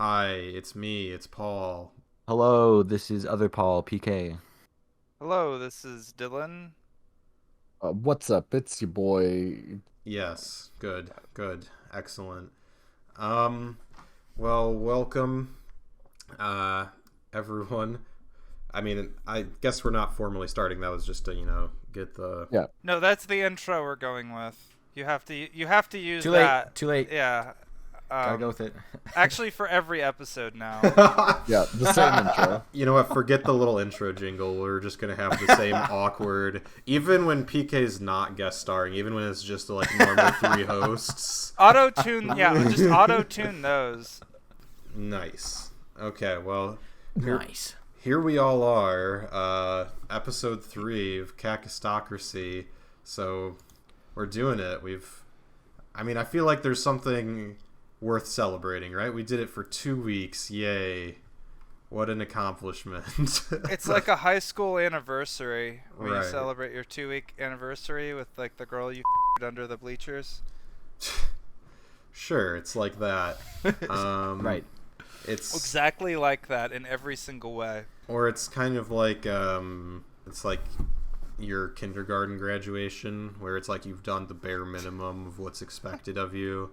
Hi, it's me, it's Paul. Hello, this is other Paul, PK. Hello, this is Dylan. What's up? It's your boy. Yes, good, excellent. Um, well, welcome, uh, everyone. I mean, I guess we're not formally starting. That was just to, get the... Yeah. No, that's the intro we're going with. You have to use Too late. that. Too late. Yeah. Gotta go with it. Actually, for every episode now. Yeah, the same intro. You know what? Forget the little intro jingle. We're just gonna have the same awkward. Even when PK's not guest starring, even when it's just like normal three hosts. Auto-tune, yeah, just auto-tune those. Nice. Okay, well, Nice. here we all are. Episode 3 of Kakistocracy. So we're doing it. I feel like there's something worth celebrating, right? We did it for 2 weeks. Yay. What an accomplishment. It's like a high school anniversary where Right. you celebrate your 2-week anniversary with like the girl you under the bleachers. Sure, it's like that. Right. It's Exactly like that in every single way. or it's kind of like it's like your kindergarten graduation where it's like you've done the bare minimum of what's expected of you.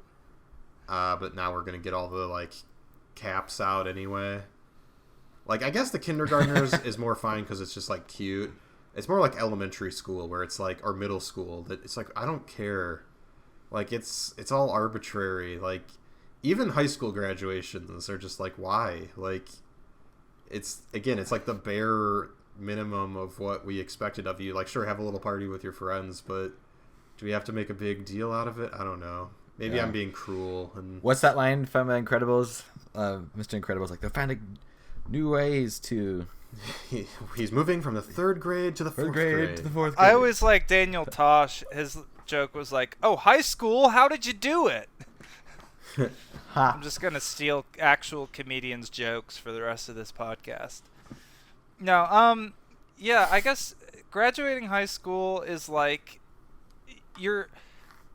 But now we're gonna get all the like caps out anyway. Like I guess the kindergartners is more fine because it's just like cute. It's more like elementary school where it's like or middle school that it's like I don't care. Like it's all arbitrary. Like even high school graduations are just like why? Like it's like the bare minimum of what we expected of you. Like sure have a little party with your friends, but do we have to make a big deal out of it? I don't know. Maybe Yeah. I'm being cruel. And What's that line from Incredibles? Mr. Incredibles, like, they're finding new ways to... he's moving from the third grade to the fourth grade. to the fourth grade. I always like Daniel Tosh. His joke was like, "Oh, high school, how did you do it?" Ha. I'm just gonna steal actual comedians' jokes for the rest of this podcast. No, yeah, I guess graduating high school is like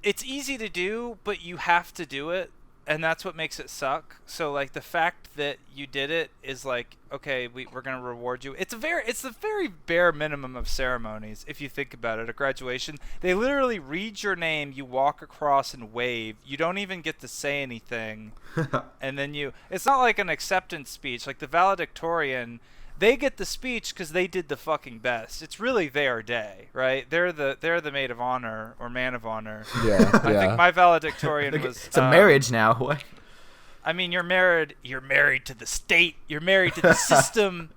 it's easy to do, but you have to do it, and that's what makes it suck. So like the fact that you did it is like, okay, we're gonna reward you. It's the very bare minimum of ceremonies if you think about it. At graduation, they literally read your name, you walk across and wave. You don't even get to say anything, and then it's not like an acceptance speech like the valedictorian. They get the speech because they did the fucking best. It's really their day, right? They're the maid of honor or man of honor. Yeah, I think my valedictorian was. It's a marriage now. What? I mean, you're married. You're married to the state. You're married to the system.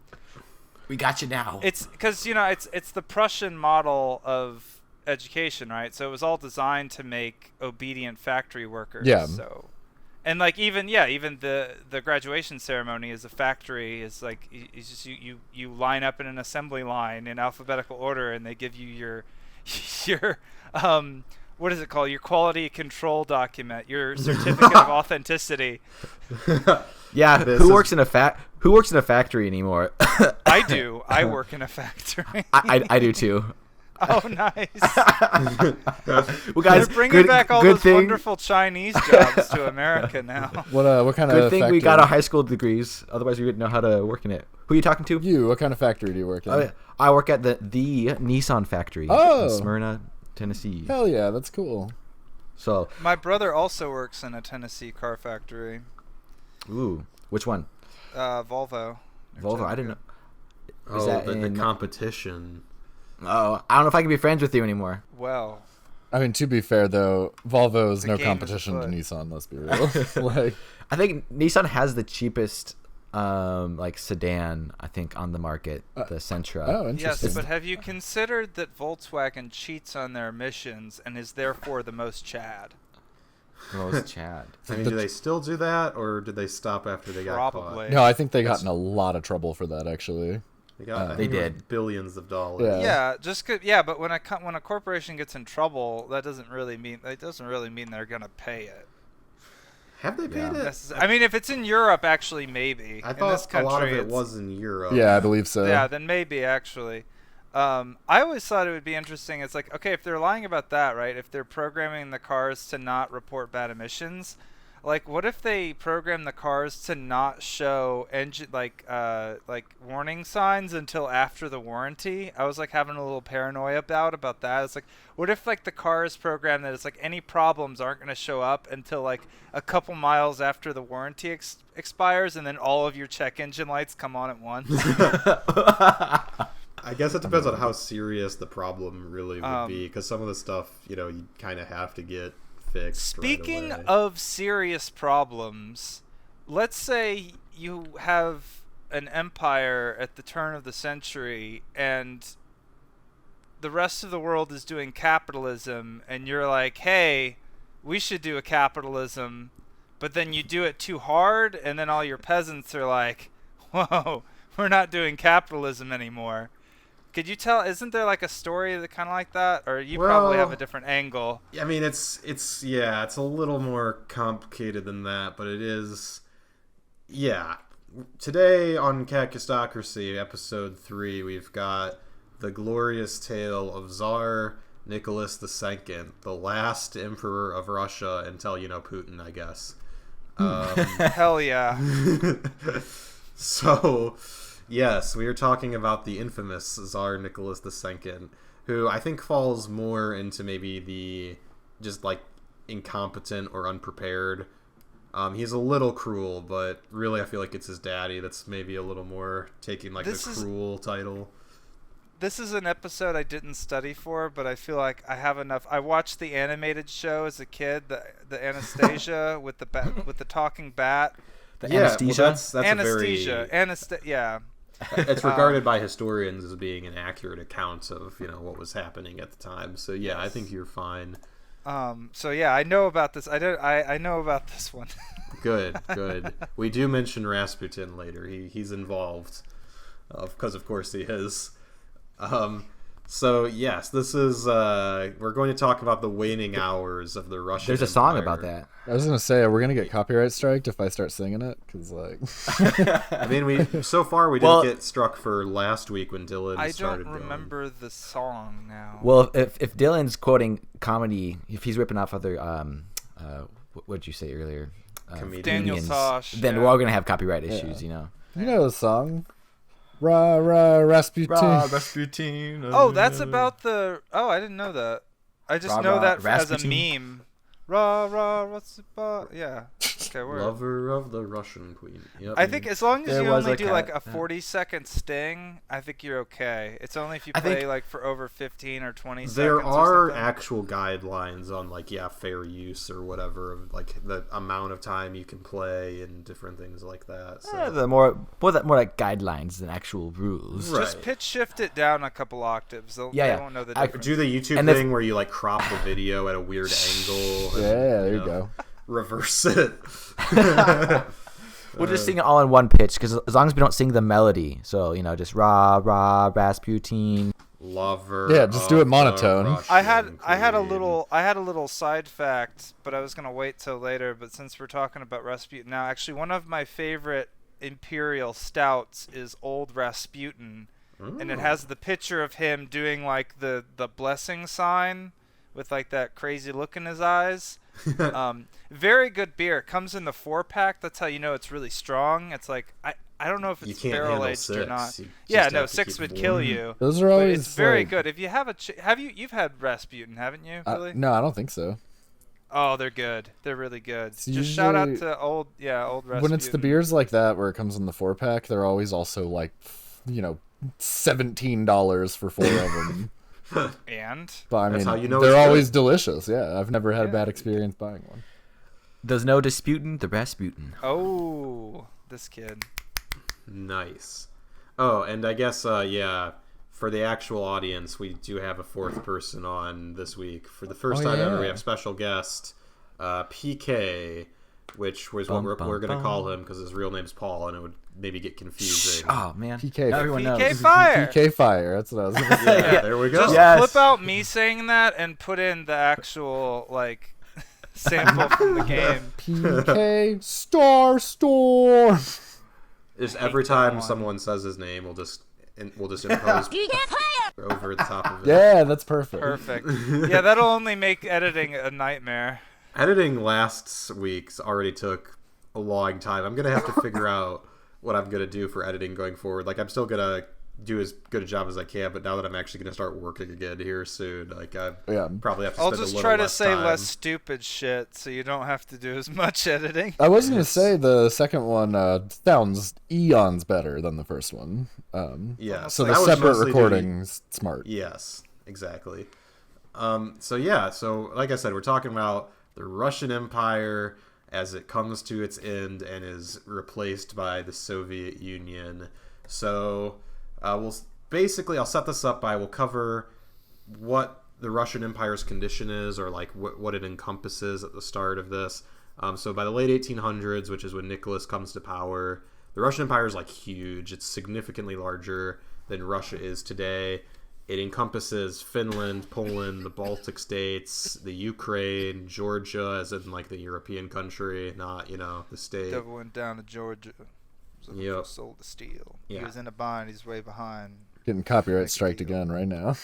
We got you now. It's because it's the Prussian model of education, right? So it was all designed to make obedient factory workers. Yeah. So. And like even the graduation ceremony is a factory. Is like you line up in an assembly line in alphabetical order, and they give you your what is it called? Your quality control document, your certificate of authenticity. Yeah, who works in a factory anymore? I do. I work in a factory. I do too. Oh, nice. Well, guys, They're bringing back all those thing, wonderful Chinese jobs to America now. What kind Good of thing factory? we got our high school degrees. Otherwise, we wouldn't know how to work in it. Who are you talking to? You? What kind of factory do you work in? I work at the Nissan factory in Smyrna, Tennessee. Hell yeah, that's cool. So, My brother also works in a Tennessee car factory. ooh, which one? Volvo. Volvo. I didn't know. oh, that the in- competition. Oh, I don't know if I can be friends with you anymore. Well, I mean, to be fair though, Volvo is The no game is competition to afoot. Nissan. Let's be real. Like, I think Nissan has the cheapest, like sedan. I think on the market, the Sentra. oh, yes, interesting. but have you considered that Volkswagen cheats on their emissions and is therefore the most Chad? Rose Chad. I mean, do they still do that, or did they stop after they got Probably. No, I think they got in a lot of trouble for that actually. caught? They got. I They think it was did. billions of dollars. Yeah. Yeah, but when a corporation gets in trouble, that doesn't really mean they're gonna pay it. Have they paid Yeah. it? I mean, if it's in Europe, actually, maybe. I In thought this a lot of country, it it's- was in Europe. Yeah, I believe so. Yeah, then maybe actually. I always thought it would be interesting. It's like, okay, if they're lying about that, right? If they're programming the cars to not report bad emissions, Like, what if they program the cars to not show engine like warning signs until after the warranty? I was like having a little paranoia about that. It's like, what if like the car is programmed that it's like any problems aren't going to show up until like a couple miles after the warranty expires, and then all of your check engine lights come on at once? I guess it depends on how serious the problem really would be, because some of the stuff, you kind of have to get fixed. Speaking right away. of serious problems, let's say you have an empire at the turn of the century and the rest of the world is doing capitalism, and you're like, hey, we should do a capitalism, but then you do it too hard, and then all your peasants are like, whoa, we're not doing capitalism anymore. Could you tell? Isn't there like a story that kind of like that, or you probably have a different angle? I mean, it's a little more complicated than that, but it is. Yeah, today on Kakistocracy, episode 3, we've got the glorious tale of Czar Nicholas II, the last emperor of Russia until Putin, I guess. Hell yeah. So. Yes, we are talking about the infamous Czar Nicholas II, who I think falls more into maybe the just like incompetent or unprepared. He's a little cruel, but really I feel like it's his daddy that's maybe a little more taking like the cruel title. This is an episode I didn't study for, but I feel like I have enough. I watched the animated show as a kid, the Anastasia with the talking bat. The anesthesia. Well, that's Anesthesia. Yeah. It's regarded by historians as being an accurate account of what was happening at the time. So yeah, I think you're fine. So yeah, I know about this. I know about this one. Good. We do mention Rasputin later. He's involved, because of course he is. So yes, this is we're going to talk about the waning hours of the Russian There's a song Empire. about that. I was gonna say, are we gonna get copyright striked if I start singing it? Because like, I mean, we didn't get struck for last week when Dylan started. I don't remember the song now. Well, if Dylan's quoting comedy, if he's ripping off other what did you say earlier? Daniel Tosh. Then we're all gonna have copyright issues, You know the song? Ra Rasputin. Rasputin. Oh, that's about the. Oh, I didn't know that. I just know that as a meme. What's about? Yeah. Okay, we're Lover of the Russian Queen. Yep. I think as long as There you was only a do cat- like a 40-second sting, I think you're okay. It's only if you I play think like for over 15 or 20 seconds. There or are something. actual guidelines on fair use or whatever, of like the amount of time you can play and different things like that. So. the more like guidelines than actual rules. Right. Just pitch shift it down a couple octaves. They won't know the difference. Do the YouTube And thing where you crop the video at a weird angle. And, There you go. Reverse it. We'll just sing it all in one pitch, because as long as we don't sing the melody, so just Ra Rasputin. Lover. Yeah, just do it of the monotone. Russian I had a Queen. little side fact, but I was gonna wait till later. But since we're talking about Rasputin now, actually one of my favorite imperial stouts is Old Rasputin, and it has the picture of him doing like the blessing sign with like that crazy look in his eyes. Very good beer. It comes in the 4-pack. That's how you know it's really strong. It's like I don't know if You it's can't barrel handle aged 6. or not. You Yeah, just no, have to 6 keep would it kill warm. you. Those are But always it's very like- good. If you have you've had Rasputin, haven't you? Really? No, I don't think so. Oh, they're good. They're really good. It's Just shout out usually- to old Rasputin. When it's the beers like that where it comes in the 4-pack, they're always also like, $17 for 4 of them. And But I That's mean, how you know they're it's good. always delicious. Yeah, I've never had a bad experience buying one. There's no disputing the Rasputin. this kid. Nice. Oh, and I guess for the actual audience, we do have a 4th person on this week. For the first time ever, we yeah. have special guest PK, which was what we're going to call him because his real name's Paul, and it would maybe get confusing. Oh man, PK. Now everyone PK knows. Fire. PK Fire. That's what I was going to say. Yeah, there we go. Just Yes. flip out me saying that and put in the actual sample from the game. PK Star Storm. Just every time someone says his name, we'll just impose over the top of it. Yeah, that's perfect. Perfect. Yeah, that'll only make editing a nightmare. Editing last week's already took a long time. I'm gonna have to figure out what I'm gonna do for editing going forward. Like, I'm still gonna do as good a job as I can, but now that I'm actually gonna start working again here soon, like I probably have to I'll spend a just little try to less say time. less stupid shit so you don't have to do as much editing. I was going to say the second one sounds eons better than the first one. Yeah, So I the was separate mostly recording's smart. Yes, exactly. So like I said, we're talking about the Russian Empire as it comes to its end and is replaced by the Soviet Union. So I'll set this up by we'll cover what the Russian Empire's condition is, or like what it encompasses at the start of this. So by the late 1800s, which is when Nicholas comes to power, the Russian Empire is like huge. It's significantly larger than Russia is today. It encompasses Finland, Poland, the Baltic states, the Ukraine, Georgia, as in like the European country, not, the state. Devil went down to Georgia. Yep. Sold the steel. Yeah. He was in a bind. He's way behind. Getting copyright striked again right now.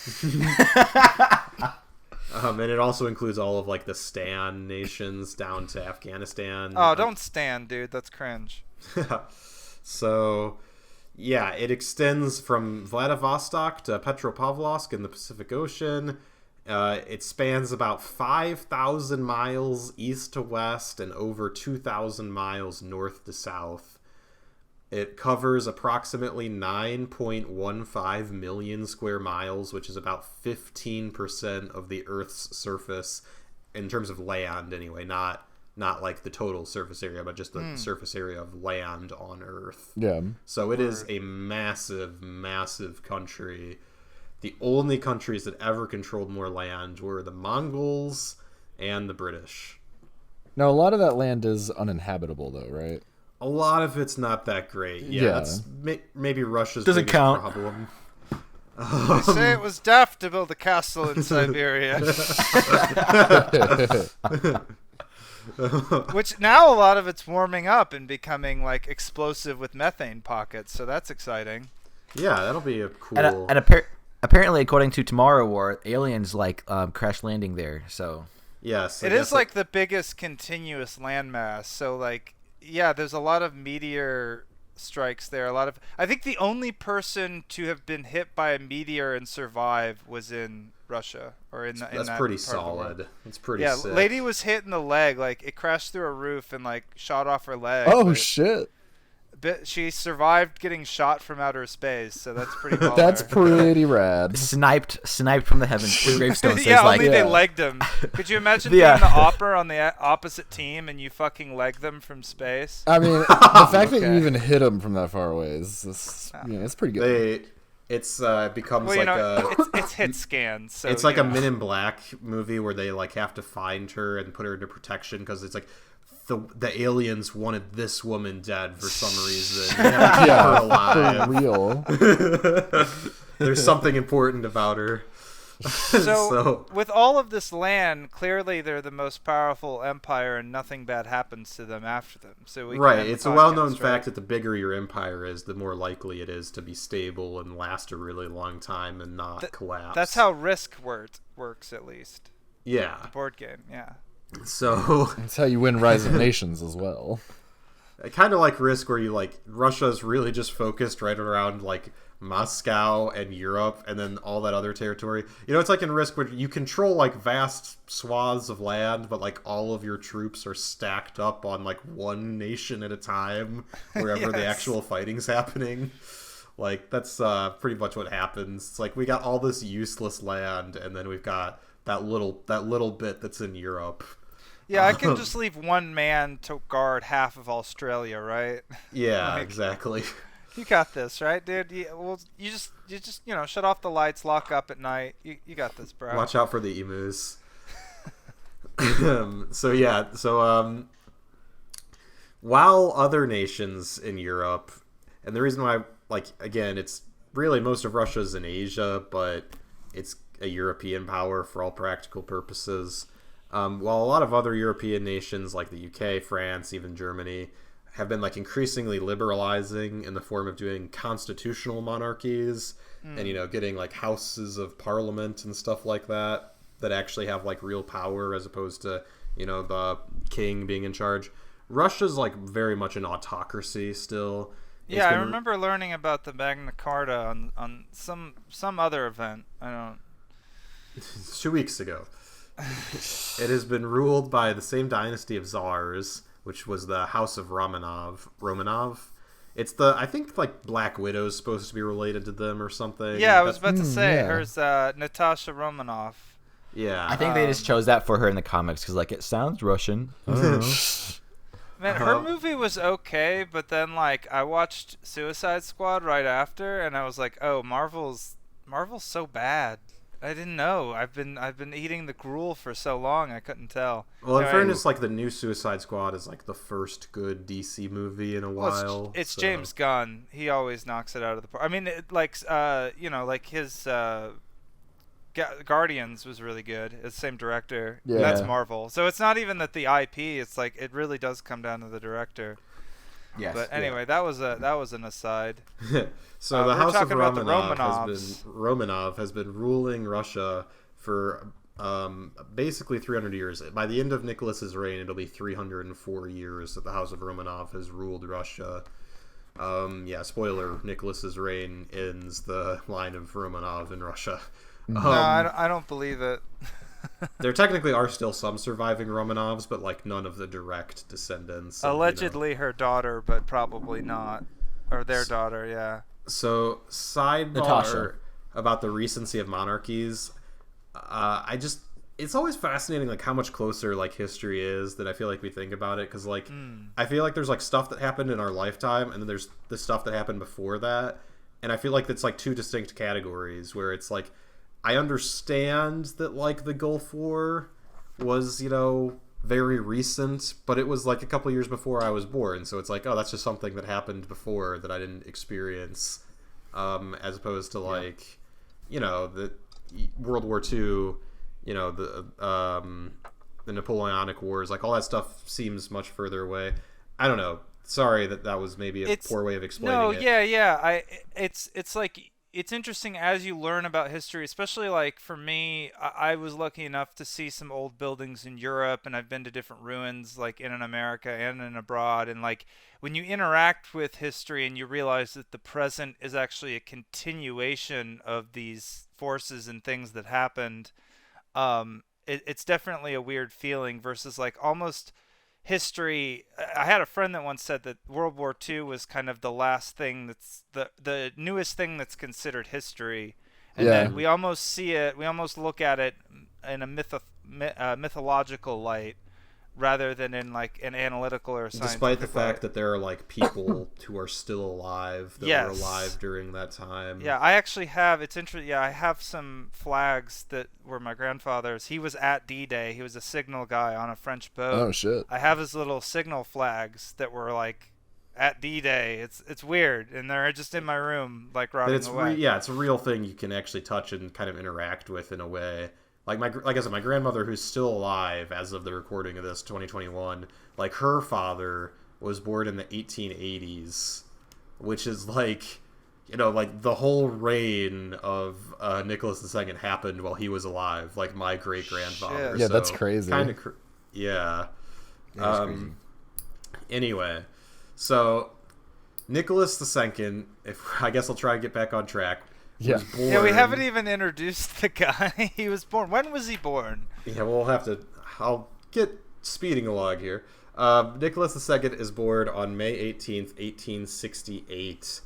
And it also includes all of like the Stan nations down to Afghanistan. Oh, don't stand, dude. That's cringe. So, yeah, it extends from Vladivostok to Petropavlovsk in the Pacific Ocean. It spans about 5,000 miles east to west and over 2,000 miles north to south. It covers approximately 9.15 million square miles, which is about 15% of the Earth's surface in terms of land anyway, not like the total surface area, but just the surface area of land on Earth. Yeah. So it is a massive, massive country. The only countries that ever controlled more land were the Mongols and the British. Now, a lot of that land is uninhabitable, though, right? A lot of it's not that great. Yeah. That's maybe Russia's Doesn't biggest count. problem. They say it was daft to build a castle in Siberia. Which now a lot of it's warming up and becoming like explosive with methane pockets, so that's exciting. Yeah, that'll be a cool. And apparently, according to Tomorrow War, aliens like crash landing there. So yes, it is like the biggest continuous landmass. So like, yeah, there's a lot of meteor strikes there. I think the only person to have been hit by a meteor and survive was in Russia or in that's that pretty part of the solid. world. It's pretty. Yeah, sick. lady was hit in the leg. Like it crashed through a roof and like shot off her leg. Oh, shit. But she survived getting shot from outer space, so that's pretty baller. That's pretty rad. sniped from the heavens. The gravestone says yeah, like, only they legged him. Could you imagine Yeah. being the opera on the opposite team and you fucking leg them from space? I mean, the fact that you even hit him from that far away is it's pretty good. It becomes Well, like it's hit scans. So, it's like a Men in Black movie where they like have to find her and put her into protection because it's like the aliens wanted this woman dead for some reason. They have to keep her alive. For real. There's something important about her. So, with all of this land, clearly they're the most powerful empire, and nothing bad happens to them after them. So It's a well-known fact that the bigger your empire is, the more likely it is to be stable and last a really long time and not collapse. That's how Risk works, at least. Yeah. The board game, yeah. So That's how you win Rise of Nations as well. I kind of like Risk, where you like Russia's really just focused right around like Moscow and Europe, and then all that other territory. It's like in Risk where you control like vast swaths of land, but like all of your troops are stacked up on like one nation at a time, wherever the actual fighting's happening. Like that's pretty much what happens. It's like we got all this useless land, and then we've got that little bit that's in Europe. Yeah, I can just leave one man to guard half of Australia, right? Yeah, exactly. You got this, right, dude? You just shut off the lights, lock up at night. You got this, bro. Watch out for the emus. While other nations in Europe, and the reason why, like, again, it's really most of Russia's in Asia, but it's a European power for all practical purposes. While a lot of other European nations like the UK, France, even Germany have been like increasingly liberalizing in the form of doing constitutional monarchies and getting like houses of parliament and stuff like that actually have like real power as opposed to the king being in charge. Russia's like very much an autocracy still. Yeah, I remember learning about the Magna Carta on some other event. I don't. 2 weeks ago. It has been ruled by the same dynasty of czars, which was the House of Romanov. It's I think like Black Widow's supposed to be related to them or something. Yeah, I was about to say hers, Natasha Romanoff. Yeah, I think they just chose that for her in the comics because like it sounds Russian. I don't know. Man, her movie was okay, but then like I watched Suicide Squad right after, and I was like, oh, Marvel's so bad. I didn't know. I've been eating the gruel for so long I couldn't tell. Well, in fairness, like the new Suicide Squad is like the first good DC movie in a while. It's James Gunn. He always knocks it out of the park. I mean, like his Guardians was really good. It's the same director. Yeah. That's Marvel. So it's not even that the IP. It's like it really does come down to the director. Yes. But anyway, that was an aside. So the House of Romanov Romanov has been ruling Russia for basically 300 years. By the end of Nicholas's reign, it'll be 304 years that the House of Romanov has ruled Russia. Spoiler: Nicholas's reign ends the line of Romanov in Russia. No, I don't believe it. There technically are still some surviving Romanovs, but like none of the direct descendants. Allegedly her daughter, but probably not. Or their daughter, yeah. So, sidebar Natasha. about the recency of monarchies. It's always fascinating like how much closer like history is than I feel like we think about it, because like I feel like there's like stuff that happened in our lifetime, and then there's the stuff that happened before that, and I feel like it's like two distinct categories where it's like I understand that like the Gulf War was very recent, but it was like a couple years before I was born, so it's like, oh, that's just something that happened before that I didn't experience, as opposed to like the World War II, the Napoleonic Wars, like all that stuff seems much further away. I don't know. Sorry that was maybe a poor way of explaining it. Yeah. It's like it's interesting as you learn about history, especially like for me, I was lucky enough to see some old buildings in Europe, and I've been to different ruins like in America and in abroad. And like when you interact with history and you realize that the present is actually a continuation of these forces and things that happened, it's definitely a weird feeling versus like almost history. I had a friend that once said that World War II was kind of the last thing that's the newest thing that's considered history, and then we almost see it, we almost look at it in a mythological light rather than in like an analytical or scientific despite the fact light. that there are like people who are still alive that were alive during that time. Yeah, I actually have. It's interesting. Yeah, I have some flags that were my grandfather's. He was at D-Day. He was a signal guy on a French boat. Oh shit! I have his little signal flags that were like at D-Day. It's weird, and they're just in my room, like rotting away. It's a real thing you can actually touch and kind of interact with in a way. Like I said, my grandmother, who's still alive as of the recording of this, 2021, like her father was born in the 1880s, which is like, like the whole reign of Nicholas II happened while he was alive, like my great grandfather. Yeah, so that's crazy. Kind of, yeah. That's crazy. Anyway, so Nicholas II, I guess I'll try and get back on track. Yeah. Yeah, we haven't even introduced the guy. He was born. When was he born? Yeah, I'll get speeding along here. Nicholas II is born on May 18th, 1868.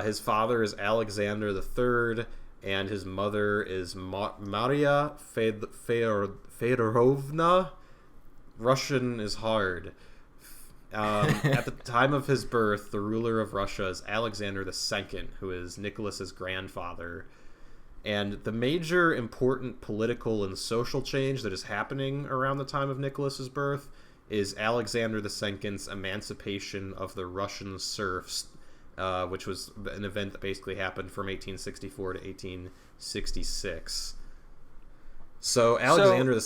His father is Alexander III, and his mother is Maria Fedorovna. Russian is hard. At the time of his birth, the ruler of Russia is Alexander II, who is Nicholas's grandfather. And the major important political and social change that is happening around the time of Nicholas's birth is Alexander II's emancipation of the Russian serfs, which was an event that basically happened from 1864 to 1866. So Alexander,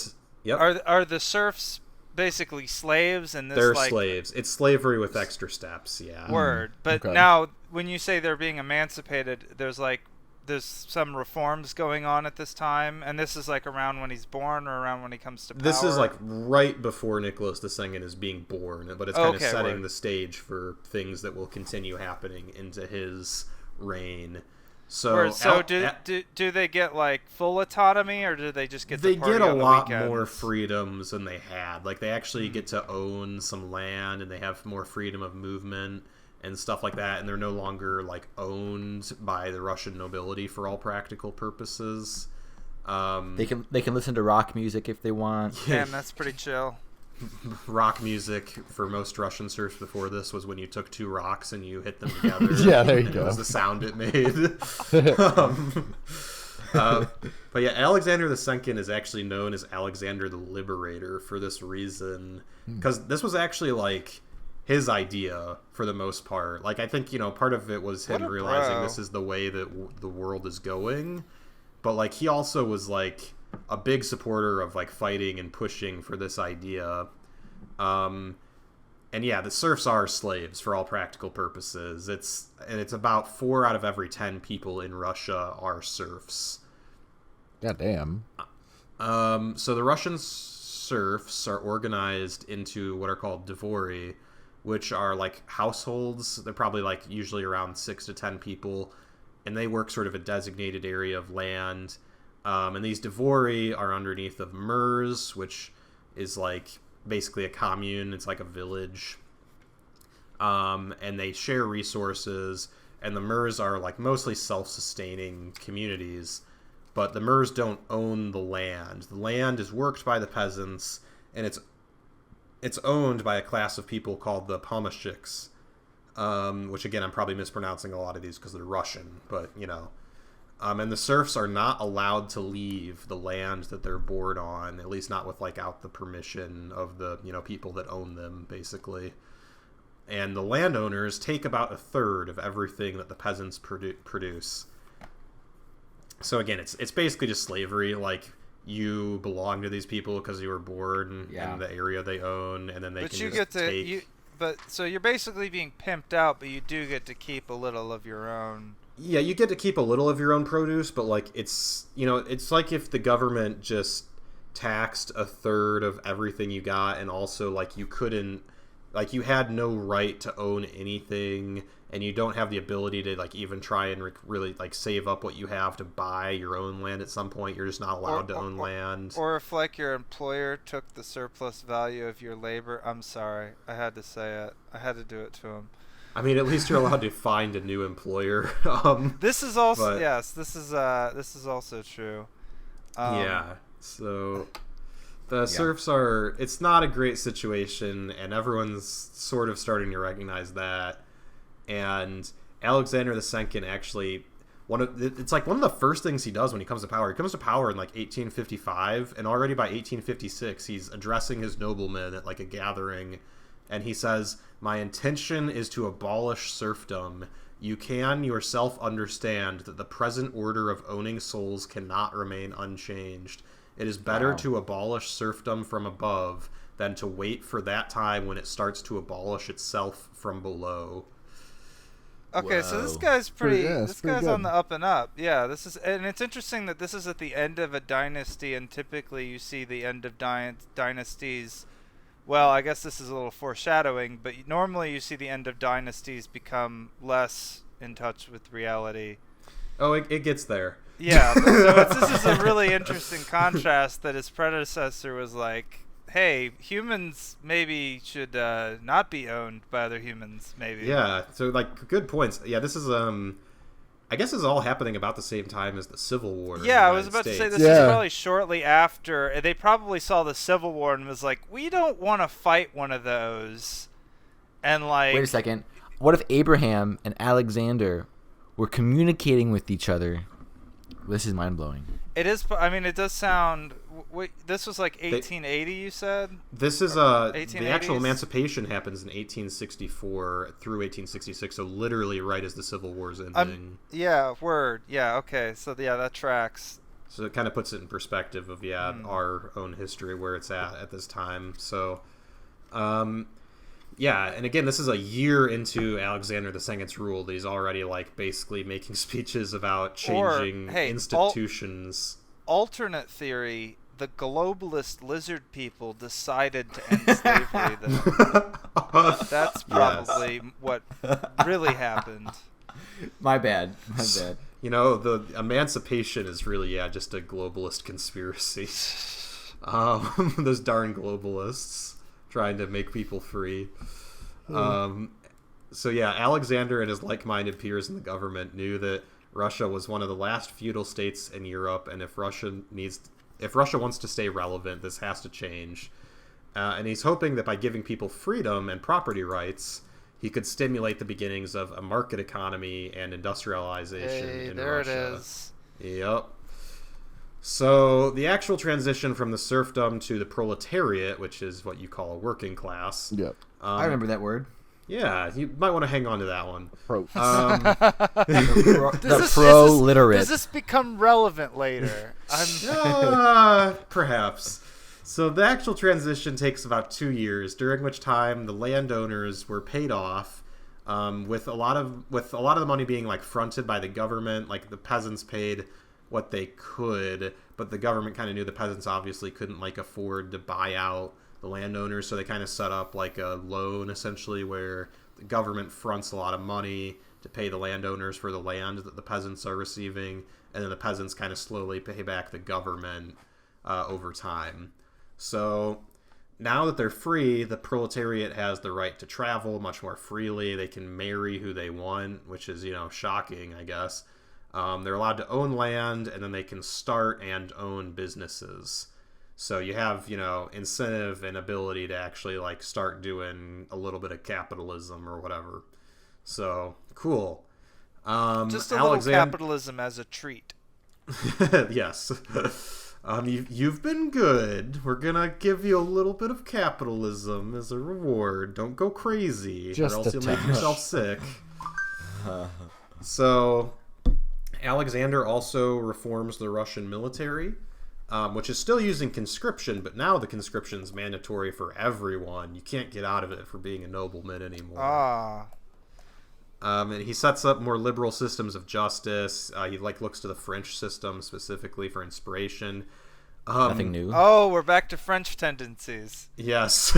are the serfs basically slaves, and they're slaves? It's slavery with extra steps. Yeah. Word. But Okay. now when you say they're being emancipated, there's like there's some reforms going on at this time, and this is like around when he's born or around when he comes to power? This is like right before Nicholas II is being born, but it's kind of setting word. the stage for things that will continue happening into his reign. So, do they get like full autonomy, or do they just get they to party get a on the lot weekends? more freedoms than they had. Like they actually get to own some land, and they have more freedom of movement and stuff like that, and they're no longer like owned by the Russian nobility for all practical purposes. They can listen to rock music if they want. Damn, that's pretty chill. Rock music for most Russian serfs before this was when you took two rocks and you hit them together. Yeah, there you go. It was the sound it made. But yeah, Alexander II is actually known as Alexander the Liberator for this reason, because this was actually like his idea for the most part. Like I think, part of it was him realizing this is the way that the world is going, but like he also was like a big supporter of like fighting and pushing for this idea. And yeah, the serfs are slaves for all practical purposes. It's about 4 out of every 10 people in Russia are serfs. God damn. So the Russian serfs are organized into what are called dvori, which are like households. They're probably like usually around 6 to 10 people, and they work sort of a designated area of land. And these dvori are underneath of mirs, which is like basically a commune. It's like a village. And they share resources, and the mirs are like mostly self-sustaining communities, but the mirs don't own the land. The land is worked by the peasants, and it's owned by a class of people called the pomeshchiks, which again, I'm probably mispronouncing a lot of these because they're Russian, but and the serfs are not allowed to leave the land that they're born on, at least not with out the permission of the people that own them, basically. And the landowners take about 1/3 of everything that the peasants produce. So again, it's basically just slavery. Like, you belong to these people because you were born in the area they own, and then so you're basically being pimped out, but you do get to keep a little of your own. Yeah, you get to keep a little of your own produce, but it's it's like if the government just taxed 1/3 of everything you got, and also you couldn't, you had no right to own anything, and you don't have the ability to even try and really save up what you have to buy your own land at some point. You're just not allowed to own land. Or if your employer took the surplus value of your labor. I'm sorry, I had to say it. I had to do it to him. I mean, at least you're allowed to find a new employer. This is also This is also true. Yeah. So the serfs are. It's not a great situation, and everyone's sort of starting to recognize that. And Alexander II actually it's one of the first things he does when he comes to power. He comes to power in 1855, and already by 1856 he's addressing his noblemen at a gathering. And he says, "My intention is to abolish serfdom. You can yourself understand that the present order of owning souls cannot remain unchanged. It is better to abolish serfdom from above than to wait for that time when it starts to abolish itself from below." Okay, so this guy's this guy's good. on the up and up. Yeah, and it's interesting that this is at the end of a dynasty, and typically you see the end of dynasties. Well, I guess this is a little foreshadowing, but normally you see the end of dynasties become less in touch with reality. Oh, it gets there. Yeah, so this is a really interesting contrast that his predecessor was like, hey, humans maybe should not be owned by other humans, maybe. Yeah, so good points. Yeah, this is I guess it's all happening about the same time as the Civil War. Yeah, I was about to say this is probably shortly after. They probably saw the Civil War and was like, we don't want to fight one of those. And wait a second. What if Abraham and Alexander were communicating with each other? This is mind-blowing. It is. I mean, it does sound. This was 1880, you said? This is the actual emancipation happens in 1864 through 1866, so literally right as the Civil War's ending. Yeah, word. Yeah, okay. So that tracks. So it kind of puts it in perspective of our own history, where it's at this time. So Yeah, and again, this is a year into Alexander II's rule that he's already like basically making speeches about changing institutions. Alternate theory: the globalist lizard people decided to end slavery. Then that's probably what really happened. My bad. You know, the emancipation is really just a globalist conspiracy. Those darn globalists trying to make people free. So yeah, Alexander and his like-minded peers in the government knew that Russia was one of the last feudal states in Europe, and if Russia wants to stay relevant, this has to change. And he's hoping that by giving people freedom and property rights, he could stimulate the beginnings of a market economy and industrialization in Russia. There it is. Yep. So the actual transition from the serfdom to the proletariat, which is what you call a working class. Yep. I remember that word. Yeah, you might want to hang on to that one. The pro-literate. Does this become relevant later? Perhaps. So the actual transition takes about 2 years, during which time the landowners were paid off, with a lot of the money being like fronted by the government. Like the peasants paid what they could, but the government kind of knew the peasants obviously couldn't like afford to buy out the landowners, so they kind of set up like a loan essentially where the government fronts a lot of money to pay the landowners for the land that the peasants are receiving, and then the peasants kind of slowly pay back the government over time. So now that they're free, the proletariat has the right to travel much more freely. They can marry who they want, which is, shocking, I guess. They're allowed to own land, and then they can start and own businesses. So you have, incentive and ability to actually like start doing a little bit of capitalism or whatever. So cool. Just a little capitalism as a treat. Yes. You've been good. We're gonna give you a little bit of capitalism as a reward. Don't go crazy, or else you'll make yourself sick. So Alexander also reforms the Russian military, which is still using conscription, but now the conscription is mandatory for everyone. You can't get out of it for being a nobleman anymore. And he sets up more liberal systems of justice. He looks to the French system specifically for inspiration. Nothing new. Oh, we're back to French tendencies. Yes,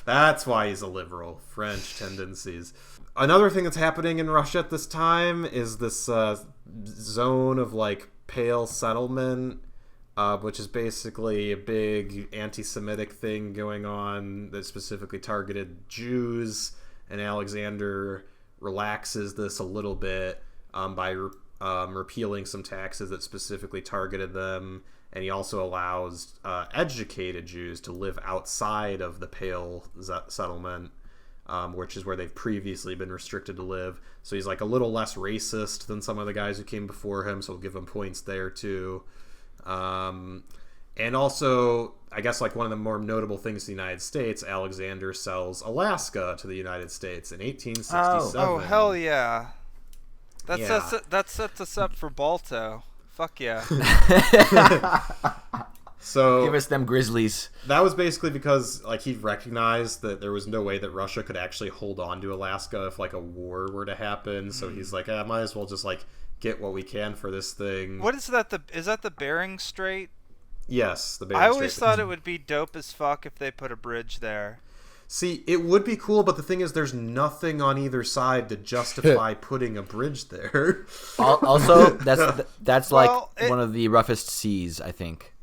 that's why he's a liberal. French tendencies. Another thing that's happening in Russia at this time is this zone of like pale settlement, which is basically a big anti-Semitic thing going on that specifically targeted Jews, and Alexander relaxes this a little bit by repealing some taxes that specifically targeted them, and he also allows educated Jews to live outside of the pale settlement, which is where they've previously been restricted to live. So he's like a little less racist than some of the guys who came before him, so we'll give him points there too. And also, I guess like one of the more notable things in the United States, Alexander sells Alaska to the United States in 1867. Oh hell yeah. That sets us up for Balto. Fuck yeah. So give us them Grizzlies. That was basically because like he recognized that there was no way that Russia could actually hold on to Alaska if like a war were to happen. So he's like, I might as well just like get what we can for this thing. What is that? Is that the Bering Strait? Yes, the Bering I Strait. always thought it would be dope as fuck if they put a bridge there. See, it would be cool, but the thing is, there's nothing on either side to justify putting a bridge there. Also, that's like one of the roughest seas, I think.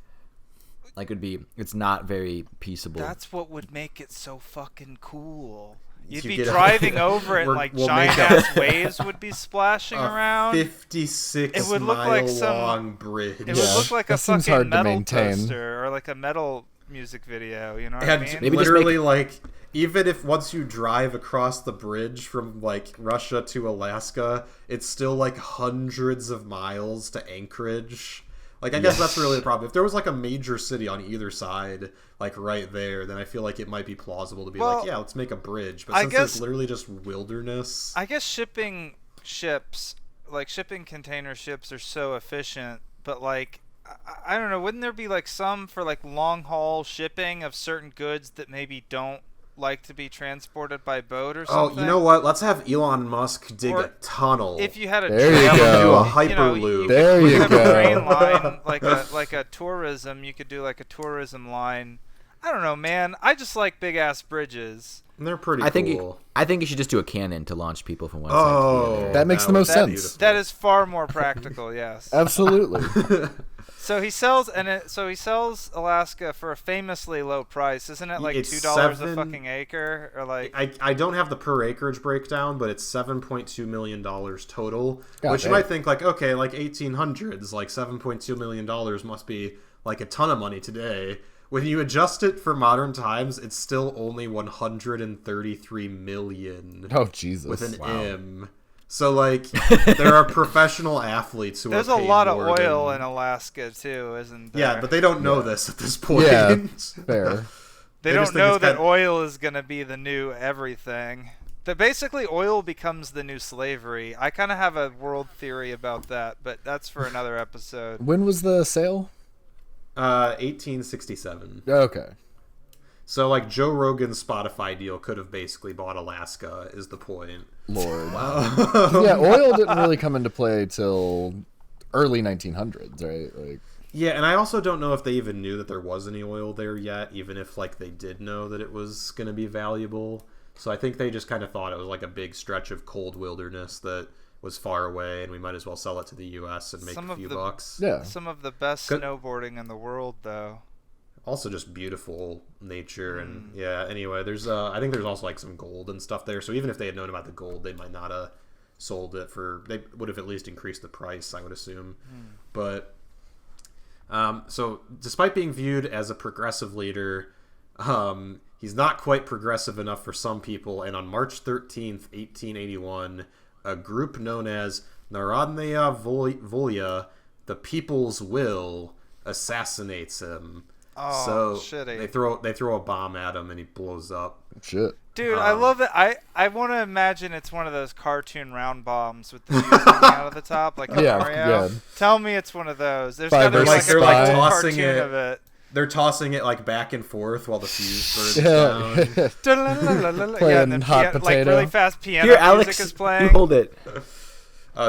Like it's not very peaceable. That's what would make it so fucking cool. You'd You be get a- driving over it, and like giant ass waves would be splashing around. 56 It would look mile like long bridge. It would look like a That seems fucking hard to metal maintain. poster or like a metal music video. You know what And I mean? Maybe just literally, like, even if once you drive across the bridge from, like, Russia to Alaska, it's still, like, hundreds of miles to Anchorage. Like, I guess that's really the problem. If there was, like, a major city on either side, like, right there, then I feel like it might be plausible to be like, yeah, let's make a bridge. But since it's literally just wilderness... I guess shipping ships, like, shipping container ships are so efficient, but, like... I don't know, wouldn't there be like some for like long haul shipping of certain goods that maybe don't like to be transported by boat or Oh, something. you know what? Let's have Elon Musk dig Or a tunnel. If you had a There you train, go. Do a you know, hyperloop. There you have a go. train line like a tourism. You could do like a tourism line. I don't know, man. I just like big ass bridges. They're pretty I think cool. I think you should just do a cannon to launch people from one side to the other. That makes the most would be sense. beautiful. That is far more practical. Yes. Absolutely. So he sells Alaska for a famously low price, isn't it? Like It's $2 a fucking acre, or like. I don't have the per acreage breakdown, but it's $7.2 million total. God which you damn. might think like, okay, like 1800s, like $7.2 million must be like a ton of money today. When you adjust it for modern times, it's still only 133 million Oh Jesus. with an M. So like, there are professional athletes who There's are a paid lot of more oil than... in Alaska too, isn't there? Yeah, but they don't know this at this point. Yeah. Fair. They They just don't think know it's that bad. oil is going to be the new everything. That basically oil becomes the new slavery. I kind of have a world theory about that, but that's for another episode. When was the sale? 1867. Okay. So like Joe Rogan's Spotify deal could have basically bought Alaska, is the point. Lord. Yeah, oil didn't really come into play till early 1900s, right? Like. Yeah, and I also don't know if they even knew that there was any oil there yet, even if like they did know that it was going to be valuable. So I think they just kind of thought it was like a big stretch of cold wilderness that was far away, and we might as well sell it to the U.S. and make a few bucks. Yeah. Some of the best Good. snowboarding in the world, though. Also just beautiful nature, and yeah, anyway, there's I think there's also like some gold and stuff there, so even if they had known about the gold, they might not have sold it for, they would have at least increased the price, I would assume. But so despite being viewed as a progressive leader, he's not quite progressive enough for some people, and on March 13th, 1881, a group known as Narodnaya Volya, the People's Will, assassinates him. Oh, So shitty. they throw a bomb at him and he blows up. Shit. Dude, I love it. I want to imagine it's one of those cartoon round bombs with the fuse coming out of the top, like Yeah, Mario. good. Tell me it's one of those. There's Five got to be versus like a five. cool tossing cartoon it. of it. They're tossing it like back and forth while the fuse burns Yeah. down. Yeah, and then hot like potato. really fast piano Here, music Alex, is you playing. hold it.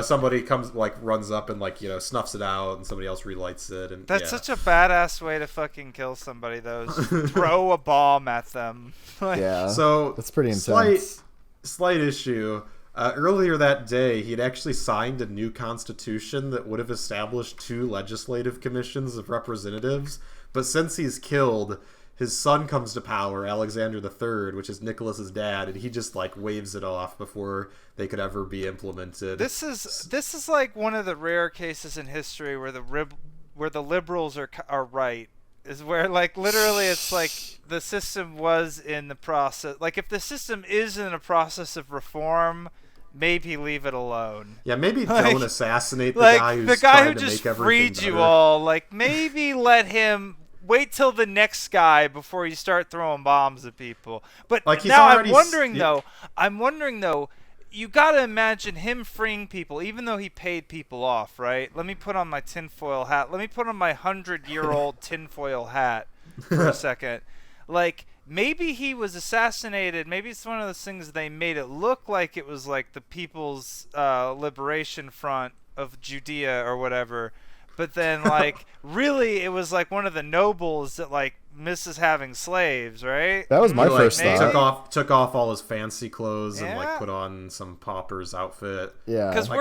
Somebody comes, like, runs up and, like, you know, snuffs it out, and somebody else relights it. And That's yeah. such a badass way to fucking kill somebody, though. is throw a bomb at them. Like, Yeah. So That's pretty intense. Slight issue. Earlier that day, he'd actually signed a new constitution that would have established 2 legislative commissions of representatives. But since he's killed, his son comes to power, Alexander III, which is Nicholas's dad, and he just like waves it off before they could ever be implemented. This is like one of the rare cases in history where the liberals are right. Is where like literally it's like the system was in the process. Like if the system is in a process of reform, maybe leave it alone. Yeah, maybe Like- don't assassinate the Like guy who's the guy trying who to just make everything freed you better. all. Like maybe let him wait till the next guy before you start throwing bombs at people. But Like, he's now already I'm wondering though. You gotta imagine him freeing people, even though he paid people off, right? Let me put on my tinfoil hat. Let me put on my 100-year-old tinfoil hat for a second. Like, maybe he was assassinated. Maybe it's one of those things they made it look like it was like the People's Liberation Front of Judea or whatever. But then, like, really, it was like one of the nobles that, like, misses having slaves, right? That was my He, like, first maybe. thought. took off all his fancy clothes and Yeah. like put on some pauper's outfit. Yeah. Because Like,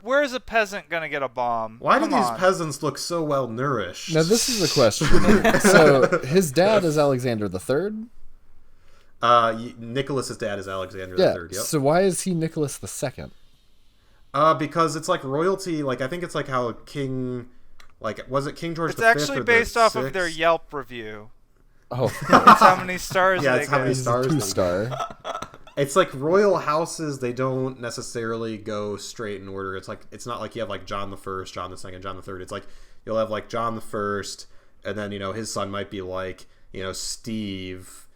where is a peasant gonna get a bomb? Why do Come these on. peasants look so well nourished? Now this is a question. So his dad is Alexander III. Nicholas's dad is Alexander Yeah. III. Yep. So why is he Nicholas II? Because it's like royalty. Like I think it's like how King, like was it King George It's V? actually or based the off of their sixth? Yelp review. Oh, It's how many stars Yeah, they it's how many get. stars. they 2-star. It's like royal houses. They don't necessarily go straight in order. It's like it's not like you have like John the First, John the Second, John the Third. It's like you'll have like John the First, and then his son might be like Steve,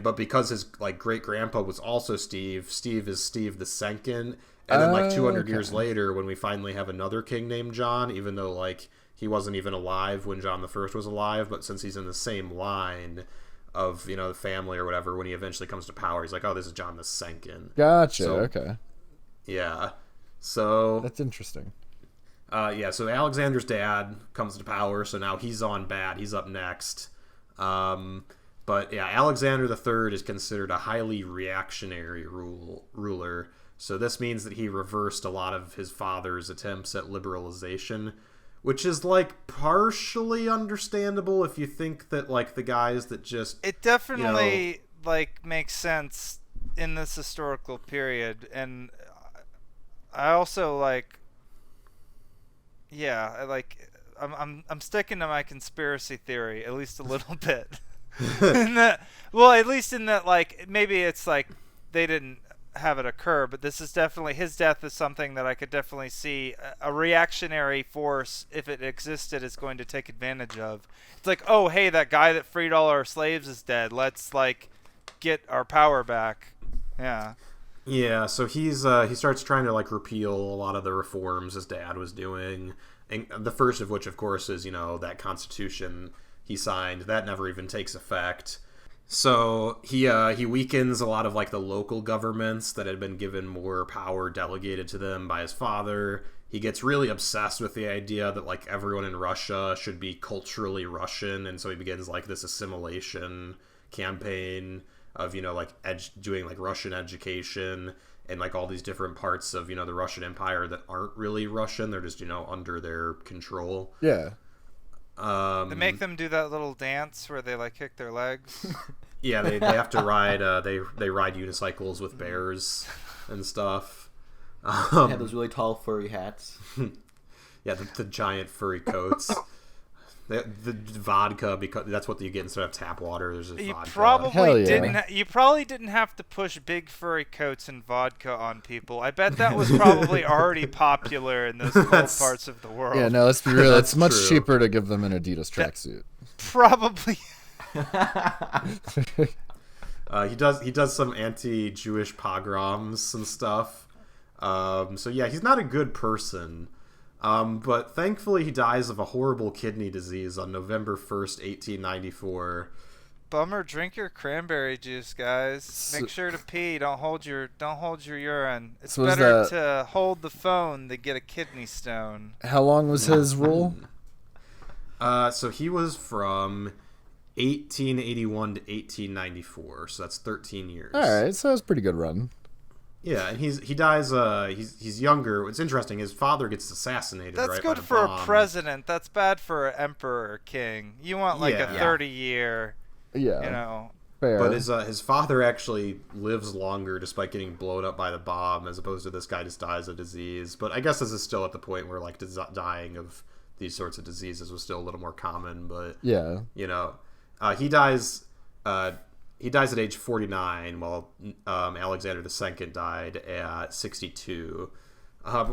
but because his like great grandpa was also Steve, Steve is Steve the Second, and then like 200 okay. years later, when we finally have another king named John, even though like he wasn't even alive when John the First was alive, but since he's in the same line. of the family or whatever. When he eventually comes to power, he's like, oh, this is John II. Gotcha. So, okay. Yeah. So that's interesting. So Alexander's dad comes to power, so now he's on bad. He's up next. But yeah, Alexander III is considered a highly reactionary ruler. So this means that he reversed a lot of his father's attempts at liberalization, which is like partially understandable if you think that like the guys that just it definitely like makes sense in this historical period. And I also like I'm sticking to my conspiracy theory at least a little bit. At least in that like maybe it's like they didn't have it occur, but this is definitely his death is something that I could definitely see a reactionary force, if it existed, is going to take advantage of. It's like, oh hey, that guy that freed all our slaves is dead. Let's like get our power back. Yeah. Yeah, so he starts trying to like repeal a lot of the reforms his dad was doing, and the first of which, of course, is that Constitution he signed that never even takes effect. So he weakens a lot of like the local governments that had been given more power delegated to them by his father. He gets really obsessed with the idea that like everyone in Russia should be culturally Russian, and so he begins like this assimilation campaign of doing like Russian education and like all these different parts of the Russian Empire that aren't really Russian. They're just under their control. Yeah. They make them do that little dance where they like kick their legs. Yeah, they have to ride. They ride unicycles with bears and stuff. They have those really tall furry hats. Yeah, the giant furry coats. The vodka, because that's what you get instead of tap water. There's vodka. You probably didn't have to push big furry coats and vodka on people. I bet that was probably already popular in those cold parts of the world. Yeah, no, let's be real. It's much cheaper to give them an Adidas tracksuit. Probably. He does some anti-Jewish pogroms and stuff. So yeah, he's not a good person. But thankfully he dies of a horrible kidney disease on November 1st, 1894. Bummer. Drink your cranberry juice, guys. Make sure to pee. Don't hold your urine. It's better to hold the phone than get a kidney stone. How long was his rule? So he was from 1881 to 1894. So that's 13 years. All right, so that's a pretty good run. Yeah, and he dies. He's younger. It's interesting. His father gets assassinated. That's right good by for bomb. A president. That's bad for an emperor or king. You want like a 30-year. Yeah. Fair. But his father actually lives longer despite getting blown up by the bomb, as opposed to this guy just dies of disease. But I guess this is still at the point where like dying of these sorts of diseases was still a little more common. But yeah, he dies. He dies at age 49, while Alexander II died at 62.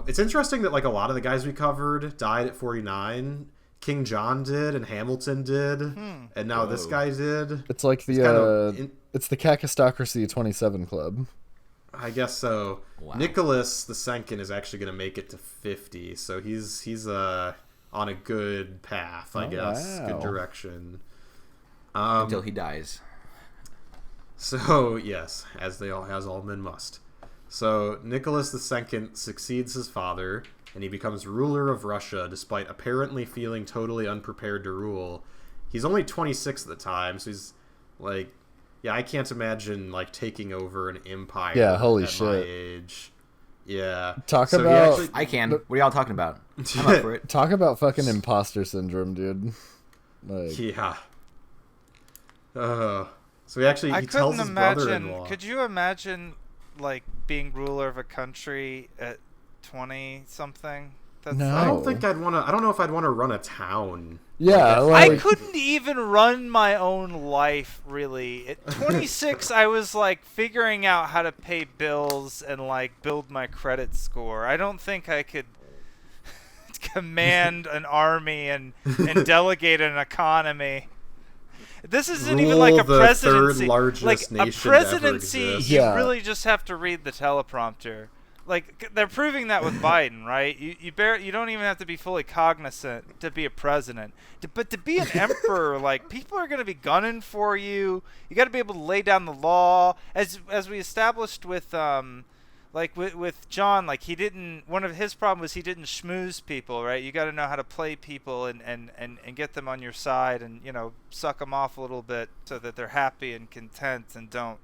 It's interesting that like a lot of the guys we covered died at 49. King John did, and Hamilton did, and now this guy did. It's like it's the Kakistocracy 27 club. I guess so. Wow. Nicholas II is actually going to make it to 50, so he's on a good path, I guess. Wow. Good direction. Until he dies. So, yes, as all men must. So, Nicholas II succeeds his father, and he becomes ruler of Russia despite apparently feeling totally unprepared to rule. He's only 26 at the time, so he's like, yeah, I can't imagine like taking over an empire. Yeah, holy at shit. My age. Yeah. I can. What are y'all talking about? I'm up for it. Talk about fucking imposter syndrome, dude. Like, yeah. So he tells his brother-in-law. Could you imagine like being ruler of a country at 20 something? No. I don't think I'd want to. I don't know if I'd want to run a town. Yeah, I couldn't even run my own life really. At 26, I was like figuring out how to pay bills and like build my credit score. I don't think I could command an army and delegate an economy. This isn't even like a presidency. Third largest like nation a presidency, to ever exist. you really just have to read the teleprompter. like they're proving that with Biden, right? You don't even have to be fully cognizant to be a president, but to be an emperor, like people are going to be gunning for you. You got to be able to lay down the law, as we established with like with John. Like one of his problems was he didn't schmooze people, right? You got to know how to play people and get them on your side, and suck them off a little bit so that they're happy and content and don't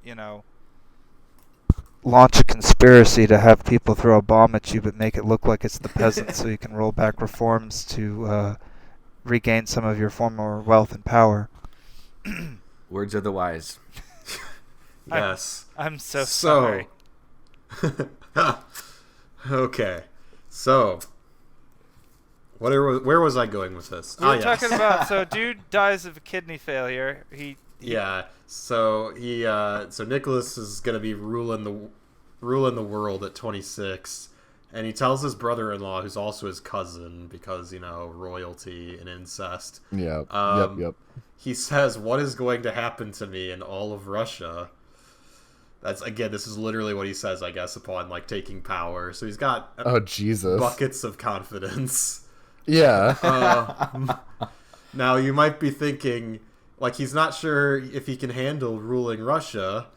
launch a conspiracy to have people throw a bomb at you, but make it look like it's the peasants so you can roll back reforms to regain some of your former wealth and power. Words of the wise. Yes. I'm so sorry. Okay. So, where was I going with this? We were talking about, so dude dies of a kidney failure. So Nicholas is gonna be ruling the world at 26, and he tells his brother-in-law, who's also his cousin, because royalty and incest. Yeah. Yep. He says, "What is going to happen to me in all of Russia?" This is literally what he says, I guess, upon taking power. So he's got buckets of confidence. Yeah. Now you might be thinking, he's not sure if he can handle ruling Russia.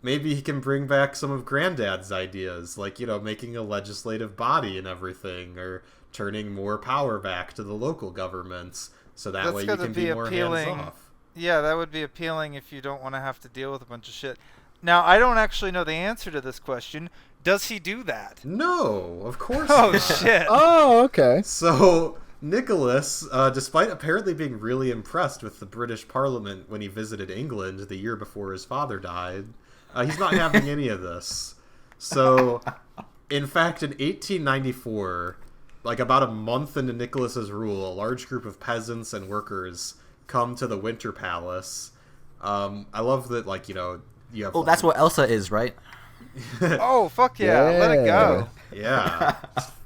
Maybe he can bring back some of Granddad's ideas, making a legislative body and everything, or turning more power back to the local governments, so that way you can be more hands-off. Yeah, that would be appealing if you don't want to have to deal with a bunch of shit. Now, I don't actually know the answer to this question. Does he do that? No, of course not. not. Shit. Oh, okay. So Nicholas, despite apparently being really impressed with the British Parliament when he visited England the year before his father died, he's not having any of this. So, in fact, in 1894, about a month into Nicholas's rule, a large group of peasants and workers come to the Winter Palace. I love that, you have... Oh, that's what Elsa is, right? Oh, fuck yeah. Let it go. Yeah.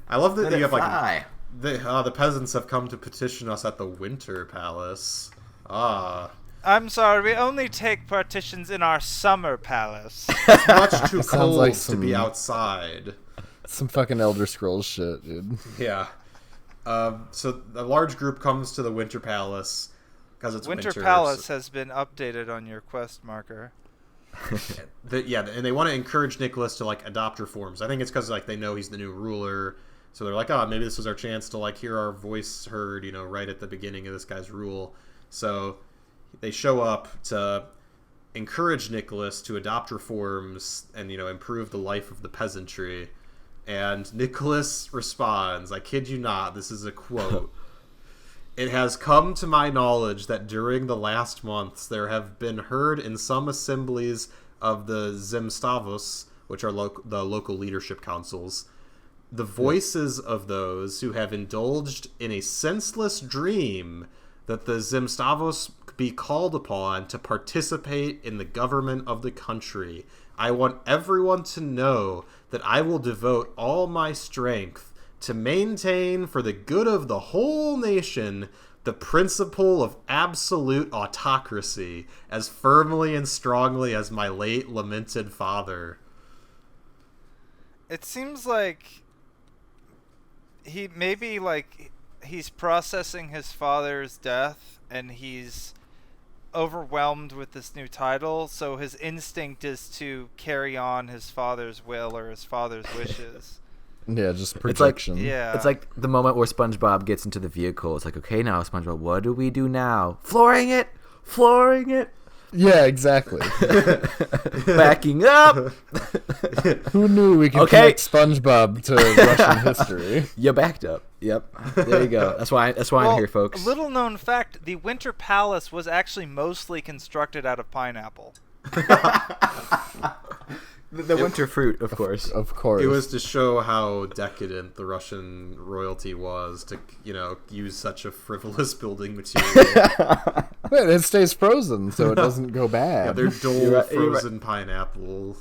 I love that you have, fly. The peasants have come to petition us at the Winter Palace. I'm sorry, we only take partitions in our summer palace. It's much too cold to be outside. Some fucking Elder Scrolls shit, dude. Yeah. So a large group comes to the Winter Palace because it's Winter Palace has been updated on your quest marker. And they want to encourage Nicholas to adopt reforms. I think it's because they know he's the new ruler, so they're like, maybe this is our chance to hear our voice heard, right at the beginning of this guy's rule. So they show up to encourage Nicholas to adopt reforms and improve the life of the peasantry. And Nicholas responds, I kid you not, this is a quote. It has come to my knowledge that during the last months there have been heard in some assemblies of the Zemstavos, which are the local leadership councils, the voices of those who have indulged in a senseless dream that the Zemstavos be called upon to participate in the government of the country. I want everyone to know that I will devote all my strength to maintain for the good of the whole nation the principle of absolute autocracy as firmly and strongly as my late lamented father. It seems like he's processing his father's death and he's overwhelmed with this new title, so his instinct is to carry on his father's will or his father's wishes. Yeah, just projection. It's like the moment where SpongeBob gets into the vehicle. It's like, okay, now SpongeBob, what do we do now? Flooring it. Yeah, exactly. Backing up. Who knew we could connect SpongeBob to Russian history? You backed up. Yep. There you go. That's why I'm here, folks. Little known fact: the Winter Palace was actually mostly constructed out of pineapple. The winter fruit, of course. Of course. It was to show how decadent the Russian royalty was to, use such a frivolous building material. Man, it stays frozen, so it doesn't go bad. Yeah, they're dull frozen pineapple.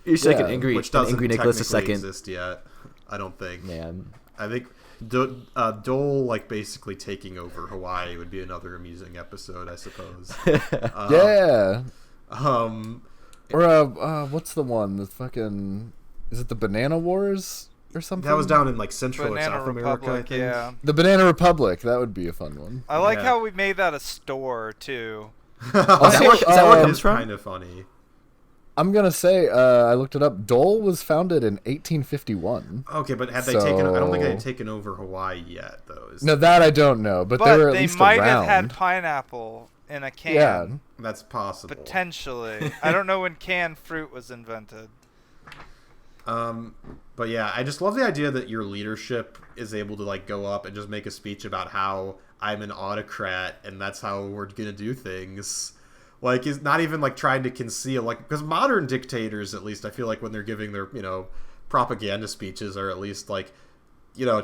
You're just like an angry Nicholas II. Exist yet. I don't think. Man. I think Dole, basically taking over Hawaii would be another amusing episode, I suppose. Yeah. Um... Or what's the one? The fucking Is it the Banana Wars or something? That was down in like Central or Banana South Republic, America, I think. yeah. The Banana Republic. That would be a fun one. I like Yeah. how we made that a store too. Is that where it It comes is from? kind of funny. I'm gonna say I looked it up. Dole was founded in 1851. Okay, but had they taken? I don't think they had taken over Hawaii yet, though. No, that I don't know, but they were at they least might around. have had pineapple in a can. Yeah. That's possible. Potentially. I don't know when canned fruit was invented. But yeah, I just love the idea that your leadership is able to like go up and just make a speech about how I'm an autocrat and that's how we're gonna do things. Like, is not even like trying to conceal, like, because modern dictators, at least, I feel like when they're giving their, propaganda speeches, are at least like,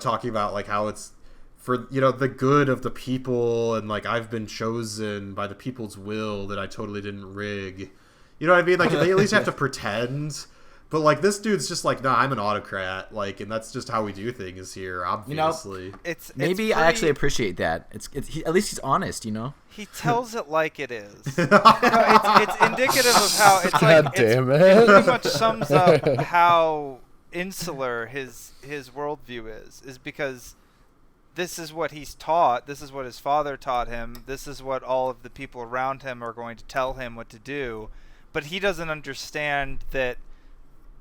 talking about like how it's for, the good of the people and like I've been chosen by the people's will that I totally didn't rig. You know what I mean? Like, they at least have to pretend. But, like, this dude's just like, nah, I'm an autocrat, like, and that's just how we do things here, obviously. Maybe I actually appreciate that. At least he's honest, He tells it like it is. It's indicative of how it's God like damn it it. pretty much sums up how insular his worldview is because this is what he's taught, this is what his father taught him, this is what all of the people around him are going to tell him what to do, but he doesn't understand that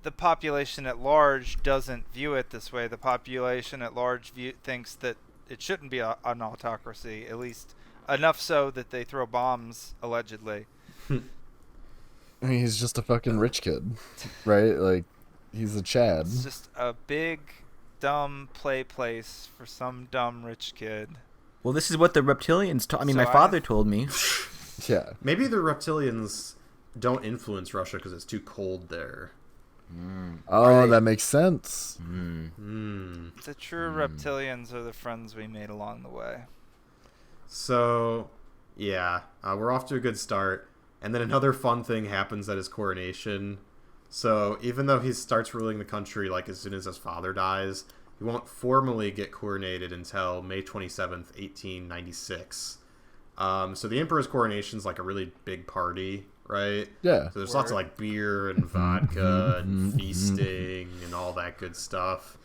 the population at large doesn't view it this way. The population at large thinks that it shouldn't be an autocracy, at least enough so that they throw bombs, allegedly. I mean, he's just a fucking rich kid, right? Like, he's a Chad. It's just a big, dumb play place for some dumb rich kid. Well, this is what the reptilians taught. I mean, So my father told me. Yeah. Maybe the reptilians don't influence Russia because it's too cold there. Oh, that makes sense. The true reptilians are the friends we made along the way. So, yeah, we're off to a good start. And then another fun thing happens at his coronation. So, even though he starts ruling the country like as soon as his father dies, he won't formally get coronated until May 27th, 1896. So the emperor's coronation is like a really big party, right? Yeah. So there's lots of like beer and vodka and feasting and all that good stuff.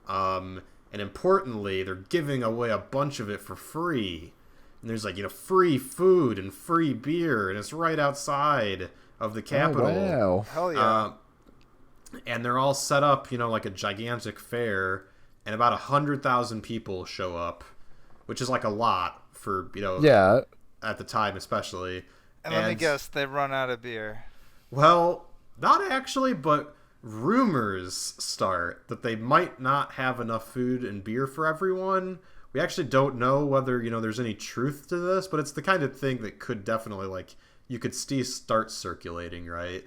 And importantly, they're giving away a bunch of it for free. And there's like, free food and free beer, and it's right outside of the capital. Oh, wow. Hell yeah. And they're all set up, like a gigantic fair, and about 100,000 people show up, which is like a lot for, Yeah. at the time especially. And let me guess, they run out of beer. Well, not actually, but rumors start that they might not have enough food and beer for everyone. We actually don't know whether, there's any truth to this, but it's the kind of thing that could definitely, like, you could start circulating, right?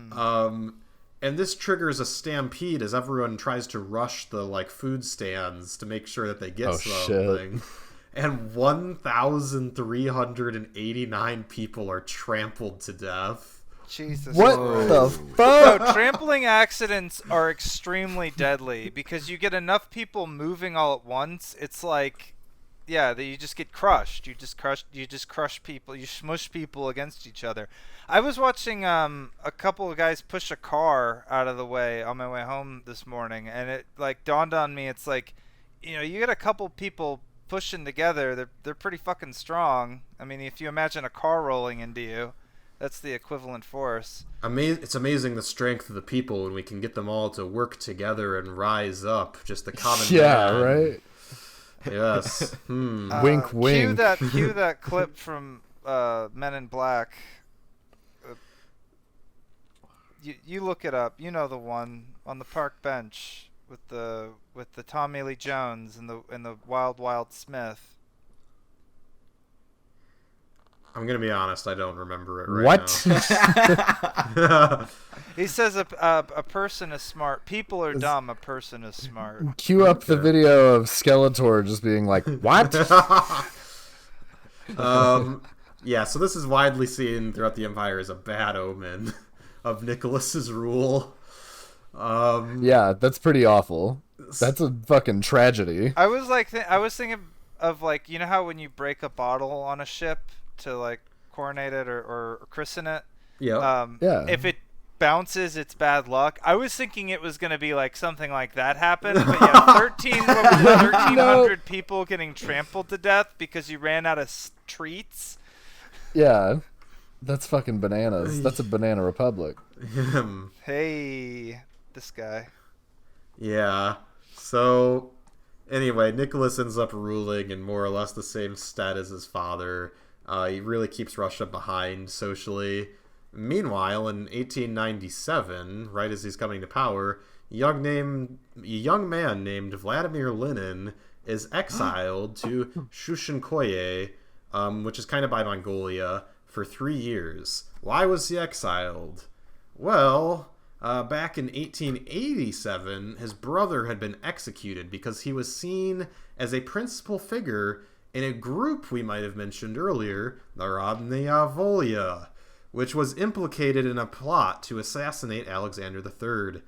And this triggers a stampede as everyone tries to rush the, like, food stands to make sure that they get something. Shit. And 1,389 people are trampled to death. Jesus. What the fuck? No, trampling accidents are extremely deadly because you get enough people moving all at once. It's like, you just get crushed. You just crush people. You smush people against each other. I was watching a couple of guys push a car out of the way on my way home this morning, and it like dawned on me. It's like, you get a couple people pushing together. They're pretty fucking strong. I mean, if you imagine a car rolling into you. That's the equivalent force. It's amazing the strength of the people when we can get them all to work together and rise up. Just the common man. Right? Yes. Wink, wink. Cue that clip from Men in Black. You look it up. You know the one on the park bench with the Tommy Lee Jones and the Wild Wild Smith. I'm gonna be honest, I don't remember it right now. He says a person is smart. People are dumb. A person is smart. Cue up the video of Skeletor just being like, "What?" Yeah, so this is widely seen throughout the Empire as a bad omen of Nicholas's rule. Yeah, that's pretty awful. That's a fucking tragedy. I was thinking of like, how when you break a bottle on a ship to like coronate it or christen it. Yeah. Yeah. If it bounces, it's bad luck. I was thinking it was going to be like something like that happened, but yeah, 1,300 people getting trampled to death because you ran out of treats. Yeah, that's fucking bananas. That's a banana republic. Hey, this guy. Yeah. So, anyway, Nicholas ends up ruling in more or less the same stead as his father. He really keeps Russia behind socially. Meanwhile, in 1897, right as he's coming to power, a young man named Vladimir Lenin is exiled to Shushenkoye, which is kind of by Mongolia, for 3 years. Why was he exiled? Well, back in 1887, his brother had been executed because he was seen as a principal figure in a group we might have mentioned earlier, the Narodnaya Volya, which was implicated in a plot to assassinate Alexander III.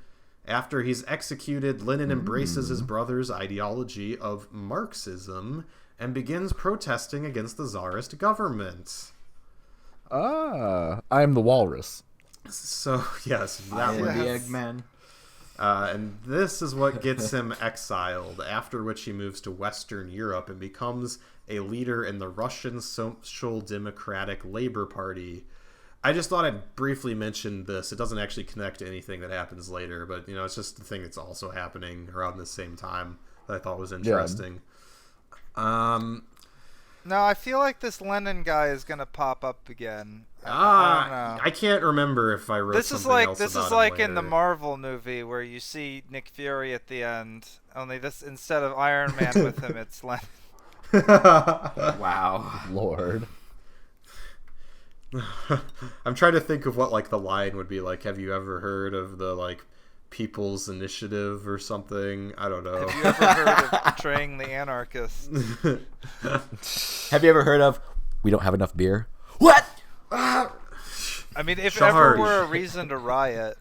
After he's executed, Lenin embraces his brother's ideology of Marxism and begins protesting against the Tsarist government. I'm the walrus. So, yes, that the would be Eggman. and this is what gets him exiled, after which he moves to Western Europe and becomes a leader in the Russian Social Democratic Labor Party. I just thought I'd briefly mention this. It doesn't actually connect to anything that happens later, but it's just the thing that's also happening around the same time that I thought was interesting. No, I feel like this Lenin guy is gonna pop up again. I don't know. I can't remember if I wrote This something is like else this about is him like later. in the Marvel movie where you see Nick Fury at the end. Only this, instead of Iron Man with him, it's Lenin. Wow. Lord. I'm trying to think of what like the line would be like. Have you ever heard of the like People's Initiative or something? I don't know. Have you ever heard of betraying the anarchists? Have you ever heard of "We don't have enough beer"? What? I mean, if Charge. ever were a reason to riot.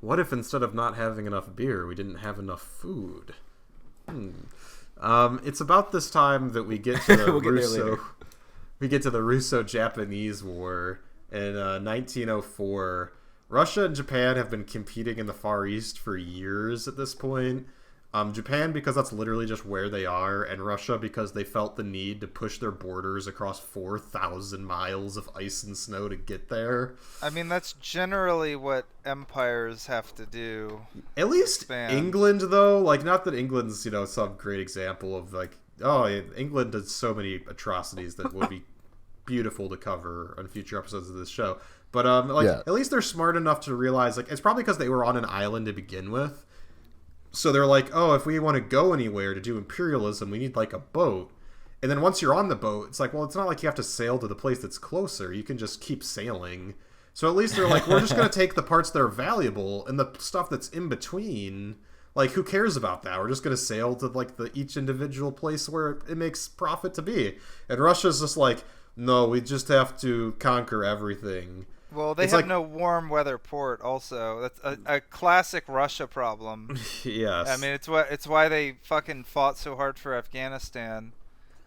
What if instead of not having enough beer, we didn't have enough food? It's about this time that we get to the Russo-Japanese War in 1904. Russia and Japan have been competing in the Far East for years at this point. Japan because that's literally just where they are, and Russia because they felt the need to push their borders across 4,000 miles of ice and snow to get there. I mean, that's generally what empires have to do. At least Expand. England, though, like, not that England's, some great example of, like, England does so many atrocities that would be beautiful to cover on future episodes of this show. But, at least they're smart enough to realize, like, it's probably because they were on an island to begin with. So they're like, oh, if we want to go anywhere to do imperialism, we need, like, a boat. And then once you're on the boat, it's like, well, it's not like you have to sail to the place that's closer. You can just keep sailing. So at least they're like, we're just going to take the parts that are valuable, and the stuff that's in between, like, who cares about that? We're just going to sail to, like, each individual place where it makes profit to be. And Russia's just like, no, we just have to conquer everything. Well, they have no warm weather port. Also, that's a classic Russia problem. Yes. I mean, it's why they fucking fought so hard for Afghanistan.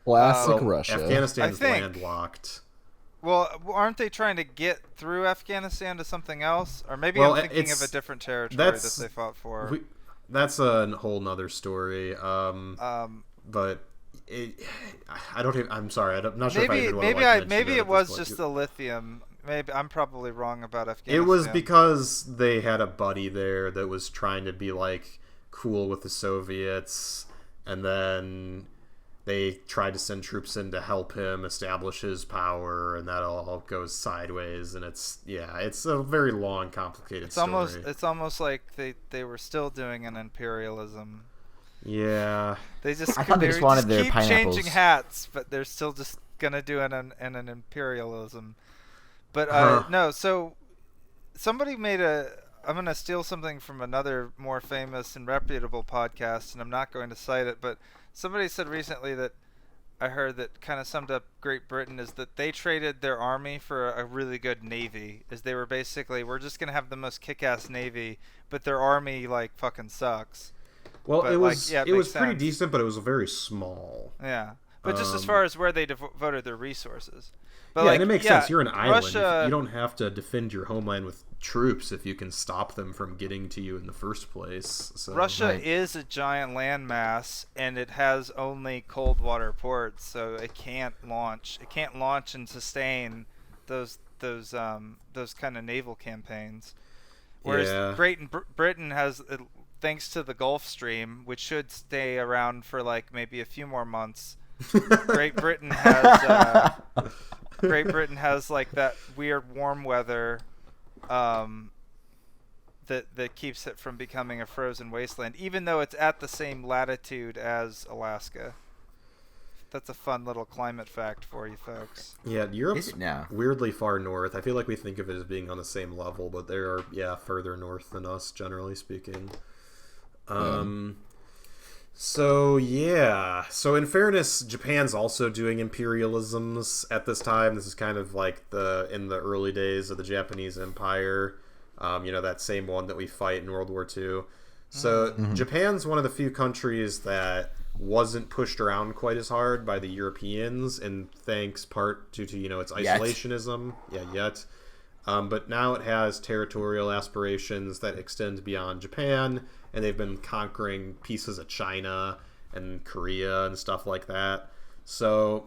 Classic Russia. Afghanistan's I think. landlocked. Well, aren't they trying to get through Afghanistan to something else? Or maybe I'm thinking of a different territory that they fought for. That's a whole nother story. But I don't even. I'm sorry. I'm not sure if I even want to mention maybe it it at was this just point. the lithium. Maybe I'm probably wrong about Afghanistan. It was because they had a buddy there that was trying to be like cool with the Soviets, and then they tried to send troops in to help him establish his power, and that all goes sideways. And it's a very long, complicated story. It's almost like they were still doing an imperialism. Yeah, They just I thought they just wanted their keep pineapples. changing hats, but they're still just gonna do an imperialism. But no, so somebody made I'm going to steal something from another more famous and reputable podcast, and I'm not going to cite it, but somebody said recently that I heard that kind of summed up Great Britain is that they traded their army for a really good navy. Is they were basically, we're just going to have the most kick-ass navy, but their army, like, fucking sucks. well, But, it was it pretty makes sense. decent, but it was very small. Yeah. But just as far as where they devoted their resources. But yeah, and it makes sense. You're an island. Russia, you don't have to defend your homeland with troops if you can stop them from getting to you in the first place. So. Russia is a giant landmass, and it has only cold water ports, so it can't launch. It can't launch and sustain those kind of naval campaigns. Whereas Great Britain has, thanks to the Gulf Stream, which should stay around for like maybe a few more months. Great Britain has like that weird warm weather that keeps it from becoming a frozen wasteland, even though it's at the same latitude as Alaska. That's a fun little climate fact for you folks. Yeah, Europe's weirdly far north. I feel like we think of it as being on the same level, but they are further north than us, generally speaking. So in fairness, Japan's also doing imperialisms at this time. This is kind of like in the early days of the Japanese Empire, that same one that we fight in World War II. So Japan's one of the few countries that wasn't pushed around quite as hard by the Europeans, and thanks part due to its isolationism. But now it has territorial aspirations that extend beyond Japan, and they've been conquering pieces of China and Korea and stuff like that. So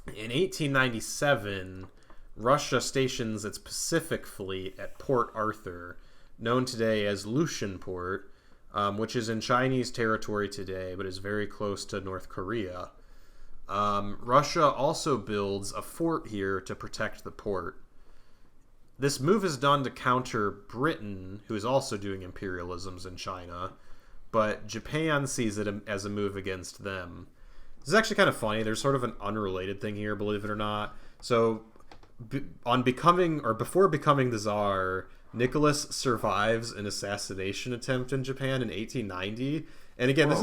in 1897, Russia stations its Pacific Fleet at Port Arthur, known today as Lushan Port, which is in Chinese territory today, but is very close to North Korea. Russia also builds a fort here to protect the port. This move is done to counter Britain, who is also doing imperialisms in China, but Japan sees it as a move against them. This is actually kind of funny. There's sort of an unrelated thing here, believe it or not. So, before becoming the Tsar, Nicholas survives an assassination attempt in Japan in 1890. And again, this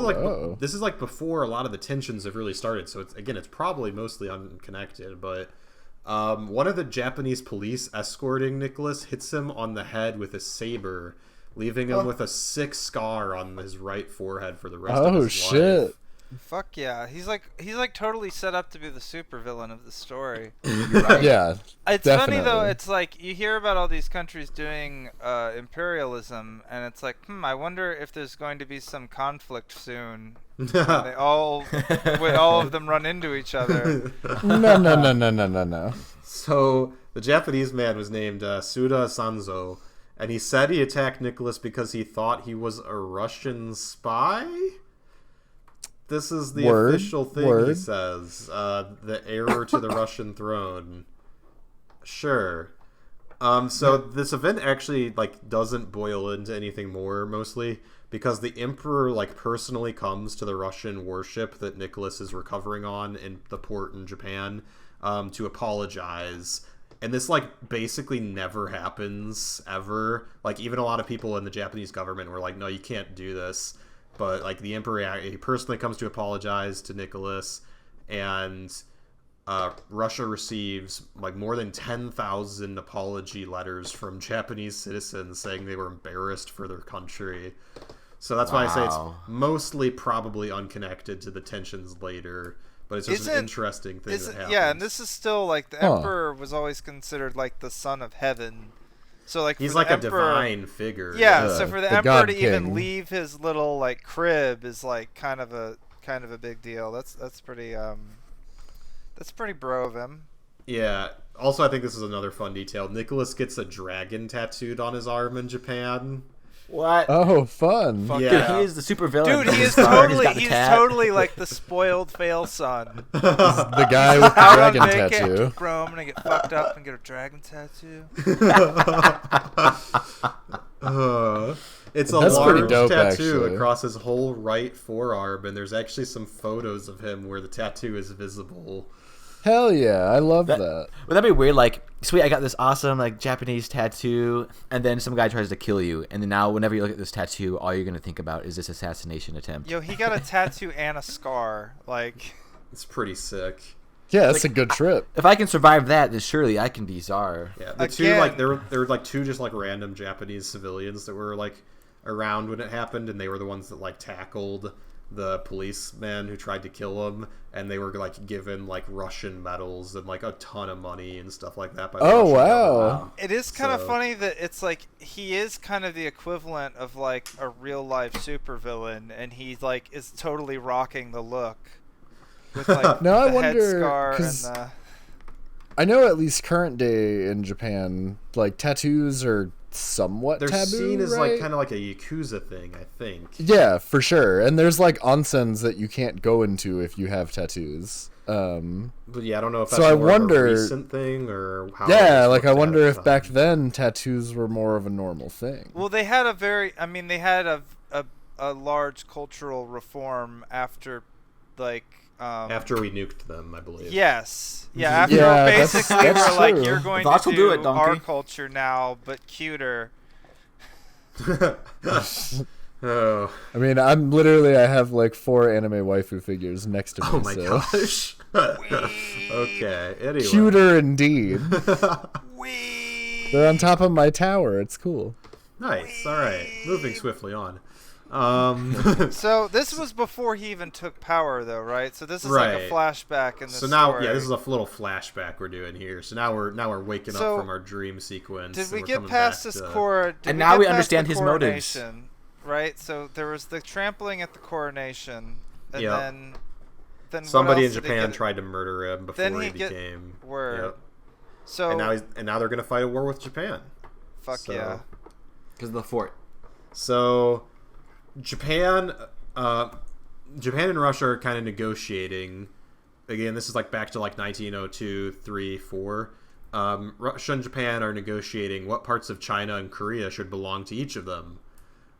is like before a lot of the tensions have really started. So it's probably mostly unconnected, but one of the Japanese police escorting Nicholas hits him on the head with a saber, leaving him with a sick scar on his right forehead for the rest of his life. Oh shit! Fuck yeah, he's like totally set up to be the supervillain of the story. Right. Yeah, it's definitely funny though. It's like you hear about all these countries doing imperialism, and it's like, I wonder if there's going to be some conflict soon. They all of them run into each other. No. So the Japanese man was named Suda Sanzo, and he said he attacked Nicholas because he thought he was a Russian spy. This is the official thing he says. The heir to the Russian throne. Sure. So this event actually doesn't boil into anything more, mostly because the emperor personally comes to the Russian warship that Nicholas is recovering on in the port in Japan to apologize. And this basically never happens ever. Even a lot of people in the Japanese government were like, no, you can't do this. But the emperor, he personally comes to apologize to Nicholas, and Russia receives more than 10,000 apology letters from Japanese citizens saying they were embarrassed for their country. So that's why I say it's mostly probably unconnected to the tensions later, but it's just an interesting thing that happens. Yeah, and this is still the emperor was always considered the son of heaven. So he's a divine figure. Yeah, so for the emperor to even leave his little crib is kind of a big deal. That's pretty bro of him. Yeah. Also, I think this is another fun detail. Nicholas gets a dragon tattooed on his arm in Japan. What? Oh, fun! Yeah. Dude, he is the super villain. Dude, he's totally the spoiled fail son. The guy with the dragon tattoo. Bro, I'm gonna get fucked up and get a dragon tattoo. It's a large tattoo across his whole right forearm, and there's actually some photos of him where the tattoo is visible. Hell yeah, I love that. Would that be weird? Sweet, I got this awesome Japanese tattoo, and then some guy tries to kill you, and then now whenever you look at this tattoo, all you're gonna think about is this assassination attempt. Yo, he got a tattoo and a scar. It's pretty sick. Yeah, that's a good trip. If I can survive that, then surely I can be Tsar. Yeah, the two there were two just random Japanese civilians that were around when it happened, and they were the ones that tackled the policeman who tried to kill him, and they were like given like Russian medals and like a ton of money and stuff like that by the Oh, Russian wow. government. It is kind of funny that it's like he is kind of the equivalent of like a real life supervillain, and he like is totally rocking the look with like Now I the wonder, headscarf and 'cause the. I know at least current day in Japan, like tattoos are somewhat They're taboo, seen as right? like kind of like a Yakuza thing, I think. Yeah, for sure. And there's like onsens that you can't go into if you have tattoos. But yeah, I don't know if So that's I more of wonder- a recent thing or how. Yeah, it like I looked at wonder at if the back time. then tattoos were more of a normal thing. Well, they had they had a large cultural reform after, like. After we nuked them, I believe. Yes. Yeah, after Yeah, that's- basically that's we're like, true. you're going Thoughts to will do do it, our donkey. culture now, but cuter. Oh. I mean, I have like 4 anime waifu figures next to me. Oh my so. gosh. Okay. Anyway. Cuter indeed. Wee. They're on top of my tower. It's cool. Nice. All right. Moving swiftly on. So this was before he even took power, though, right? So this is Right. like a flashback in the So now, story. yeah, this is a little flashback we're doing here. So now we're waking So, up from our dream sequence. Did and we we're get coming past back this to- core? And now we get past understand the his motives. coronation, right? So there was the trampling at the coronation, and Yep. then what Somebody in else did he Japan get? tried to murder him before Then he he get became. word. Yep. So And now they're gonna fight a war with Japan. fuck So- yeah. Because of the fort. So, Japan and Russia are kind of negotiating. Again, this is like back to like 1902, 3, 4. Russia and Japan are negotiating what parts of China and Korea should belong to each of them.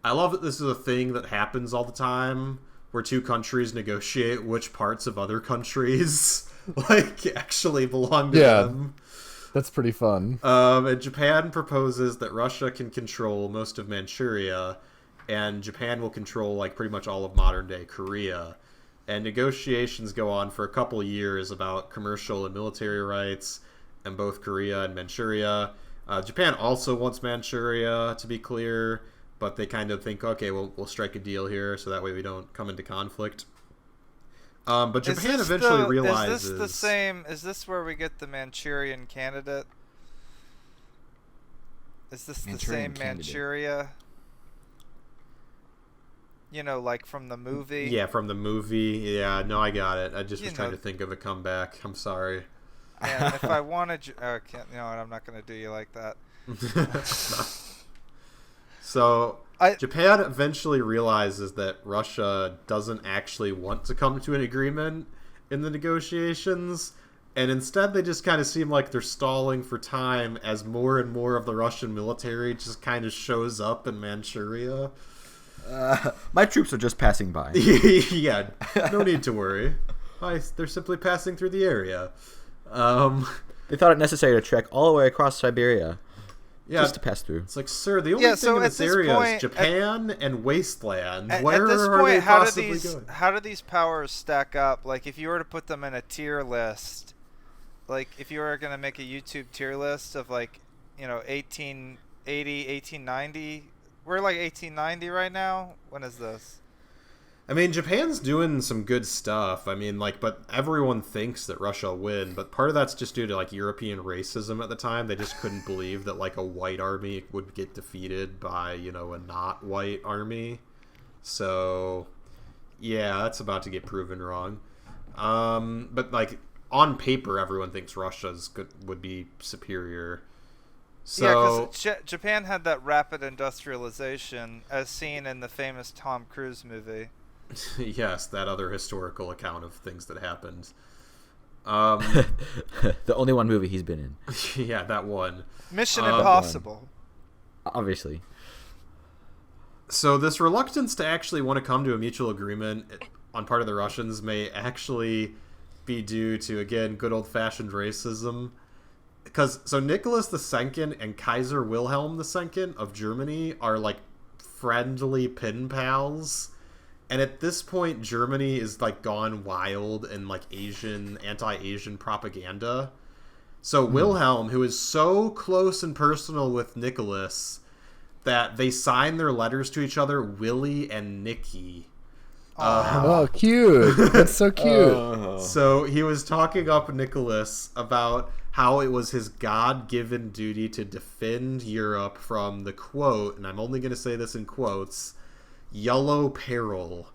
I love that this is a thing that happens all the time, where two countries negotiate which parts of other countries like actually belong to Yeah. them. That's pretty fun. And Japan proposes that Russia can control most of Manchuria, and Japan will control like pretty much all of modern day Korea. And negotiations go on for a couple years about commercial and military rights in both Korea and Manchuria. Japan also wants Manchuria, to be clear, but they kind of think, okay, we'll strike a deal here, so that way we don't come into conflict. But Japan eventually realizes... Is this the same? Is this where we get the Manchurian candidate? Is this Manchurian the same Candidate. Manchuria? You know, like from the movie. Yeah, from the movie. Yeah, no, I got it. I just You was trying know- to think of a comeback. I'm sorry. And if I wanted, you know what? I'm not going to do you like that. So I- Japan eventually realizes that Russia doesn't actually want to come to an agreement in the negotiations, and instead they just kind of seem like they're stalling for time as more and more of the Russian military just kind of shows up in Manchuria. My troops are just passing by. Yeah, no need to worry. They're simply passing through the area. They thought it necessary to trek all the way across Siberia Yeah, just to pass through. it's like, sir, the only Yeah, thing so in at this this area point- is Japan and wasteland. At Where this are point, they how do possibly these going? how do these powers stack up? Like, if you were to put them in a tier list, like if you were gonna make a YouTube tier list of like, you know, 1880, 1890. We're like 1890 right now. When is this? I mean, Japan's doing some good stuff. I mean, like, but everyone thinks that Russia will win. But part of that's just due to like European racism at the time. They just couldn't believe that like a white army would get defeated by, you know, a not white army. So, yeah, that's about to get proven wrong. But like on paper, everyone thinks Russia's would be superior. So Yeah, because Japan had that rapid industrialization, as seen in the famous Tom Cruise movie. yes, that other historical account of things that happened. The only one movie he's been in, Yeah, that one. Mission One. Impossible. obviously. So this reluctance to actually want to come to a mutual agreement on part of the Russians may actually be due to, again, good old-fashioned racism. Because, so Nicholas II and Kaiser Wilhelm II of Germany are, like, friendly pen pals. And at this point, Germany is, like, gone wild in, like, anti-Asian propaganda. So Wilhelm, who is so close and personal with Nicholas that they sign their letters to each other Willie and Nicky. Oh, cute. That's so cute. So he was talking up Nicholas about how it was his God-given duty to defend Europe from the quote, and I'm only going to say this in quotes, yellow peril.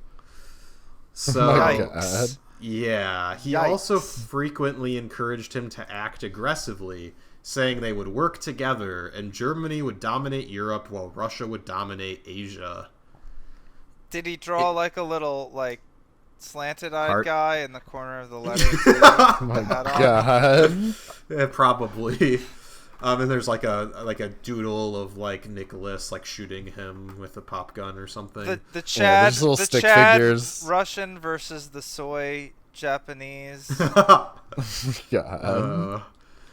So, My God. yeah, he Yikes. also frequently encouraged him to act aggressively, saying they would work together and Germany would dominate Europe while Russia would dominate Asia. Did he draw like a little like slanted-eyed Heart. guy in the corner of the letter? too? Oh my Hat on? God. Yeah, probably. And there's like a doodle of like Nicholas like shooting him with a pop gun or something. The Chad, there's little the stick Chad figures. Russian versus the soy Japanese. God.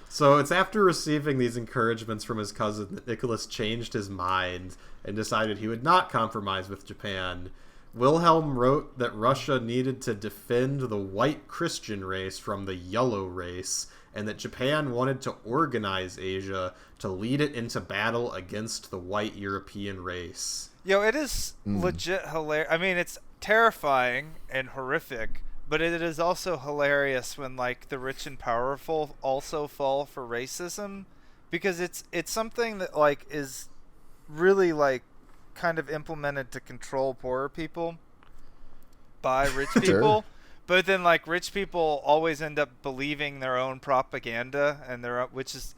So it's after receiving these encouragements from his cousin that Nicholas changed his mind and decided he would not compromise with Japan. Wilhelm wrote that Russia needed to defend the white Christian race from the yellow race, and that Japan wanted to organize Asia to lead it into battle against the white European race. Yo, it is legit hilarious. I mean, it's terrifying and horrific, but it is also hilarious when like the rich and powerful also fall for racism, because it's something that like is really like kind of implemented to control poorer people by rich people. Sure. But then like rich people always end up believing their own propaganda and which is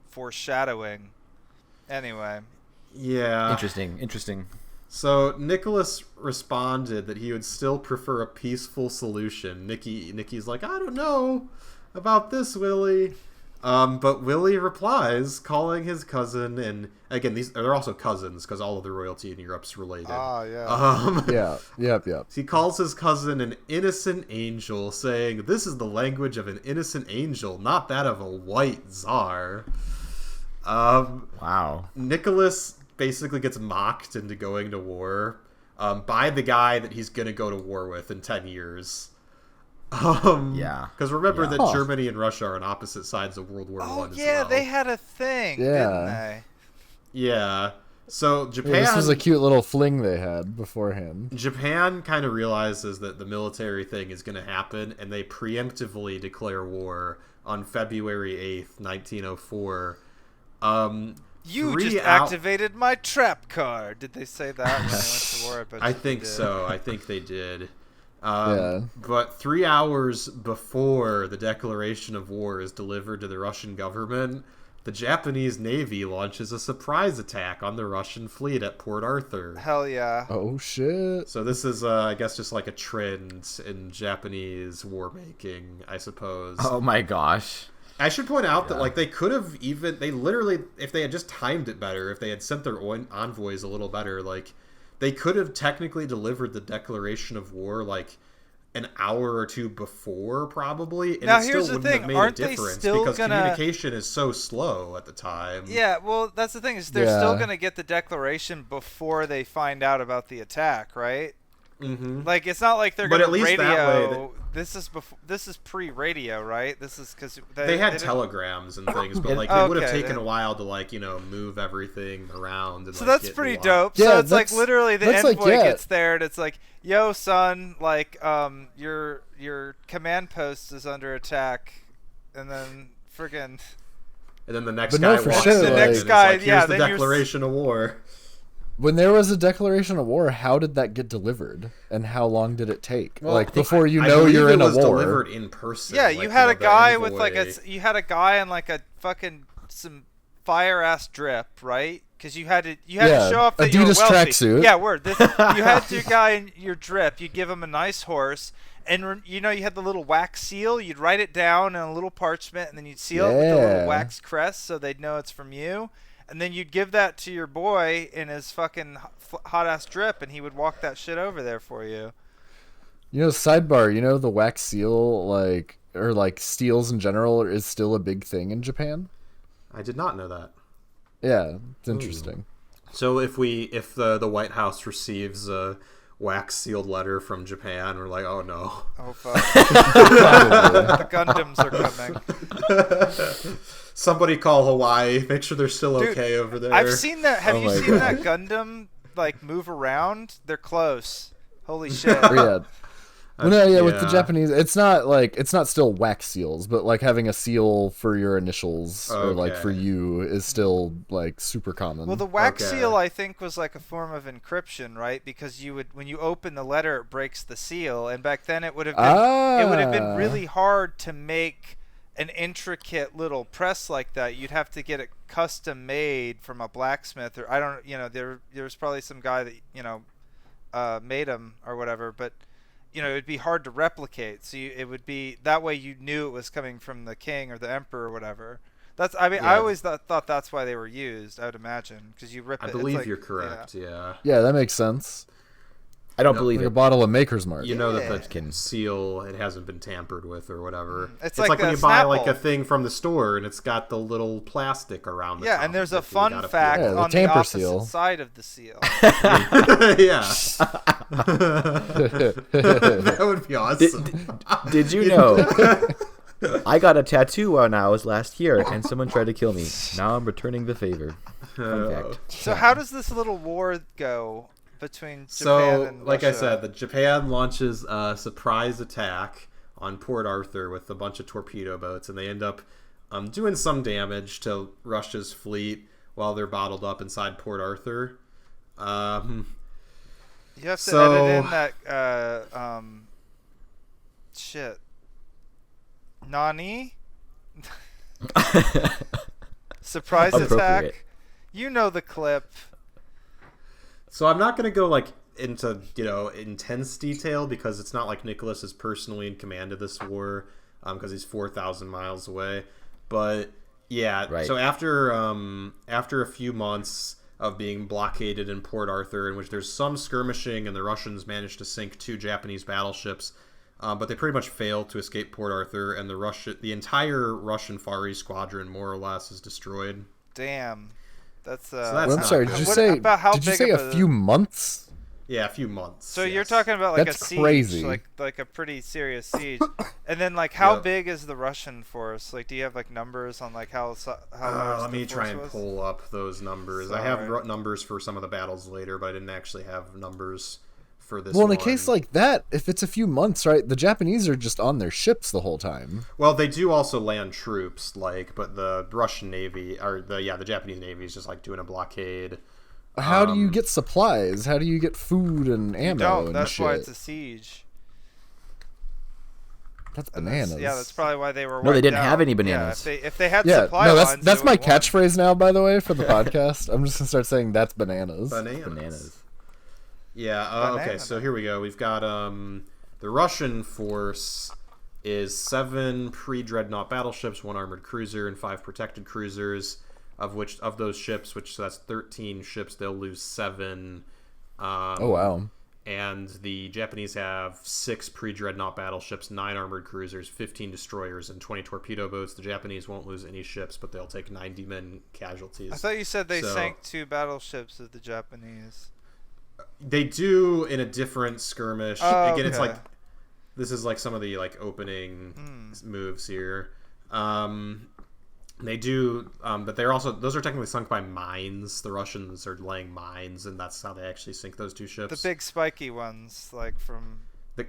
foreshadowing. Anyway, Yeah. Interesting. So Nicholas responded that he would still prefer a peaceful solution. Nikki's like, I don't know about this, Willie. But Willie replies, calling his cousin, and again, they're also cousins because all of the royalty in Europe's related. yeah. Yep. He calls his cousin an innocent angel, saying, "This is the language of an innocent angel, not that of a white czar." Wow. Nicholas basically gets mocked into going to war by the guy that he's going to go to war with in 10 years. Yeah. Because remember Yeah. that Germany and Russia are on opposite sides of World War I Oh as yeah, well. they had a thing, Yeah. didn't they? Yeah. So Japan... Yeah, this was a cute little fling they had beforehand. Japan kind of realizes that the military thing is going to happen, and they preemptively declare war on February 8th, 1904. You just activated my trap card. Did they say that when they went to war? I think so. I think they did. Yeah. But 3 hours before the declaration of war is delivered to the Russian government, the Japanese Navy launches a surprise attack on the Russian fleet at Port Arthur. Hell yeah. Oh shit. So this is, I guess, just like a trend in Japanese war making, I suppose. Oh my gosh. I should point out that, like, they could have they literally, if they had just timed it better, if they had sent their envoys a little better, like, they could have technically delivered the declaration of war, like, an hour or two before, probably, and Now, it still here's the wouldn't have thing, made aren't a they difference still because gonna- communication is so slow at the time. Yeah, well, that's the thing is they're Yeah. still going to get the declaration before they find out about the attack, right? Mm-hmm. Like it's not like they're But going at to least radio. that way This is pre-radio, right? This is because They had didn't- telegrams and things, but, like, it would have Okay, taken then. a while to, like, you know, move everything around. And, So like, that's get pretty locked. dope. Yeah, So it's like that's- literally the that's like, envoy yeah. gets there and it's like, "Yo, son, like your command post is under attack," and then friggin' And then the next But guy no, for walks sure, in The and next it's guy, like, here's yeah, the then you're declaration of war. When there was a declaration of war, how did that get delivered, and how long did it take? Well, like before you I know believe you're it in a was war. delivered in person. yeah, like, you had a the guy with like envoy. you had a guy in like a fucking some fire ass drip, right? Because you had to Yeah, show off that you were Adidas wealthy. tracksuit. Yeah, word. You had your guy in your drip. You give him a nice horse, and you know you had the little wax seal. You'd write it down in a little parchment, and then you'd seal it with the little Yeah. wax crest, so they'd know it's from you. And then you'd give that to your boy in his fucking hot ass drip, and he would walk that shit over there for you. You know, sidebar. You know, the wax seal, like seals in general, is still a big thing in Japan. I did not know that. Yeah, it's interesting. So if the White House receives a wax sealed letter from Japan, we're like, oh no. Oh fuck! The Gundams are coming. Somebody call Hawaii. Make sure they're still Dude, okay over there. I've seen that. Have Oh you my seen God. that Gundam like move around? They're close. Holy shit. Or, yeah. Well, no, yeah, with the Yeah. Japanese, it's not still wax seals, but like having a seal for your initials or like for Okay. you is still like super common. Well, the wax Okay. seal, I think, was like a form of encryption, right? Because when you open the letter, it breaks the seal, and back then it would have been really hard to make an intricate little press like that. You'd have to get it custom made from a blacksmith, or I don't, there's probably some guy that made them or whatever, but it would be hard to replicate. So it would be that way. You knew it was coming from the king or the emperor or whatever. I Yeah. always thought that's why they were used. I would imagine because you rip it. I it's believe like- you're correct. Yeah. Yeah, that makes sense. I don't No, believe Like a it. bottle of Maker's Mark. You know that Yeah. the seal, it hasn't been tampered with or whatever. It's like like when a you buy Snapple. like a thing from the store and it's got the little plastic around the Yeah, top and there's of a it that you fun gotta fact Yeah, the on the tamper opposite seal. side of the seal. feel. Yeah. That would be awesome. Did you know? I got a tattoo when I was last year, and someone tried to kill me. Now I'm returning the favor. Fun fact. So how does this little war go between Japan So, and like I Russia? said, the Japan launches a surprise attack on Port Arthur with a bunch of torpedo boats, and they end up doing some damage to Russia's fleet while they're bottled up inside Port Arthur. You have to so- edit in that shit. Nani? Surprise Appropriate. attack. You know the clip. So I'm not going to go like into intense detail because it's not like Nicholas is personally in command of this war because he's 4,000 miles away. But yeah, Right. so after a few months of being blockaded in Port Arthur, in which there's some skirmishing and the Russians managed to sink 2 Japanese battleships, but they pretty much failed to escape Port Arthur, and the entire Russian Far East squadron more or less is destroyed. Damn. That's that's Well, I'm not sorry. good. Did you What say? about how Did you big say of a a- few months? Yeah, a few months. So you're yes. talking about like That's a siege, crazy. like a pretty serious siege. And then like how Yep. big is the Russian force? Like do you have like numbers on like how large Let the me try force and was? pull up those numbers. I have Sorry. numbers for some of the battles later, but I didn't actually have numbers for this Well, in a one. case like that, if it's a few months, right, the Japanese are just on their ships the whole time. Well, they do also land troops, but the Russian Navy, or the Japanese Navy is just like doing a blockade. How do you get supplies? How do you get food and ammo Don't. and That's shit? why it's a siege. That's And that's- bananas. Yeah, that's probably why they were. No, they wiped didn't out. have any Yeah, bananas. if they had Yeah, supply no, lines, that's they my would've won. catchphrase now, by the way, for the podcast. I'm just gonna start saying that's bananas. Bananas. Yeah. Okay. Banana. So here we go. We've got the Russian force is 7 pre-dreadnought battleships, 1 armored cruiser, and 5 protected cruisers. Of those ships, so that's 13 ships, they'll lose 7. Oh wow. And the Japanese have 6 pre-dreadnought battleships, 9 armored cruisers, 15 destroyers, and 20 torpedo boats. The Japanese won't lose any ships, but they'll take 90 men casualties. I thought you said they So- sank 2 battleships of the Japanese. They do in a different skirmish. Oh, Again, it's okay. like this is like some of the like opening moves here. They do, but those are technically sunk by mines. The Russians are laying mines, and that's how they actually sink those 2 ships. The big spiky ones, like from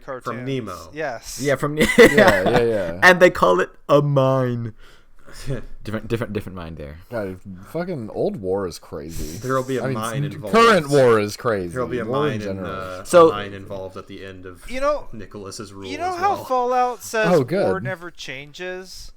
cartoons. from Nemo. Yes. Yeah, from Yeah. And they call it a mine. different mine there. God, fucking old war is crazy. There'll be a mine involved. Current war is crazy. There'll be a war mine in general. So- a mine involved at the end of Nicholas's rule. You know as how well. Fallout says Oh, good. war never changes?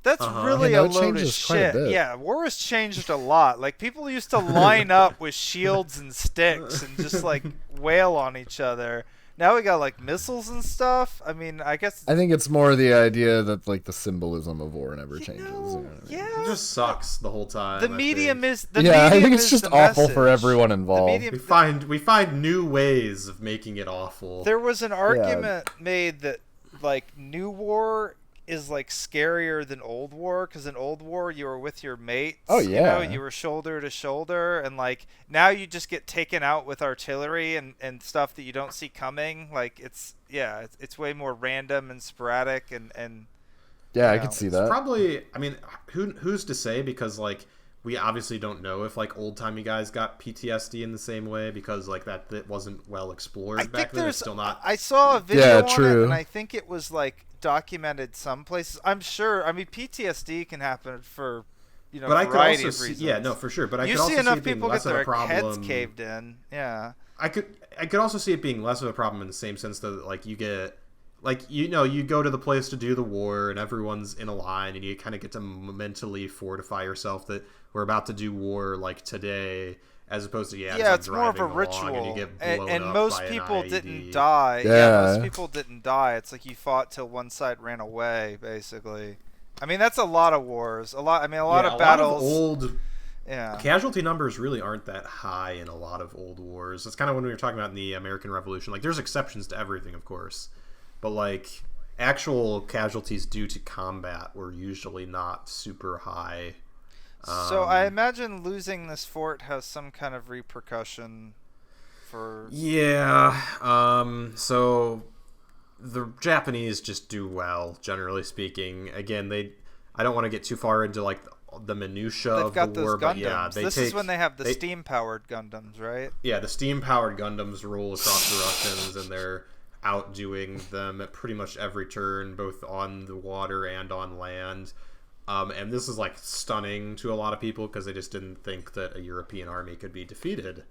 That's Uh-huh. really Yeah, no, a it load of changes quite a shit. bit. Yeah, war has changed a lot. Like people used to line up with shields and sticks and just like wail on each other. Now we got like missiles and stuff. I mean, I guess I think it's more the idea that like the symbolism of war never changes. You know what I mean? yeah. It just sucks the whole time. The I medium think. is the Yeah, I medium think it's is just the awful for message. everyone The involved. medium, We find new ways of making it awful. There was an argument made that like new war is like scarier than old war because in old war you were with your mates. Oh, you yeah. you were shoulder to shoulder, and like now you just get taken out with artillery and stuff that you don't see coming. Like it's way more random and sporadic and Yeah, I you could know, see It's that. probably, I mean, who's to say? Because like we obviously don't know if like old timey guys got PTSD in the same way because like that wasn't well explored back then. It's still not. I saw a video on true. it, and I think it was like documented some places. I'm sure. I mean, PTSD can happen for but I could variety also of reasons. yeah, no, for sure. But I you could also see enough see it being people less get of a their problem. heads caved in. Yeah. I could also see it being less of a problem in the same sense that like you get like you go to the place to do the war and everyone's in a line and you kind of get to mentally fortify yourself that we're about to do war like today, as opposed to it's more of a ritual and you get blown and up most by an people IED. didn't die. Most people didn't die. It's like you fought till one side ran away, basically. I mean, that's a lot of wars. A lot of battles. Lot of old casualty numbers really aren't that high in a lot of old wars. That's kind of when we were talking about in the American Revolution. Like, there's exceptions to everything, of course, but like actual casualties due to combat were usually not super high. So I imagine losing this fort has some kind of repercussion for... Yeah. So the Japanese just do well, generally speaking. Again, I don't want to get too far into like the minutia of the war, but yeah, this is when they have the steam-powered Gundams, right? Yeah, the steam-powered Gundams rule across the Russians, and they're outdoing them at pretty much every turn, both on the water and on land. And this is like stunning to a lot of people because they just didn't think that a European army could be defeated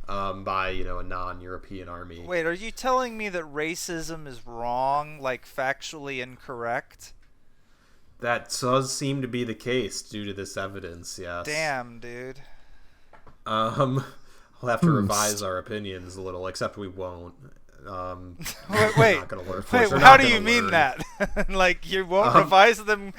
by a non-European army. Wait, are you telling me that racism is wrong, like factually incorrect? That does seem to be the case due to this evidence. Yes. Damn, dude. We'll have to revise our opinions a little, except we won't. Wait, how do you mean that? Like you won't revise them?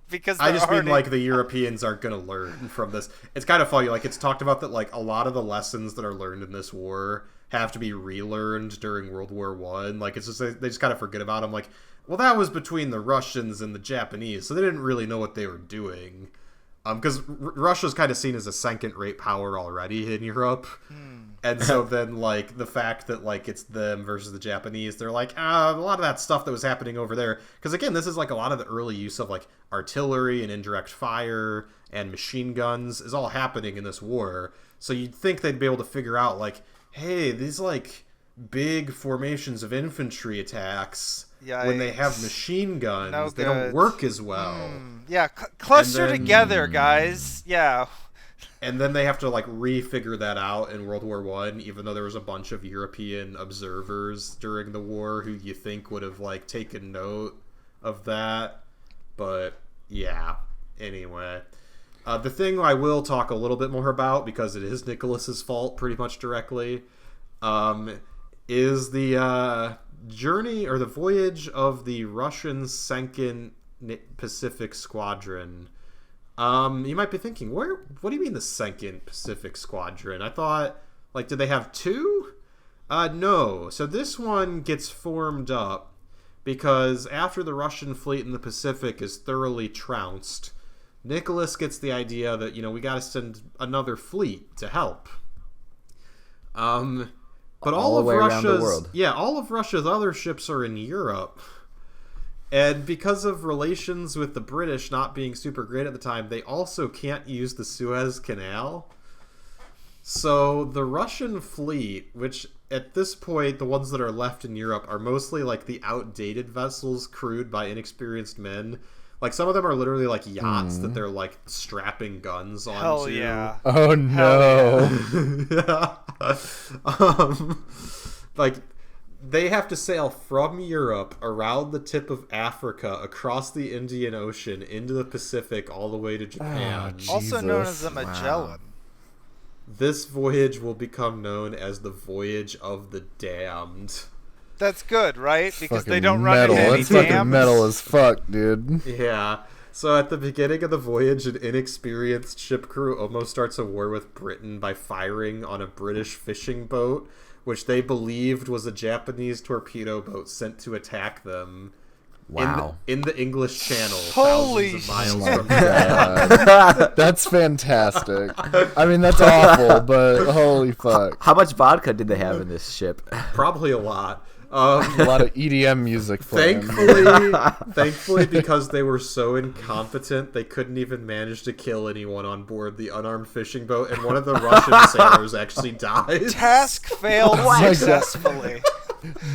Because I just mean like the Europeans aren't going to learn from this. It's kind of funny. Like it's talked about that like a lot of the lessons that are learned in this war have to be relearned during World War I. Like it's just they just kind of forget about them. Like, well, that was between the Russians and the Japanese, so they didn't really know what they were doing. Because Russia's kind of seen as a second-rate power already in Europe. And so then, like, the fact that, like, it's them versus the Japanese, they're like, a lot of that stuff that was happening over there. Because, again, this is, like, a lot of the early use of, like, artillery and indirect fire and machine guns is all happening in this war. So you'd think they'd be able to figure out, like, hey, these, like, big formations of infantry attacks... Yikes. When they have machine guns, they don't work as well. Yeah, cluster together, guys. Yeah. And then they have to like refigure that out in World War I, even though there was a bunch of European observers during the war who you think would have like taken note of that. But yeah, anyway. The thing I will talk a little bit more about, because it is Nicholas's fault pretty much directly, is the journey or the voyage of the Russian Second Pacific Squadron. You might be thinking, what do you mean the Second Pacific Squadron? I thought, like, did they have two? No. So this one gets formed up because after the Russian fleet in the Pacific is thoroughly trounced, Nicholas gets the idea that, we got to send another fleet to help. But all of Russia's other ships are in Europe. And because of relations with the British not being super great at the time, they also can't use the Suez Canal. So the Russian fleet, which at this point, the ones that are left in Europe are mostly like the outdated vessels crewed by inexperienced men. Like some of them are literally like yachts that they're like strapping guns onto. Hell yeah. Oh no. Like they have to sail from Europe around the tip of Africa across the Indian Ocean into the Pacific all the way to Japan. Also known as the Magellan. Wow. This voyage will become known as the Voyage of the Damned. That's good, right? Because fucking they don't run metal. into any That's fucking dams. metal as fuck, dude. Yeah. So at the beginning of the voyage, an inexperienced ship crew almost starts a war with Britain by firing on a British fishing boat, which they believed was a Japanese torpedo boat sent to attack them. Wow. In the English Channel, Holy thousands of miles shit. from there. That's fantastic. I mean, that's awful, but holy fuck. How much vodka did they have in this ship? Probably a lot. A lot of EDM music playing. Thankfully, because they were so incompetent, they couldn't even manage to kill anyone on board the unarmed fishing boat, and one of the Russian sailors actually died. Task failed successfully.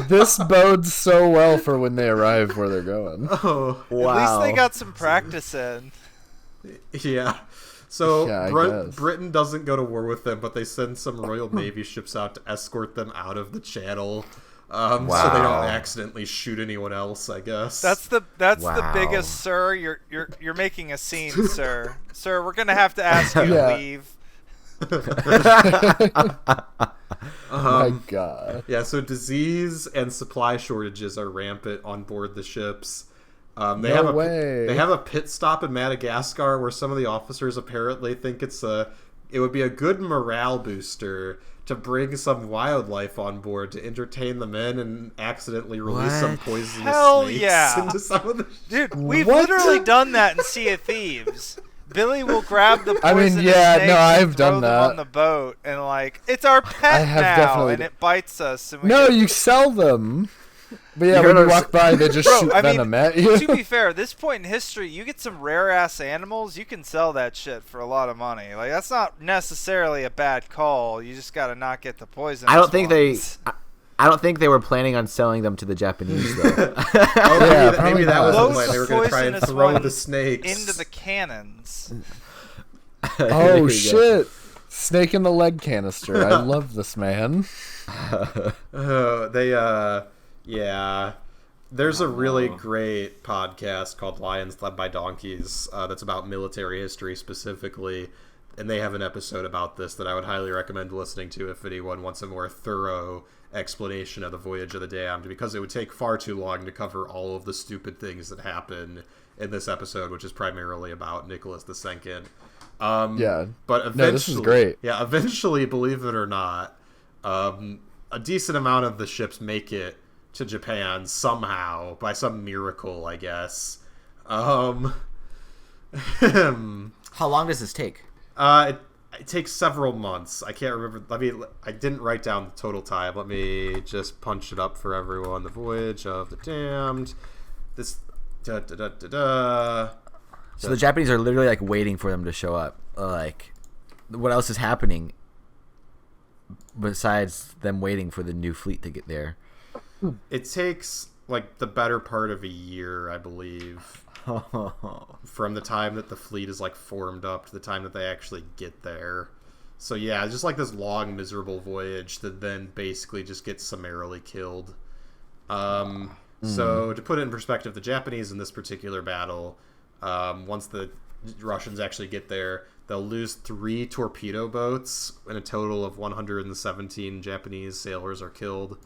This bodes so well for when they arrive where they're going. Oh, Wow. At least they got some practice in. yeah. So Yeah, I guess. Britain doesn't go to war with them, but they send some Royal Navy ships out to escort them out of the channel. So they Wow. don't accidentally shoot anyone else, I guess. That's the Wow. biggest, sir. You're making a scene, sir. Sir, we're gonna have to ask you Yeah. to leave. My God. Yeah, so disease and supply shortages are rampant on board the ships. They have a pit stop in Madagascar where some of the officers apparently think it would be a good morale booster to bring some wildlife on board to entertain the men and accidentally release some What? poisonous Hell snakes yeah. into some of the Dude, we've What? literally done that in Sea of Thieves. Billy will grab the I poisonous mean, yeah, snakes no, I've and throw done them that. on the boat, and like, it's our I pet have now, definitely and done- it bites us. And we No, get- you sell them. But yeah, You when go you to- walk by, they just Bro, shoot I mean, venom at you. to be fair, this point in history, you get some rare ass animals, you can sell that shit for a lot of money. Like, that's not necessarily a bad call. You just gotta not get the poison. I don't think I don't think they were planning on selling them to the Japanese though. Oh, Yeah, maybe that was the Loads plan. They were of going to try and poisonous throw the ones snakes into the cannons. There Oh you go. shit! Snake in the leg canister. I love this man. Yeah. There's a really great podcast called Lions Led by Donkeys that's about military history specifically, and they have an episode about this that I would highly recommend listening to if anyone wants a more thorough explanation of the Voyage of the Damned, because it would take far too long to cover all of the stupid things that happen in this episode, which is primarily about Nicholas II. Yeah. But eventually, No, this is great. Yeah, eventually, believe it or not, a decent amount of the ships make it to Japan somehow by some miracle, I guess. How long does this take? It takes several months. I can't remember. I didn't write down the total time. Let me just punch it up for everyone. The Voyage of the Damned. This. So the Japanese are literally like waiting for them to show up. Like, what else is happening besides them waiting for the new fleet to get there? It takes like the better part of a year, I believe, from the time that the fleet is like formed up to the time that they actually get there. So yeah, just like this long, miserable voyage that then basically just gets summarily killed. So to put it in perspective, the Japanese in this particular battle, once the Russians actually get there, they'll lose 3 torpedo boats, and a total of 117 Japanese sailors are killed.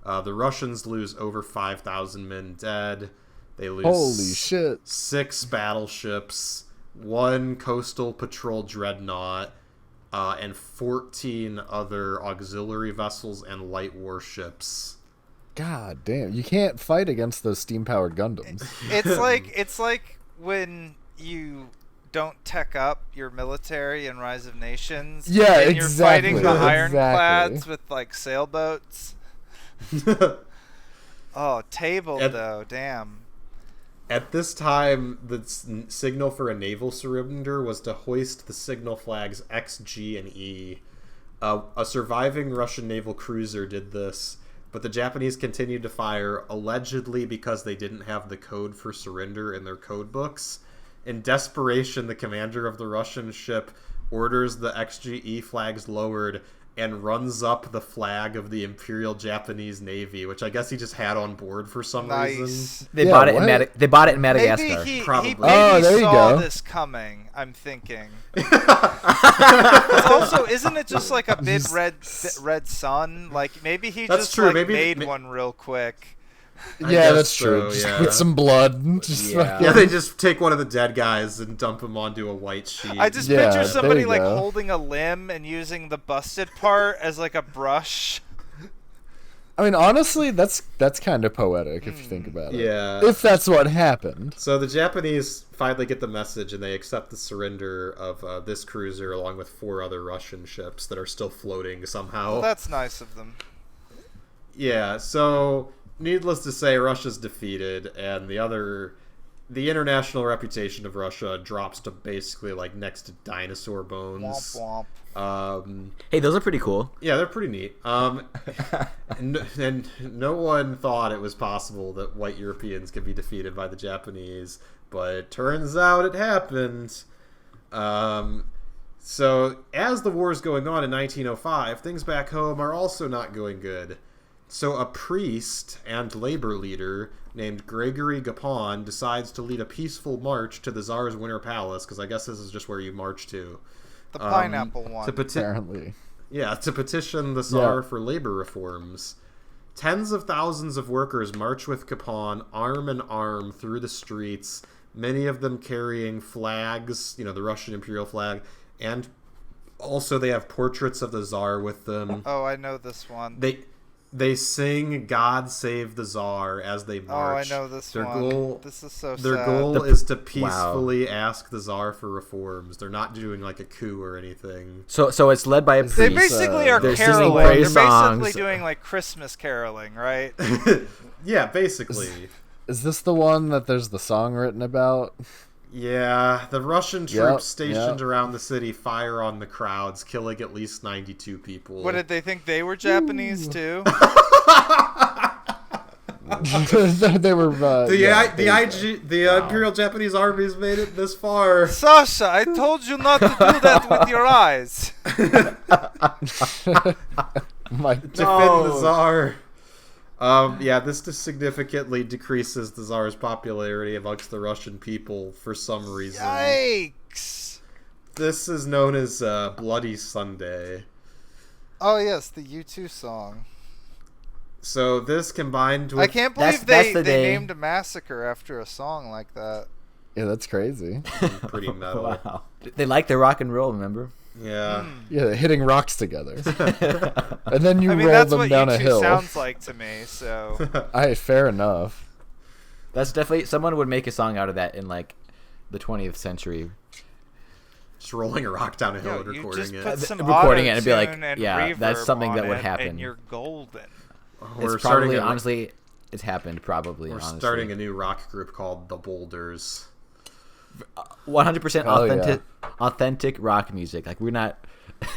The Russians lose over 5,000 men dead. They lose Holy shit. 6 battleships, 1 coastal patrol dreadnought, and 14 other auxiliary vessels and light warships. God damn. You can't fight against those steam-powered Gundams. It's like when you don't tech up your military in Rise of Nations. Yeah, and you're fighting exactly, the ironclads exactly. with like sailboats. Oh, tabled though, damn. At this time, the signal for a naval surrender was to hoist the signal flags X, G, and E. A surviving Russian naval cruiser did this, but the Japanese continued to fire, allegedly because they didn't have the code for surrender in their code books. In desperation, the commander of the Russian ship orders the XGE flags lowered and runs up the flag of the Imperial Japanese Navy, which I guess he just had on board for some reason. Nice. They Yeah, bought it. what? They bought it in Madagascar. Maybe he Probably. maybe Oh, there you saw go. this coming. I'm thinking. It's also, isn't it just like a big red sun? Like maybe he That's just true. like Maybe- made one real quick. I Yeah, guess that's true. so, Just yeah. with some blood. Just Yeah. fucking- Yeah, they just take one of the dead guys and dump him onto a white sheet. I just Yeah, picture there somebody you like go. holding a limb and using the busted part as like a brush. I mean, honestly, that's kind of poetic if you think about it. Yeah. If that's what happened. So the Japanese finally get the message and they accept the surrender of this cruiser along with 4 other Russian ships that are still floating somehow. Well, that's nice of them. Yeah, so needless to say, Russia's defeated, and the international reputation of Russia drops to basically like next to dinosaur bones. Womp womp. Hey, those are pretty cool. Yeah, they're pretty neat. And no one thought it was possible that white Europeans could be defeated by the Japanese, but it turns out it happened. So as the war is going on in 1905, things back home are also not going good. So a priest and labor leader named Gregory Gapon decides to lead a peaceful march to the Tsar's Winter Palace, because I guess this is just where you march to. The pineapple one. Apparently. Yeah, to petition the Tsar for labor reforms. Tens of thousands of workers march with Gapon arm in arm through the streets, many of them carrying flags, the Russian imperial flag, and also they have portraits of the Tsar with them. Oh, I know this one. They sing "God Save the Tsar" as they march. Oh, I know this their one. Goal, this is so their sad. goal is to peacefully ask the Tsar for reforms. They're not doing like a coup or anything. So it's led by a priest. They basically are they're singing caroling. They're praise songs. basically doing like Christmas caroling, right? Yeah, basically. Is this the one that there's the song written about? Yeah, the Russian troops stationed yep. around the city fire on the crowds, killing at least 92 people. What, did they think they were Japanese too? They were the Imperial Japanese Army's made it this far. Sasha, I told you not to do that with your eyes. Defend the Tsar. This just significantly decreases the Tsar's popularity amongst the Russian people for some reason. Yikes! This is known as Bloody Sunday. Oh yes, the U2 song. So this combined with... I can't believe that's the they day. named a massacre after a song like that. Yeah, that's crazy. Pretty metal. Wow. They like their rock and roll, remember? Yeah. Yeah, hitting rocks together. And then you roll that's them what down U2 a hill. sounds like to me, so... Fair enough. That's definitely... Someone would make a song out of that in, like, the 20th century. Just rolling a rock down a hill and you recording just it. put some Recording it and be like, auto-tune and yeah, that's reverb something on that would it, happen. And you're golden. We're It's probably, starting a, honestly, it's happened, probably, We're honestly. starting a new rock group called The Boulders. 100% authentic rock music. Like, we're not...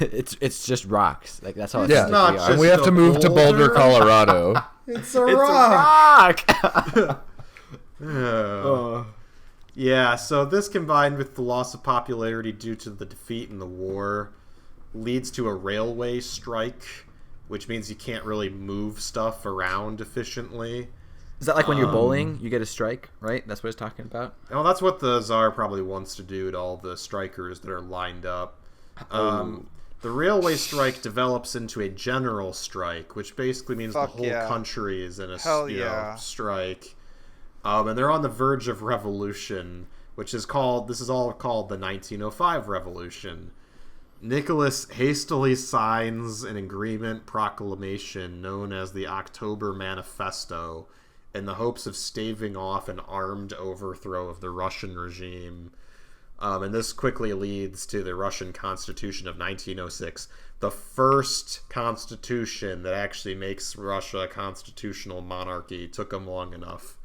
It's just rocks. Like, that's how Yeah, authentic not we just are. and we have to move to Boulder, Colorado. It's a It's rock! a rock! Yeah, so this combined with the loss of popularity due to the defeat in the war leads to a railway strike, which means you can't really move stuff around efficiently. Is that like when you're bowling, you get a strike, right? That's what it's talking about? Well, that's what the Tsar probably wants to do to all the strikers that are lined up. The railway strike develops into a general strike, which basically means the whole country is in a strike. And they're on the verge of revolution, this is all called the 1905 Revolution. Nicholas hastily signs an agreement proclamation known as the October Manifesto in the hopes of staving off an armed overthrow of the Russian regime. And this quickly leads to the Russian Constitution of 1906, the first constitution that actually makes Russia a constitutional monarchy. Took them long enough.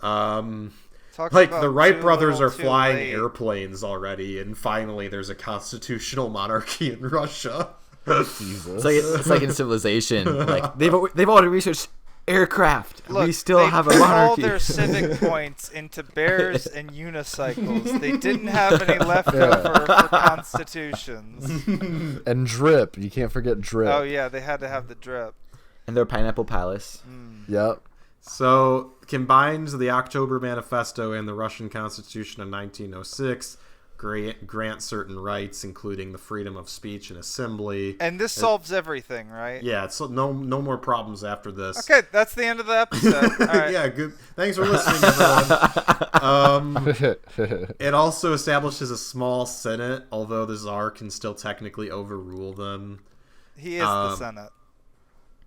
The Wright brothers are flying airplanes already, and finally there's a constitutional monarchy in Russia. Jesus. It's like in Civilization. Like they've already researched aircraft. Look, we still have a put all monarchy. their civic points into bears and unicycles. They didn't have any left over for constitutions. And drip. You can't forget drip. Oh yeah, they had to have the drip. And their Pineapple Palace. Yep. So, combined the October Manifesto and the Russian Constitution of 1906 grant certain rights, including the freedom of speech and assembly. And this solves everything, right? Yeah, it's no more problems after this. Okay, that's the end of the episode. All right. Yeah, good. Thanks for listening, everyone. It also establishes a small Senate, although the Tsar can still technically overrule them. He is the Senate.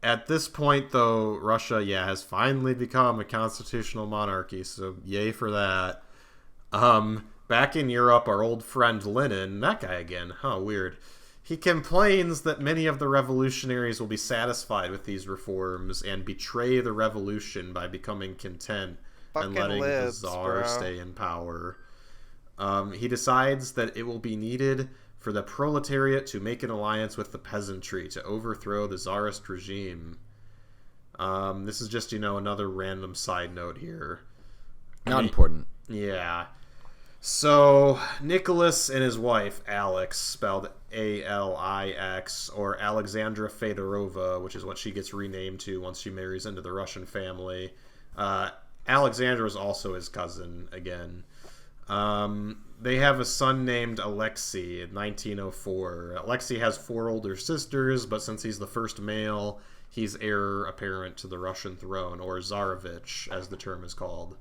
At this point, though, Russia, has finally become a constitutional monarchy, so yay for that. Back in Europe, our old friend Lenin, that guy again, weird. He complains that many of the revolutionaries will be satisfied with these reforms and betray the revolution by becoming content and letting the Tsar stay in power. He decides that it will be needed for the proletariat to make an alliance with the peasantry to overthrow the Tsarist regime. This is just, another random side note here. Not important. Yeah. So, Nicholas and his wife, Alex, spelled Alix, or Alexandra Fedorova, which is what she gets renamed to once she marries into the Russian family. Alexandra is also his cousin, again. They have a son named Alexei in 1904. Alexei has 4 older sisters, but since he's the first male, he's heir apparent to the Russian throne, or Tsarevich, as the term is called.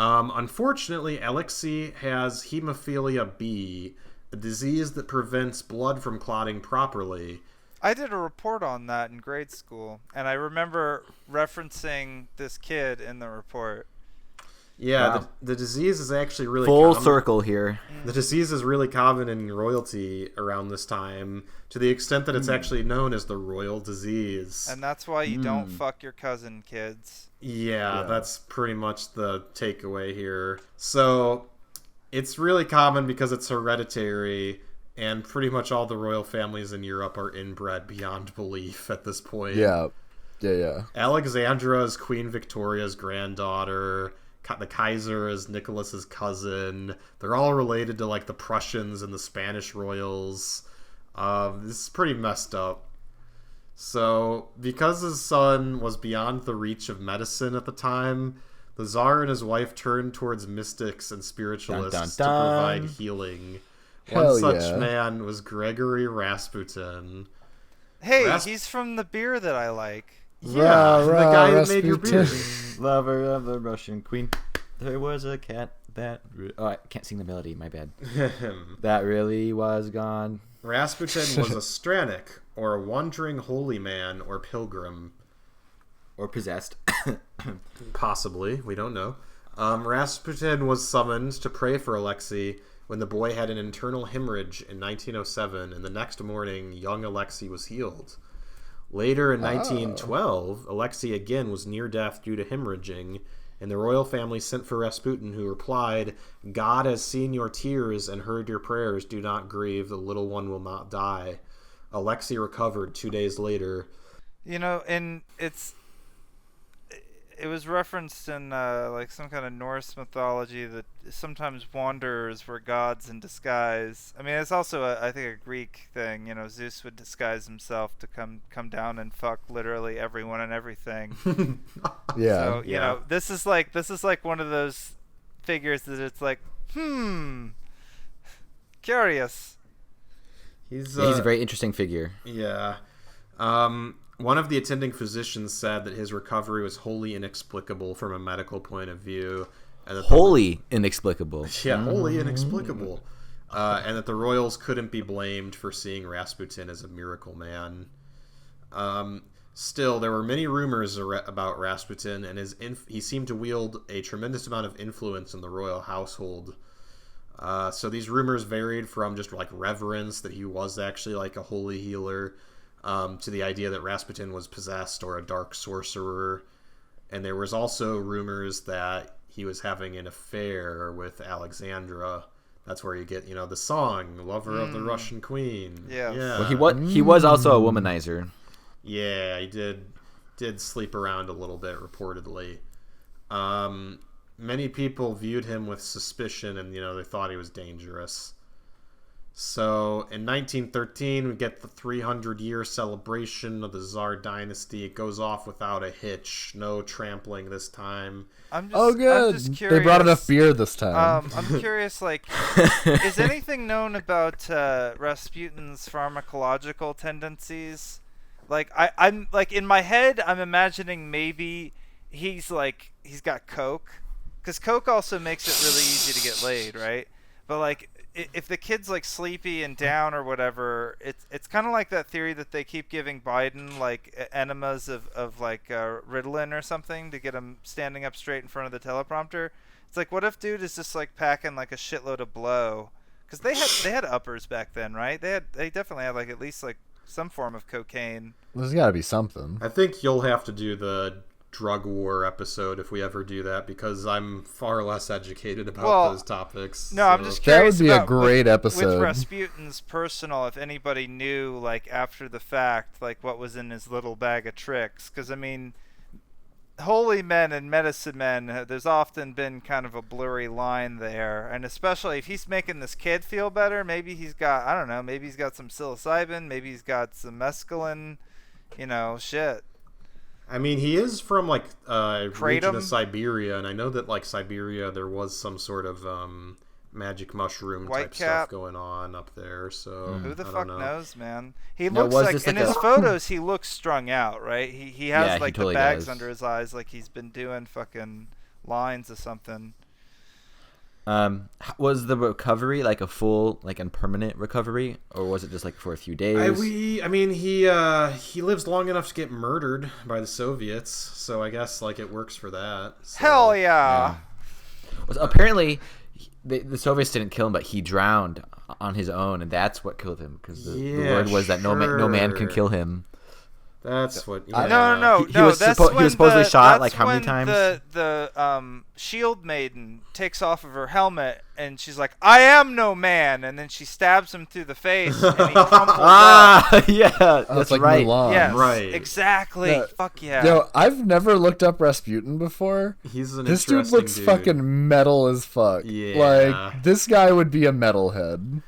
Unfortunately, Alexei has hemophilia B, a disease that prevents blood from clotting properly. I did a report on that in grade school, and I remember referencing this kid in the report. Yeah, Wow. the disease is actually really Full common. circle here. The disease is really common in royalty around this time, to the extent that it's actually known as the royal disease. And that's why you don't fuck your cousin, kids. Yeah, that's pretty much the takeaway here. So, it's really common because it's hereditary, and pretty much all the royal families in Europe are inbred beyond belief at this point. Yeah. Alexandra is Queen Victoria's granddaughter. The Kaiser is Nicholas's cousin. They're all related to, like, the Prussians and the Spanish royals. This is pretty messed up. So, because his son was beyond the reach of medicine at the time, the Tsar and his wife turned towards mystics and spiritualists to provide healing. Hell One such yeah. man was Gregory Rasputin. Hey, he's from the beer that I like. Yeah, the guy that made your beer. Lover of the Russian queen. There was a cat that... Oh, I can't sing the melody. My bad. That really was gone. Rasputin was a Stranic, or a wandering holy man or pilgrim. Or possessed. Possibly, we don't know. Rasputin was summoned to pray for Alexei when the boy had an internal hemorrhage in 1907, and the next morning, young Alexei was healed. Later in 1912, Alexei again was near death due to hemorrhaging, and the royal family sent for Rasputin, who replied, "God has seen your tears and heard your prayers. Do not grieve. The little one will not die." Alexei recovered 2 days later. And it was referenced in like some kind of Norse mythology that sometimes wanderers were gods in disguise. I mean, it's also I think a Greek thing. Zeus would disguise himself to come down and fuck literally everyone and everything. Yeah. So this is like one of those figures that it's like, curious. He's He's a very interesting figure. Yeah. One of the attending physicians said that his recovery was wholly inexplicable from a medical point of view. And that Wholly inexplicable. wholly inexplicable. And that the royals couldn't be blamed for seeing Rasputin as a miracle man. Still, there were many rumors about Rasputin, and he seemed to wield a tremendous amount of influence in the royal household. So these rumors varied from just like reverence that he was actually like a holy healer, to the idea that Rasputin was possessed or a dark sorcerer. And there was also rumors that he was having an affair with Alexandra. That's where you get, the song, Lover of the Russian Queen. Yes. Yeah. Well, he was also a womanizer. Yeah, he did sleep around a little bit, reportedly. Many people viewed him with suspicion, and they thought he was dangerous. So in 1913, we get the 300-year celebration of the Tsar dynasty. It goes off without a hitch, no trampling this time. I'm Good. just curious. They brought enough beer this time. I'm curious, like, is anything known about Rasputin's pharmacological tendencies? Like, I'm like in my head, I'm imagining maybe he's got coke, because coke also makes it really easy to get laid, right? But like, if the kid's like sleepy and down or whatever, it's kind of like that theory that they keep giving Biden like enemas of like Ritalin or something to get him standing up straight in front of the teleprompter. It's like, what if dude is just like packing like a shitload of blow Because they had uppers back then, right? They definitely had like at least like some form of cocaine. There's got to be something. I think you'll have to do the drug war episode if we ever do that, because I'm far less educated about those topics. No, so. I'm just curious. That would be a about great episode. With Rasputin's personal, if anybody knew, like, after the fact, like, what was in his little bag of tricks. Because, I mean, holy men and medicine men, there's often been kind of a blurry line there. And especially if he's making this kid feel better, maybe he's got, I don't know, maybe he's got some psilocybin, maybe he's got some mescaline, shit. I mean, he is from, like, a region Kratom? of Siberia, and I know that, like, Siberia, there was some sort of magic mushroom type stuff going on up there, so Who the I fuck don't know. knows, man? He No, looks was like, this in like his a- photos, he looks strung out, right? He has, Yeah, he like, totally the bags does. under his eyes, like he's been doing fucking lines or something. Was the recovery like a full, like, and permanent recovery, or was it just like for a few days? I mean, he lives long enough to get murdered by the Soviets, so I guess, like, it works for that. So. Hell yeah! Well, apparently, the Soviets didn't kill him, but he drowned on his own, and that's what killed him. Because the word was that no man can kill him. That's what. No. He was That's he was supposedly shot, like, that's how many when times? The shield maiden takes off of her helmet and she's like, "I am no man," and then she stabs him through the face and he crumbles up. Yeah, Oh, that's it's like right. Mulan. Yes, Right. exactly. Yeah. Fuck yeah. Yo, I've never looked up Rasputin before. He's an This dude interesting looks dude. fucking metal as fuck. Yeah. Like, this guy would be a metalhead.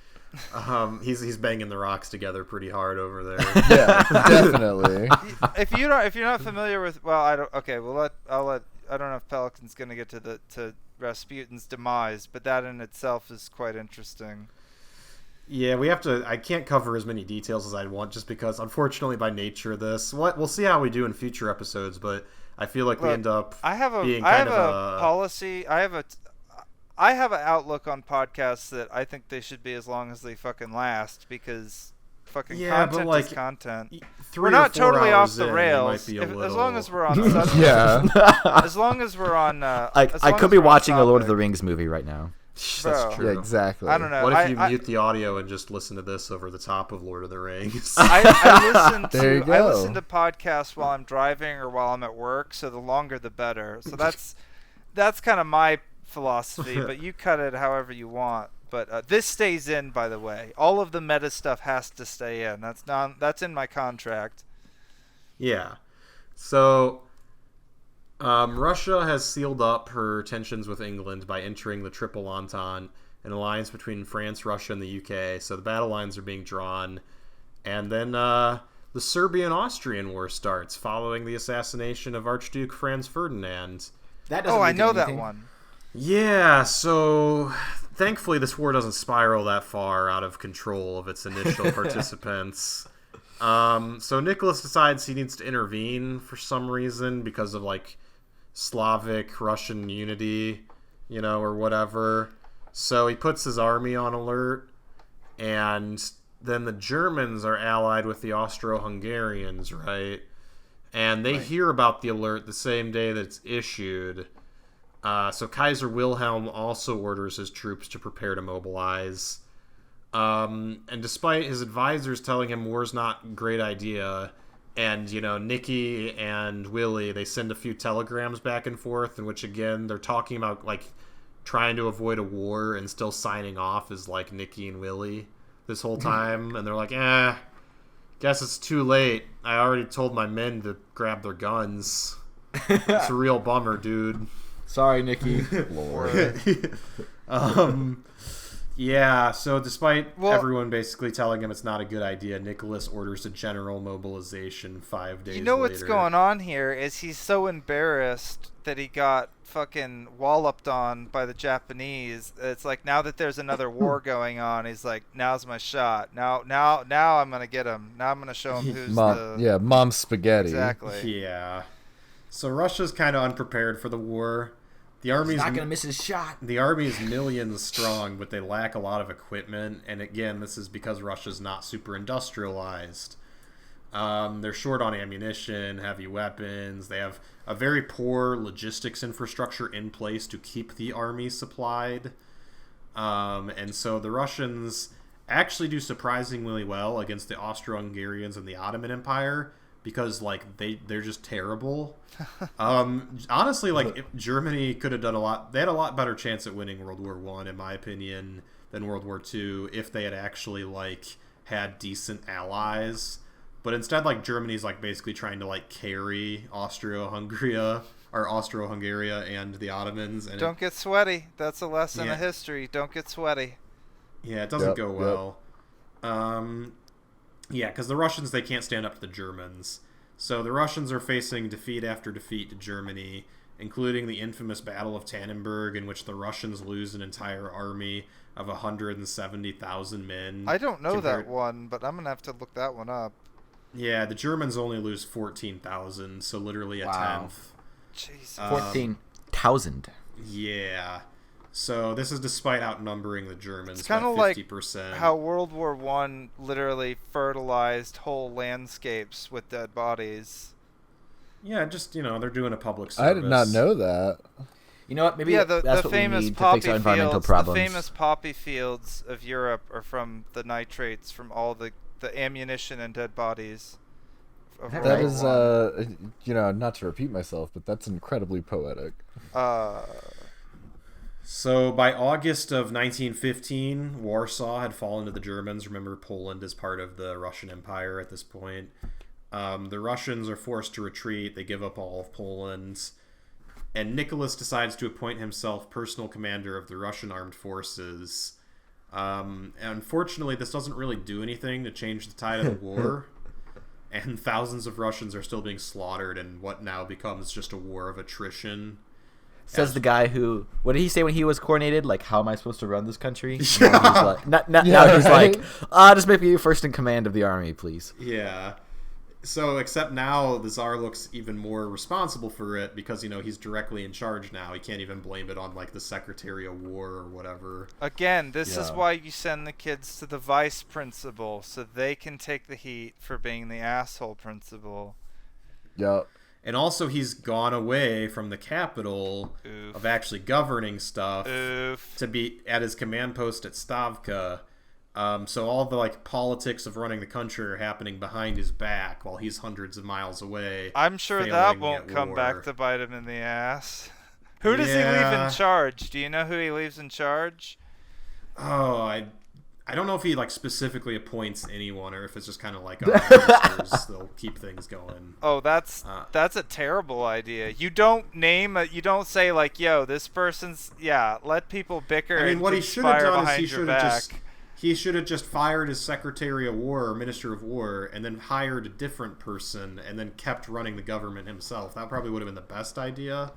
He's banging the rocks together pretty hard over there. Yeah, definitely. if you're not familiar with, well, I don't. Okay, I don't know if Pelican's gonna get to Rasputin's demise, but that in itself is quite interesting. Yeah, we have to. I can't cover as many details as I'd want, just because, unfortunately, by nature of this, we'll see how we do in future episodes. But I feel like we Look, end up. I have a being I kind have of a policy. I have an outlook on podcasts that I think they should be as long as they fucking last, because fucking Yeah, but, content like, is content. 3 We're or not 4 totally off hours the in, we rails. might be a As little- long as we're on subject. Yeah. As long as we're on. I as long could as be we're on watching a Lord of the topic. Rings movie right now. That's Bro. true. Yeah, exactly. I don't know. What if you I mute the audio and just listen to this over the top of Lord of the Rings? I There you I go. listen to podcasts while I'm driving or while I'm at work, so the longer the better. So that's kind of my philosophy, but you cut it however you want. But this stays in, by the way. All of the meta stuff has to stay in. That's in my contract. Yeah. So, Russia has sealed up her tensions with England by entering the Triple Entente, an alliance between France, Russia, and the UK. So the battle lines are being drawn. And then the Serbian-Austrian War starts following the assassination of Archduke Franz Ferdinand. That Oh, I know that one. Yeah, so thankfully this war doesn't spiral that far out of control of its initial participants. So Nicholas decides he needs to intervene for some reason because of, like, Slavic Russian unity, or whatever. So he puts his army on alert, and then the Germans are allied with the Austro-Hungarians, right? And they hear about the alert the same day that it's issued. So Kaiser Wilhelm also orders his troops to prepare to mobilize. And despite his advisors telling him war's not a great idea, and, Nicky and Willie, they send a few telegrams back and forth in which, again, they're talking about, like, trying to avoid a war and still signing off as, like, Nicky and Willie this whole time. And they're like, guess it's too late. I already told my men to grab their guns. It's a real bummer, dude. Sorry, Nikki. Yeah, so despite everyone basically telling him it's not a good idea, Nicholas orders a general mobilization 5 days later. What's going on here is he's so embarrassed that he got fucking walloped on by the Japanese. It's like, now that there's another war going on, he's like, now's my shot. Now I'm going to get him. Now I'm going to show him who's Mom spaghetti. Exactly. Yeah. So Russia's kind of unprepared for the war. The army's not going to miss his shot. The army is millions strong, but they lack a lot of equipment. And again, this is because Russia's not super industrialized. They're short on ammunition, heavy weapons. They have a very poor logistics infrastructure in place to keep the army supplied. And so the Russians actually do surprisingly well against the Austro-Hungarians and the Ottoman Empire because like they're just terrible. Honestly, like if Germany could have done a lot. They had a lot better chance at winning World War I, in my opinion, than World War II if they had actually like had decent allies. But instead, like Germany's like basically trying to like carry Austro-Hungary and the Ottomans. And Don't get sweaty. That's a lesson Yeah. of history. Don't get sweaty. Yeah, it doesn't Yep, go well. Yeah, because the Russians, they can't stand up to the Germans. So the Russians are facing defeat after defeat to Germany, including the infamous Battle of Tannenberg, in which the Russians lose an entire army of 170,000 men. I don't know compared- that one, but I'm going to have to look that one up. Yeah, the Germans only lose 14,000, so literally a Wow. tenth. Jesus. 14,000. Yeah. So this is despite outnumbering the Germans It's by kind of like 50%. how World War I literally fertilized whole landscapes with dead bodies. Yeah, just, they're doing a public service. I did not know that. You know what? Maybe Yeah, that's the what we famous need to poppy fix our environmental fields. problems. The famous poppy fields of Europe are from the nitrates from all the ammunition and dead bodies. Of That World That War is, not to repeat myself, but that's incredibly poetic. I. So by August of 1915, Warsaw had fallen to the Germans. Remember, Poland is part of the Russian Empire at this point. The Russians are forced to retreat. They give up all of Poland. And Nicholas decides to appoint himself personal commander of the Russian armed forces. Unfortunately, this doesn't really do anything to change the tide of the war. And thousands of Russians are still being slaughtered in what now becomes just a war of attrition. Says the guy who, what did he say when he was coronated? Like, how am I supposed to run this country? Yeah. Now he's like, now Yeah, he's right? like, just make me first in command of the army, please. Yeah. So, except now the Tsar looks even more responsible for it because, he's directly in charge now. He can't even blame it on, like, the Secretary of War or whatever. Again, this is Yeah. why you send the kids to the vice principal, so they can take the heat for being the asshole principal. Yep. And also, he's gone away from the capital Oof. of actually governing stuff Oof. to be at his command post at Stavka. So all the, like, politics of running the country are happening behind his back while he's hundreds of miles away. I'm sure that failing won't at come war. back to bite him in the ass. Who does he leave Yeah. in charge? Do you know who he leaves in charge? Oh, I don't know if he like specifically appoints anyone or if it's just kind of like ministers, they'll keep things going. Oh, that's a terrible idea. You don't name you don't say like, "Yo, this person's let people bicker." I mean, and what he should have conspire done is behind he your should have back. just fired his Secretary of War or Minister of War and then hired a different person and then kept running the government himself. That probably would have been the best idea.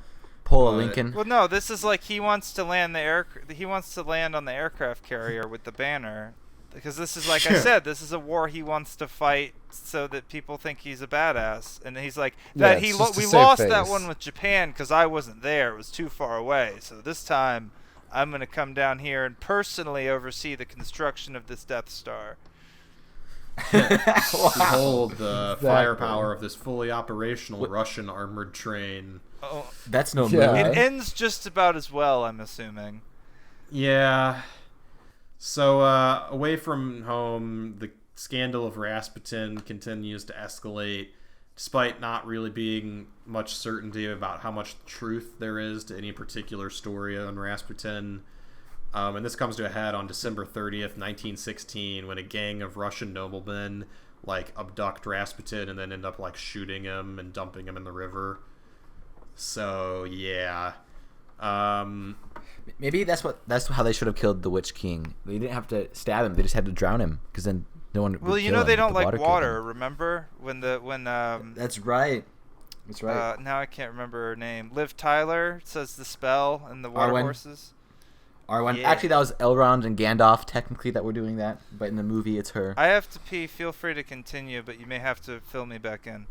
Pull a But- Lincoln. Well, no, this is like he wants to land he wants to land on the aircraft carrier with the banner. Because this is, like I said, this is a war he wants to fight so that people think he's a badass. And he's like, Yeah, that it's just to we save lost that face. one with Japan because I wasn't there. It was too far away. So this time, I'm going to come down here and personally oversee the construction of this Death Star. Behold the Exactly. firepower of this fully operational Russian armored train. Oh, That's no Yeah. move. it ends just about as well, I'm assuming. Yeah. So, away from home, the scandal of Rasputin continues to escalate, despite not really being much certainty about how much truth there is to any particular story on Rasputin. And this comes to a head on December 30th, 1916, when a gang of Russian noblemen, like, abduct Rasputin and then end up, like, shooting him and dumping him in the river. So, yeah. Maybe that's how they should have killed the Witch King. They didn't have to stab him; they just had to drown him, because then no one. Well, would you kill know him they if don't the like killed water. him. Remember when That's right. That's right. now I can't remember her name. Liv Tyler says the spell and the water Arwen. horses. R1. yeah. Actually, that was Elrond and Gandalf technically that were doing that, but in the movie, it's her. I have to pee. Feel free to continue, but you may have to fill me back in.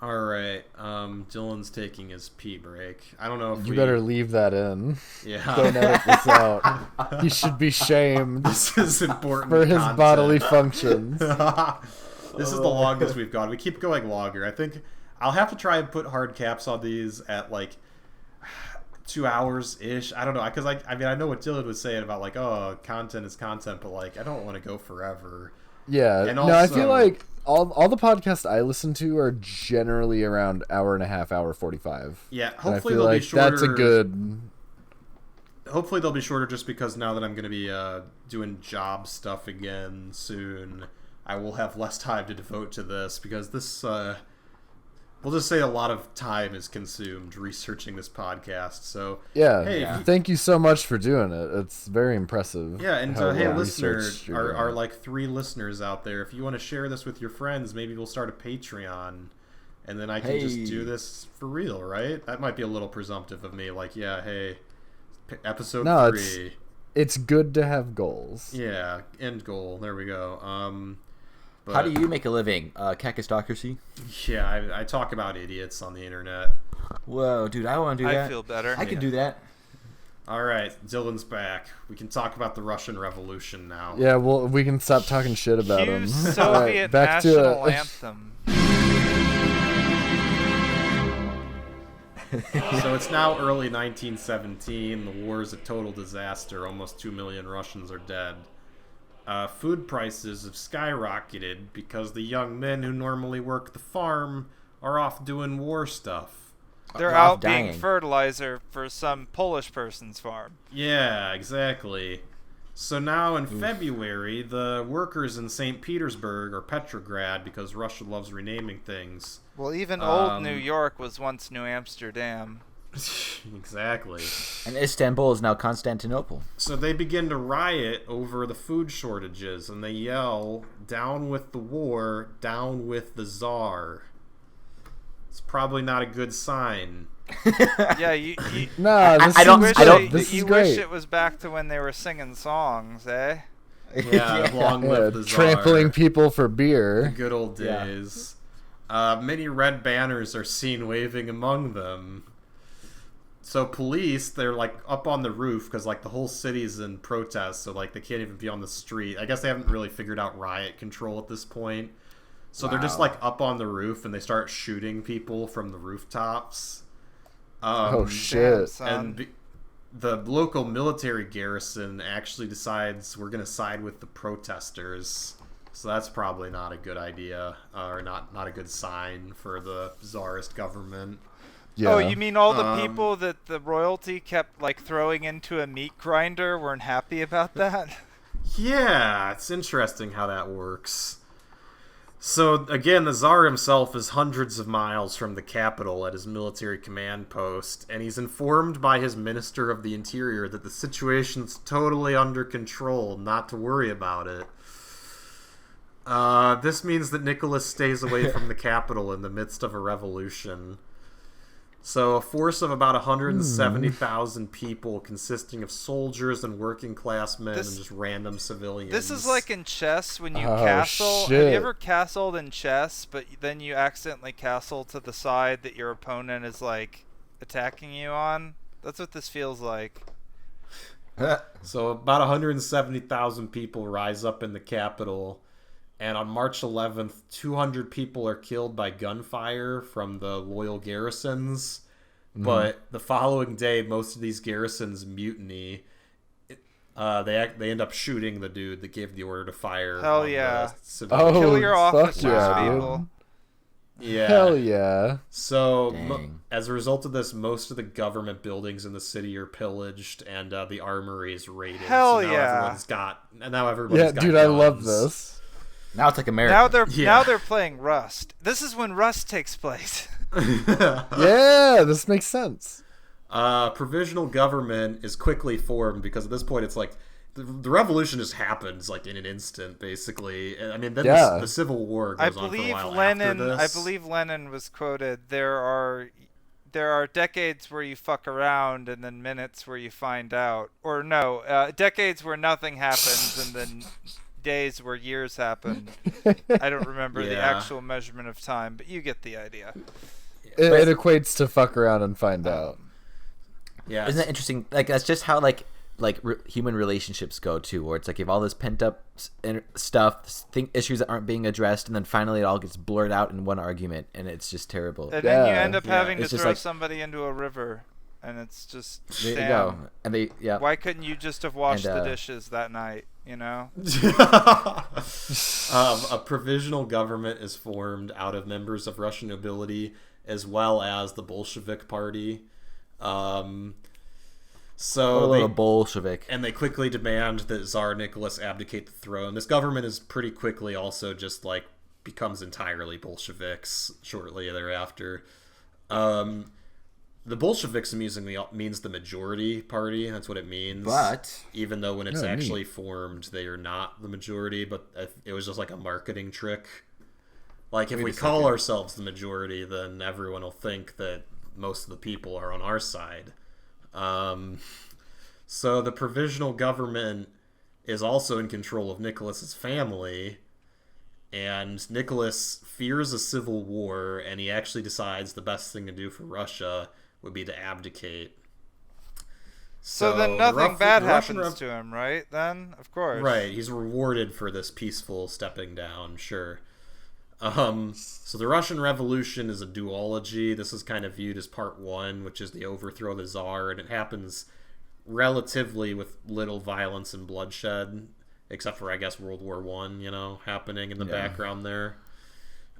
All right. Dylan's taking his pee break. I don't know if You we... better leave that in. Yeah. Don't edit this out. He should be shamed This is important for his content. bodily functions. This is the longest we've gone. We keep going longer. I think I'll have to try and put hard caps on these at like 2 hours ish. I don't know, because I mean I know what Dylan was saying about like, oh, content is content, but like I don't want to go forever. Yeah. And no, also, I feel like all the podcasts I listen to are generally around hour and a half, hour 45. Yeah, And hopefully I feel they'll like be shorter. that's a good. Hopefully they'll be shorter, just because now that I'm going to be doing job stuff again soon, I will have less time to devote to this, because this, we'll just say a lot of time is consumed researching this podcast. So Yeah. hey, Thank you so much for doing it. It's very impressive. yeah, and how hey, well listeners, researched you're doing. our like 3 listeners out there, if you want to share this with your friends, maybe we'll start a Patreon, and then I can just do this for real, right? That might be a little presumptive of me. Like, yeah, hey, episode 3. It's good to have goals. Yeah, end goal. There we go. But, How do you make a living? Kakistocracy? Yeah, I talk about idiots on the internet. Whoa, dude, I want to do that. I feel better. I can do that. All right, Dylan's back. We can talk about the Russian Revolution now. Yeah, well, we can stop talking shit about Cue them. Soviet back to national it. anthem. So it's now early 1917. The war is a total disaster. Almost 2 million Russians are dead. Food prices have skyrocketed because the young men who normally work the farm are off doing war stuff. They're They're off out being dying. fertilizer for some Polish person's farm. Yeah, exactly. So now in February, the workers in St. Petersburg, or Petrograd, because Russia loves renaming things. Well, even old New York was once New Amsterdam. Exactly. And Istanbul is now Constantinople. So they begin to riot over the food shortages, and they yell, "Down with the war, down with the Tsar." It's probably not a good sign. Yeah, you Nah, this I don't- wish, is I don't- it- This is you great. wish it was back to when they were singing songs, eh? Yeah, long live the Tsar. trampling people for The beer. good old Yeah. days. Many red banners are seen waving among them. So police, they're like up on the roof because like the whole city's in protest, so like they can't even be on the street. I guess they haven't really figured out riot control at this point. So they're just Wow. like up on the roof and they start shooting people from the rooftops. Oh Damn, shit! son. And the local military garrison actually decides we're going to side with the protesters. So that's probably not a good idea, or not a good sign for the czarist government. Yeah. Oh, you mean all the Um, people that the royalty kept like throwing into a meat grinder weren't happy about that? Yeah, it's interesting how that works. So, again, the Tsar himself is hundreds of miles from the capital at his military command post, and he's informed by his Minister of the Interior that the situation's totally under control, not to worry about it. This means that Nicholas stays away from the capital in the midst of a revolution. So a force of about 170,000 people consisting of soldiers and working class men and just random civilians. This is like in chess when you Oh, castle. Have shit. you ever castled in chess, but then you accidentally castle to the side that your opponent is like attacking you on? That's what this feels like. So about 170,000 people rise up in the capital, and on March 11th, 200 people are killed by gunfire from the loyal garrisons. But the following day, most of these garrisons mutiny. They end up shooting the dude that gave the order to fire. Hell on the yeah. civilians. Oh, Kill your fuck officers, yeah, dude. people. Yeah. Hell yeah! So, Dang. as a result of this, most of the government buildings in the city are pillaged, and the armory is raided. Hell so now yeah. everyone's Yeah, got dude, I love guns. this. Now it's like America. Now they're playing Rust. This is when Rust takes place. Yeah, this makes sense. Provisional government is quickly formed because at this point it's like the revolution just happens like in an instant, basically. I mean, then Yeah. the Civil War I goes on for a believe while Lenin. after I this. believe Lenin was quoted. There are decades where you fuck around and then minutes where you find out. Or no, decades where nothing happens and then days where years happen. I don't remember the Yeah. actual measurement of time, but you get the idea. It equates to fuck around and find out. Yeah, Isn't that interesting? Like that's just how human relationships go too, where it's like you have all this pent up stuff, issues that aren't being addressed, and then finally it all gets blurred out in one argument, and it's just terrible. And then you Yeah. end up Yeah, having to it's just throw like- somebody into a river. and it's just There you damn. go. And they, yeah. Why couldn't you just have washed And, the dishes that night? You know. A provisional government is formed out of members of Russian nobility as well as the Bolshevik Party. So What a little they, Bolshevik. and they quickly demand that Tsar Nicholas abdicate the throne. This government is pretty quickly also just like becomes entirely Bolsheviks shortly thereafter. The Bolsheviks amusingly means the majority party. That's what it means. But even though when it's Yeah, actually neat. formed, they are not the majority, but it was just like a marketing trick. Like if Wait we a call second. ourselves the majority, then everyone will think that most of the people are on our side. So the provisional government is also in control of Nicholas's family, and Nicholas fears a civil war, and he actually decides the best thing to do for Russia would be to abdicate. So then the nothing bad the Russian happens to him, right? Then of course. Right, he's rewarded for this peaceful stepping down, sure. So the Russian Revolution is a duology. This is kind of viewed as part one, which is the overthrow of the Tsar, and it happens relatively with little violence and bloodshed, except for, I guess, World War One, happening in the background there.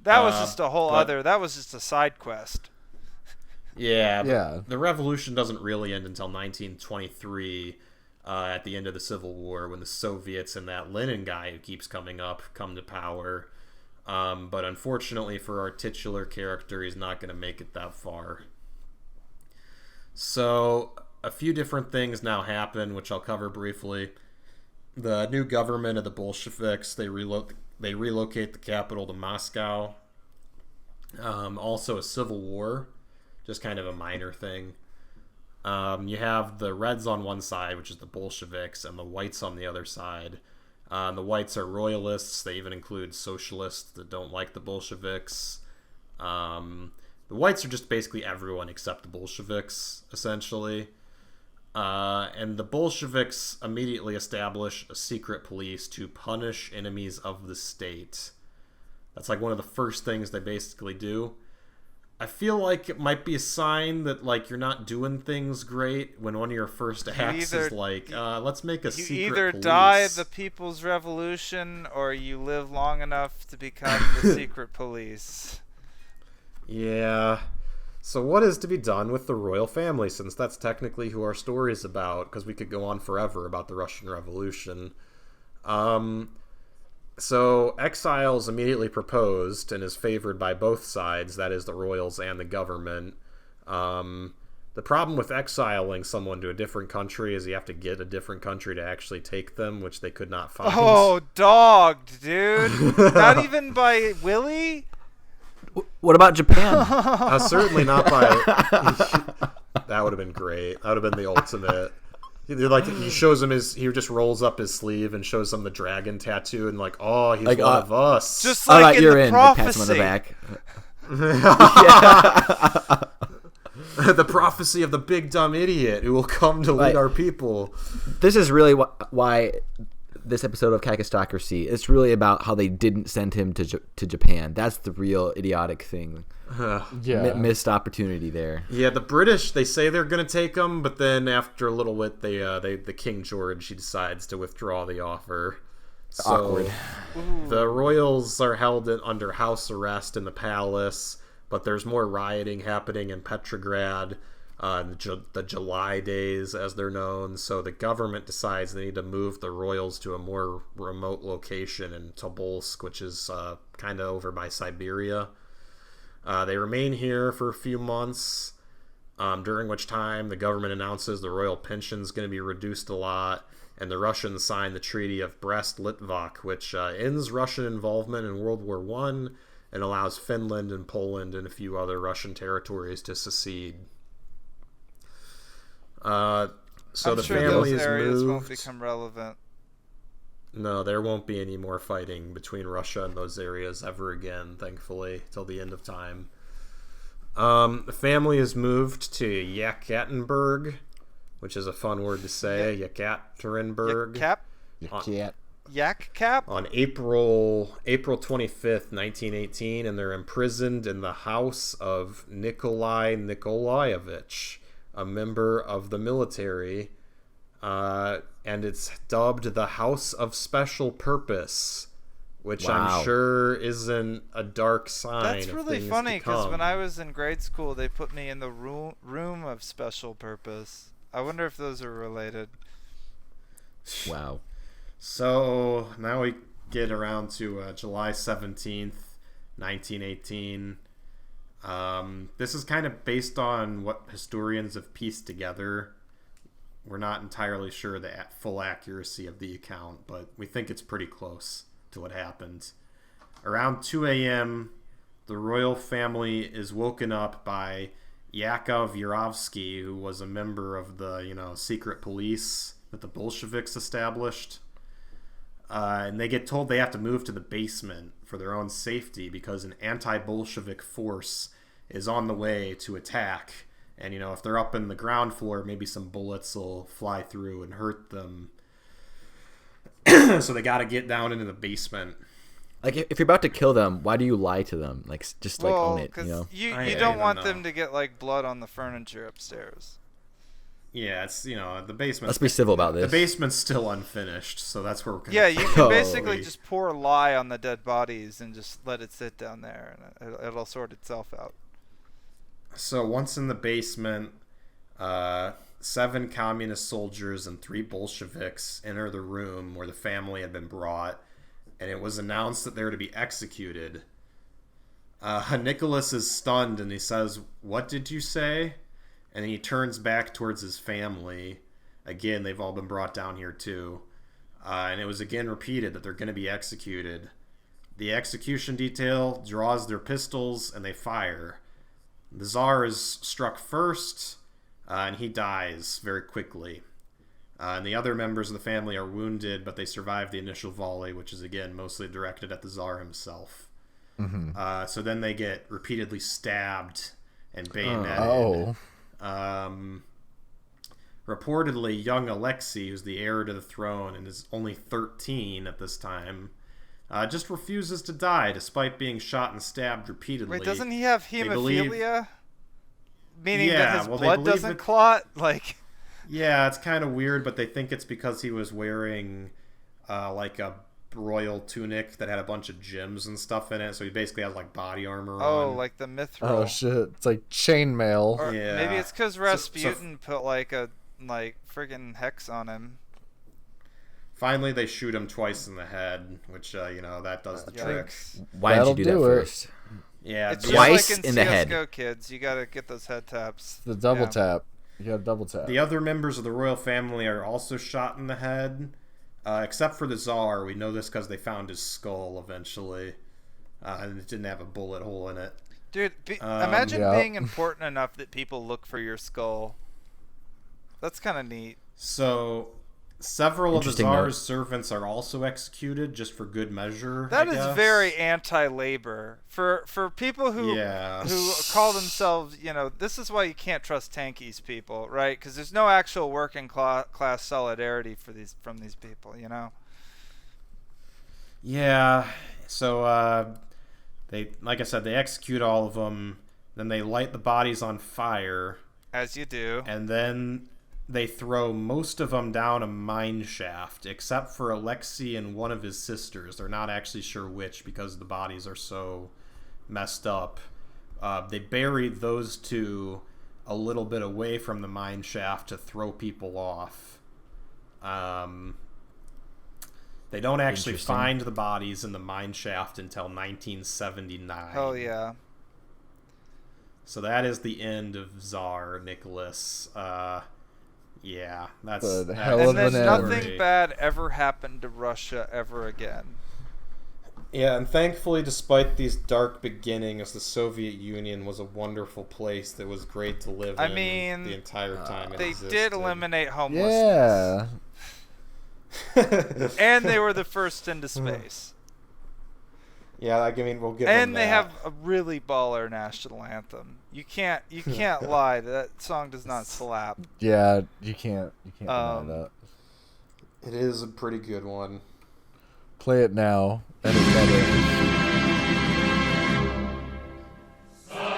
That was just a whole but- other. That was just a side quest. Yeah, but Yeah. the revolution doesn't really end until 1923, at the end of the Civil War, when the Soviets and that Lenin guy who keeps coming up come to power. But unfortunately for our titular character, he's not going to make it that far. So a few different things now happen, which I'll cover briefly. The new government of the Bolsheviks, they relocate the capital to Moscow. Also a civil war, just kind of a minor thing. You have the Reds on one side, which is the Bolsheviks, and the Whites on the other side. The Whites are royalists. They even include socialists that don't like the Bolsheviks. The Whites are just basically everyone except the Bolsheviks, essentially. And the Bolsheviks immediately establish a secret police to punish enemies of the state. That's like one of the first things they basically do. I feel like it might be a sign that like you're not doing things great when one of your first acts is like, let's make a You secret either police. die the People's Revolution or you live long enough to become the secret police. Yeah. So what is to be done with the royal family, since that's technically who our story is about, because we could go on forever about the Russian Revolution. So exile is immediately proposed and is favored by both sides, that is the royals and the government. The problem with exiling someone to a different country is you have to get a different country to actually take them, which they could not find. Oh, dogged, dude. Not even by Willie? What about Japan? Certainly not by... That would have been great. That would have been the ultimate. Like, he shows him he just rolls up his sleeve and shows him the dragon tattoo, and like, oh, he's Like, one of us. Just All like right, in you're the in. Like, pats him on the prophecy. back. The prophecy of the big dumb idiot who will come to lead Right. our people. This is really why this episode of Kakistocracy, it's really about how they didn't send him to Japan. That's the real idiotic thing. Yeah. Missed opportunity there. Yeah, the British, they say they're going to take him, but then after a little bit, the King George, he decides to withdraw the offer. So Awkward. the royals are held under house arrest in the palace, but there's more rioting happening in Petrograd, the July days, as they're known. So the government decides they need to move the royals to a more remote location in Tobolsk, which is kind of over by Siberia. They remain here for a few months, during which time the government announces the royal pension is going to be reduced a lot, and the Russians sign the Treaty of Brest-Litovsk, which ends Russian involvement in World War I and allows Finland and Poland and a few other Russian territories to secede. So I'm the sure family those is areas moved. won't become relevant. No, there won't be any more fighting between Russia and those areas ever again, thankfully, till the end of time. The family is moved to Yekaterinburg, which is a fun word to say. Yekaterinburg. Yak cap? On April 25th, 1918, and they're imprisoned in the house of Nikolai Nikolaevich, a member of the military, and it's dubbed the House of Special Purpose, which Wow. I'm sure isn't a dark sign. That's of really things funny to because when come. I was in grade school, they put me in the room of special purpose. I wonder if those are related. Wow. So now we get around to July 17th, 1918. This is kind of based on what historians have pieced together. We're not entirely sure the full accuracy of the account, but we think it's pretty close to what happened. Around 2 a.m., the royal family is woken up by Yakov Yurovsky, who was a member of the, secret police that the Bolsheviks established. And they get told they have to move to the basement for their own safety because an anti-Bolshevik force is on the way to attack. And, if they're up in the ground floor, maybe some bullets will fly through and hurt them. So they got to get down into the basement. Like, if you're about to kill them, why do you lie to them? Like, just like own it, you know? you I don't don't want know. them to get like blood on the furniture upstairs. Yeah, it's, the basement. Let's be civil about The this. basement's still unfinished, so that's where we're going Yeah, you can Oh. basically just pour lye on the dead bodies and just let it sit down there, and it'll sort itself out. So once in the basement, 7 communist soldiers and 3 Bolsheviks enter the room where the family had been brought, and it was announced that they were to be executed. Nicholas is stunned, and he says, "What did you say?" And then he turns back towards his family. Again, they've all been brought down here too. And it was again repeated that they're going to be executed. The execution detail draws their pistols, and they fire. The Tsar is struck first, and he dies very quickly. And the other members of the family are wounded, but they survive the initial volley, which is, again, mostly directed at the Tsar himself. Mm-hmm. So then they get repeatedly stabbed and bayoneted. Oh. Reportedly, young Alexei, who's the heir to the throne and is only 13 at this time, just refuses to die despite being shot and stabbed repeatedly. Wait, doesn't he have They believe- hemophilia? Meaning Yeah, that his well, they blood believe doesn't it- clot? Like, Yeah, it's kind of weird, but they think it's because he was wearing like a royal tunic that had a bunch of gems and stuff in it, so he basically has like body armor on. like the mithril. Oh shit! It's like chainmail. Or Yeah. maybe it's because So- Rasputin put like a friggin' hex on him. Finally, they shoot him twice in the head, which that does the trick. Yikes. Why did you That'll do that do it. first? Yeah, It's the- just Twice like in, in the head. CS:GO, kids. You gotta get those head taps. The double Yeah. tap. You got double tap. The other members of the royal family are also shot in the head, except for the Tsar. We know this because they found his skull eventually, and it didn't have a bullet hole in it. Dude, imagine Yeah. being important enough that people look for your skull. That's kind of neat. So, several of the Interesting Tsar's note. servants are also executed just for good measure. That I is guess. very anti-labor for people who Yeah. who call themselves. This is why you can't trust tankies people, right? Because there's no actual working class solidarity from these people. Yeah. So, they, like I said, they execute all of them. Then they light the bodies on fire, As you do. and then they throw most of them down a mine shaft, except for Alexei and one of his sisters. They're not actually sure which because the bodies are so messed up. They buried those two a little bit away from the mine shaft to throw people off. They don't actually Interesting. find the bodies in the mine shaft until 1979. Hell yeah. So that is the end of Tsar Nicholas. Yeah, that's The hell of And then an nothing end. bad ever happened to Russia ever again. Yeah, and thankfully, despite these dark beginnings, the Soviet Union was a wonderful place that was great to live I in mean, the entire time it They existed. did eliminate homelessness. Yeah. And they were the first into space. Yeah, I mean, we'll give them And they that. have a really baller national anthem. You can't lie. That song does not slap. Yeah, you can't deny that. It is a pretty good one. Play it now, and it's better.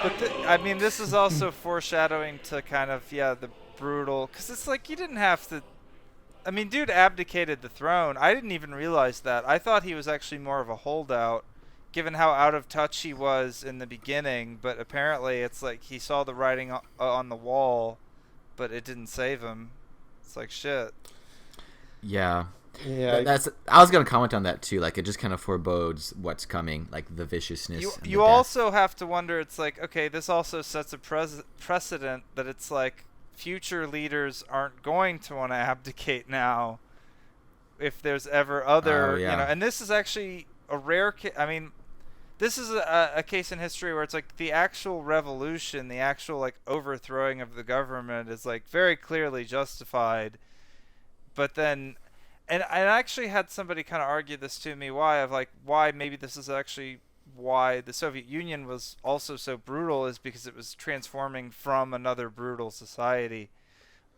But I mean, this is also foreshadowing to kind of the brutal, because it's like you didn't have to. I mean, dude abdicated the throne. I didn't even realize that. I thought he was actually more of a holdout, given how out of touch he was in the beginning. But apparently, it's like he saw the writing on the wall, but it didn't save him. It's like shit. Yeah. Yeah, I was gonna comment on that too. Like, it just kind of forebodes what's coming, like the viciousness. You also have to wonder. It's like, okay, this also sets a precedent that it's like future leaders aren't going to want to abdicate now. If there's ever other, and this is actually a rare case. I mean, this is a case in history where it's like the actual revolution, the actual like overthrowing of the government is like very clearly justified, but then. And I actually had somebody kind of argue this to me, why maybe this is actually why the Soviet Union was also so brutal, is because it was transforming from another brutal society.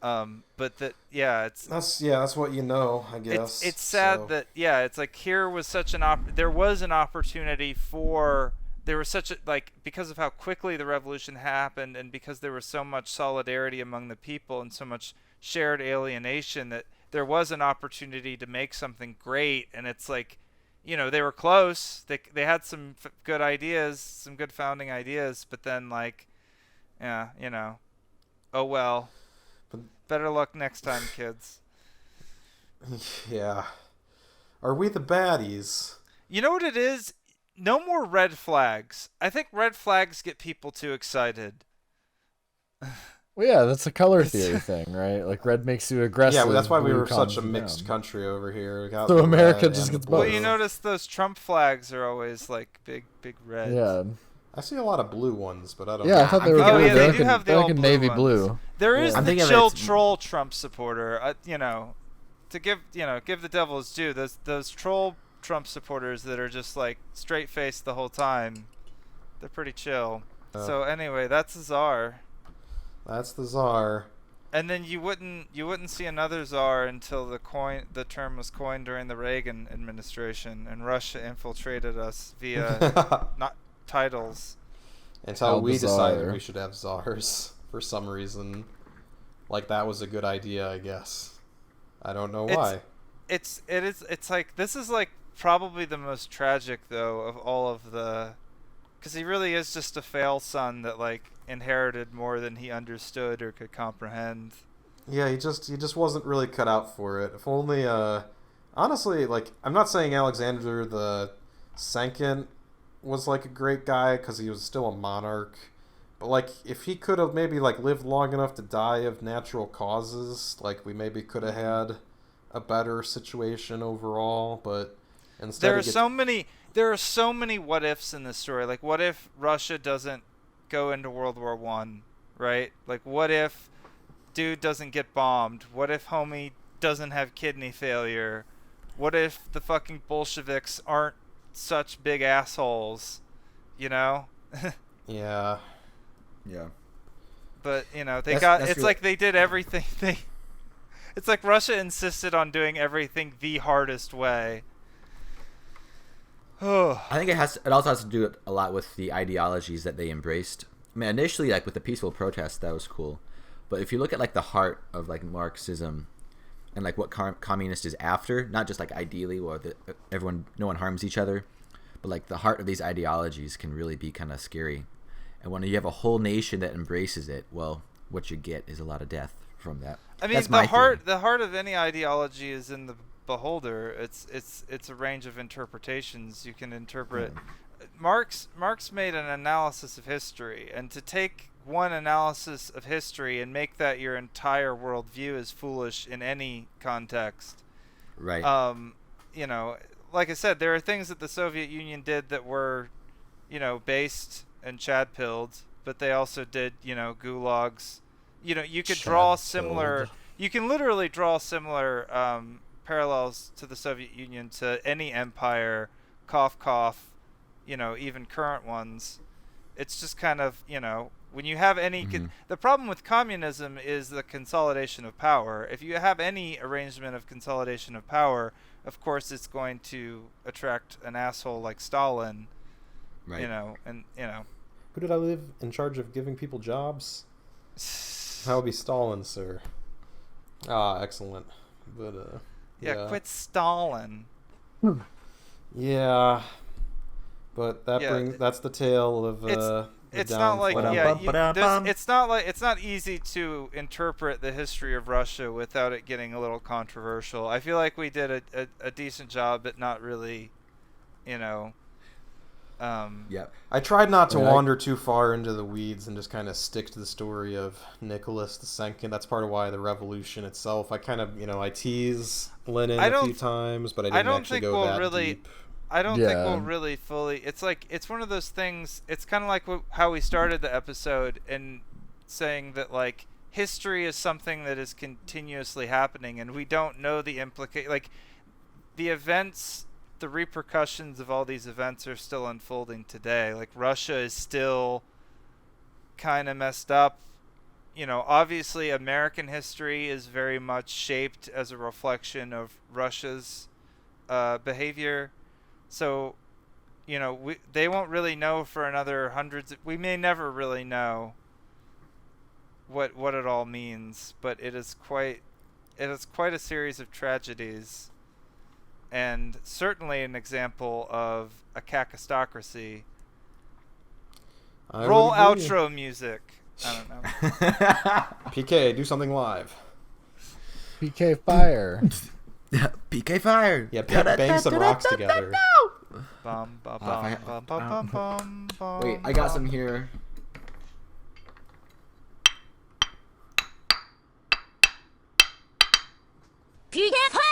But that's what you know, I guess. It's sad that it's like here was such there was an opportunity for, there was such a, like, because of how quickly the revolution happened and because there was so much solidarity among the people and so much shared alienation, that there was an opportunity to make something great. And it's like, they were close. They had some good ideas, some good founding ideas, but then like, oh well. Better luck next time, kids. Yeah. Are we the baddies? You know what it is? No more red flags. I think red flags get people too excited. Well, yeah, that's a color theory thing, right? Like, red makes you aggressive. Yeah, but that's why we blue were such a calms you mixed down. country over here. So America just gets both. Well, you notice those Trump flags are always like big reds. Yeah. I see a lot of blue ones, but I don't know. Yeah, I thought they were Oh, blue. yeah, they do have the they're old like a blue navy ones. blue. There is I'm the thinking of chill it- troll Trump supporter. To give the devil his due. Those troll Trump supporters that are just like straight faced the whole time. They're pretty chill. So anyway, that's the czar. That's the czar. And then you wouldn't see another czar until the term was coined during the Reagan administration, and Russia infiltrated us via not titles. Until we bizarre. decided we should have czars for some reason. Like, that was a good idea, I guess. I don't know why. It's like, this is like probably the most tragic though of all of the, because he really is just a fail son that like inherited more than he understood or could comprehend. Yeah, he just wasn't really cut out for it. If only, honestly, like, I'm not saying Alexander the Second was like a great guy because he was still a monarch, but like, if he could have maybe like lived long enough to die of natural causes, like, we maybe could have had a better situation overall. But instead, There are so many what ifs in this story. Like, what if Russia doesn't go into World War I, right? Like, what if dude doesn't get bombed? What if homie doesn't have kidney failure? What if the fucking Bolsheviks aren't such big assholes? Yeah. Yeah. But That's really- like they did everything. It's like Russia insisted on doing everything the hardest way. I think it also has to do a lot with the ideologies that they embraced. I mean, initially, like with the peaceful protest, that was cool. But if you look at like the heart of like Marxism and like what communist is after, not just like ideally or no one harms each other, but like the heart of these ideologies can really be kind of scary. And when you have a whole nation that embraces it, well, what you get is a lot of death from that. I mean, That's the my heart theory. of any ideology is in the beholder. It's a range of interpretations you can interpret. Marx made an analysis of history, and to take one analysis of history and make that your entire worldview is foolish in any context. Right. Like I said, there are things that the Soviet Union did that were, based and Chad-pilled, but they also did, gulags. You could draw similar. You can literally draw similar parallels to the Soviet Union to any empire. Cough, cough. Even current ones. It's just kind of, when you have any. The problem with communism is the consolidation of power. If you have any arrangement of consolidation of power, of course it's going to attract an asshole like Stalin. Right. Who did I live in charge of giving people jobs? That would be Stalin, sir. Ah, excellent. But Yeah, quit stalling. Yeah, but that's the tale of It's not like downfall. it's not easy to interpret the history of Russia without it getting a little controversial. I feel like we did a decent job, but not really, you know. Yep. I tried not to wander too far into the weeds and just kind of stick to the story of Nicholas II. That's part of why the revolution itself. I kind of, I tease Lenin a few times, but I didn't actually go that deep. I don't think we'll really fully. It's like it's one of those things. It's kind of like how we started the episode in saying that like history is something that is continuously happening, and we don't know the like the events, the repercussions of all these events are still unfolding today. Like Russia is still kind of messed up. Obviously American history is very much shaped as a reflection of Russia's behavior. So, they won't really know for another hundreds. We may never really know what it all means, but it is quite a series of tragedies, and certainly an example of a Kakistocracy. Roll outro music. I don't know. PK, do something live. PK fire. PK fire. Yeah, bang some rocks together. Wait, I got some here. PK fire!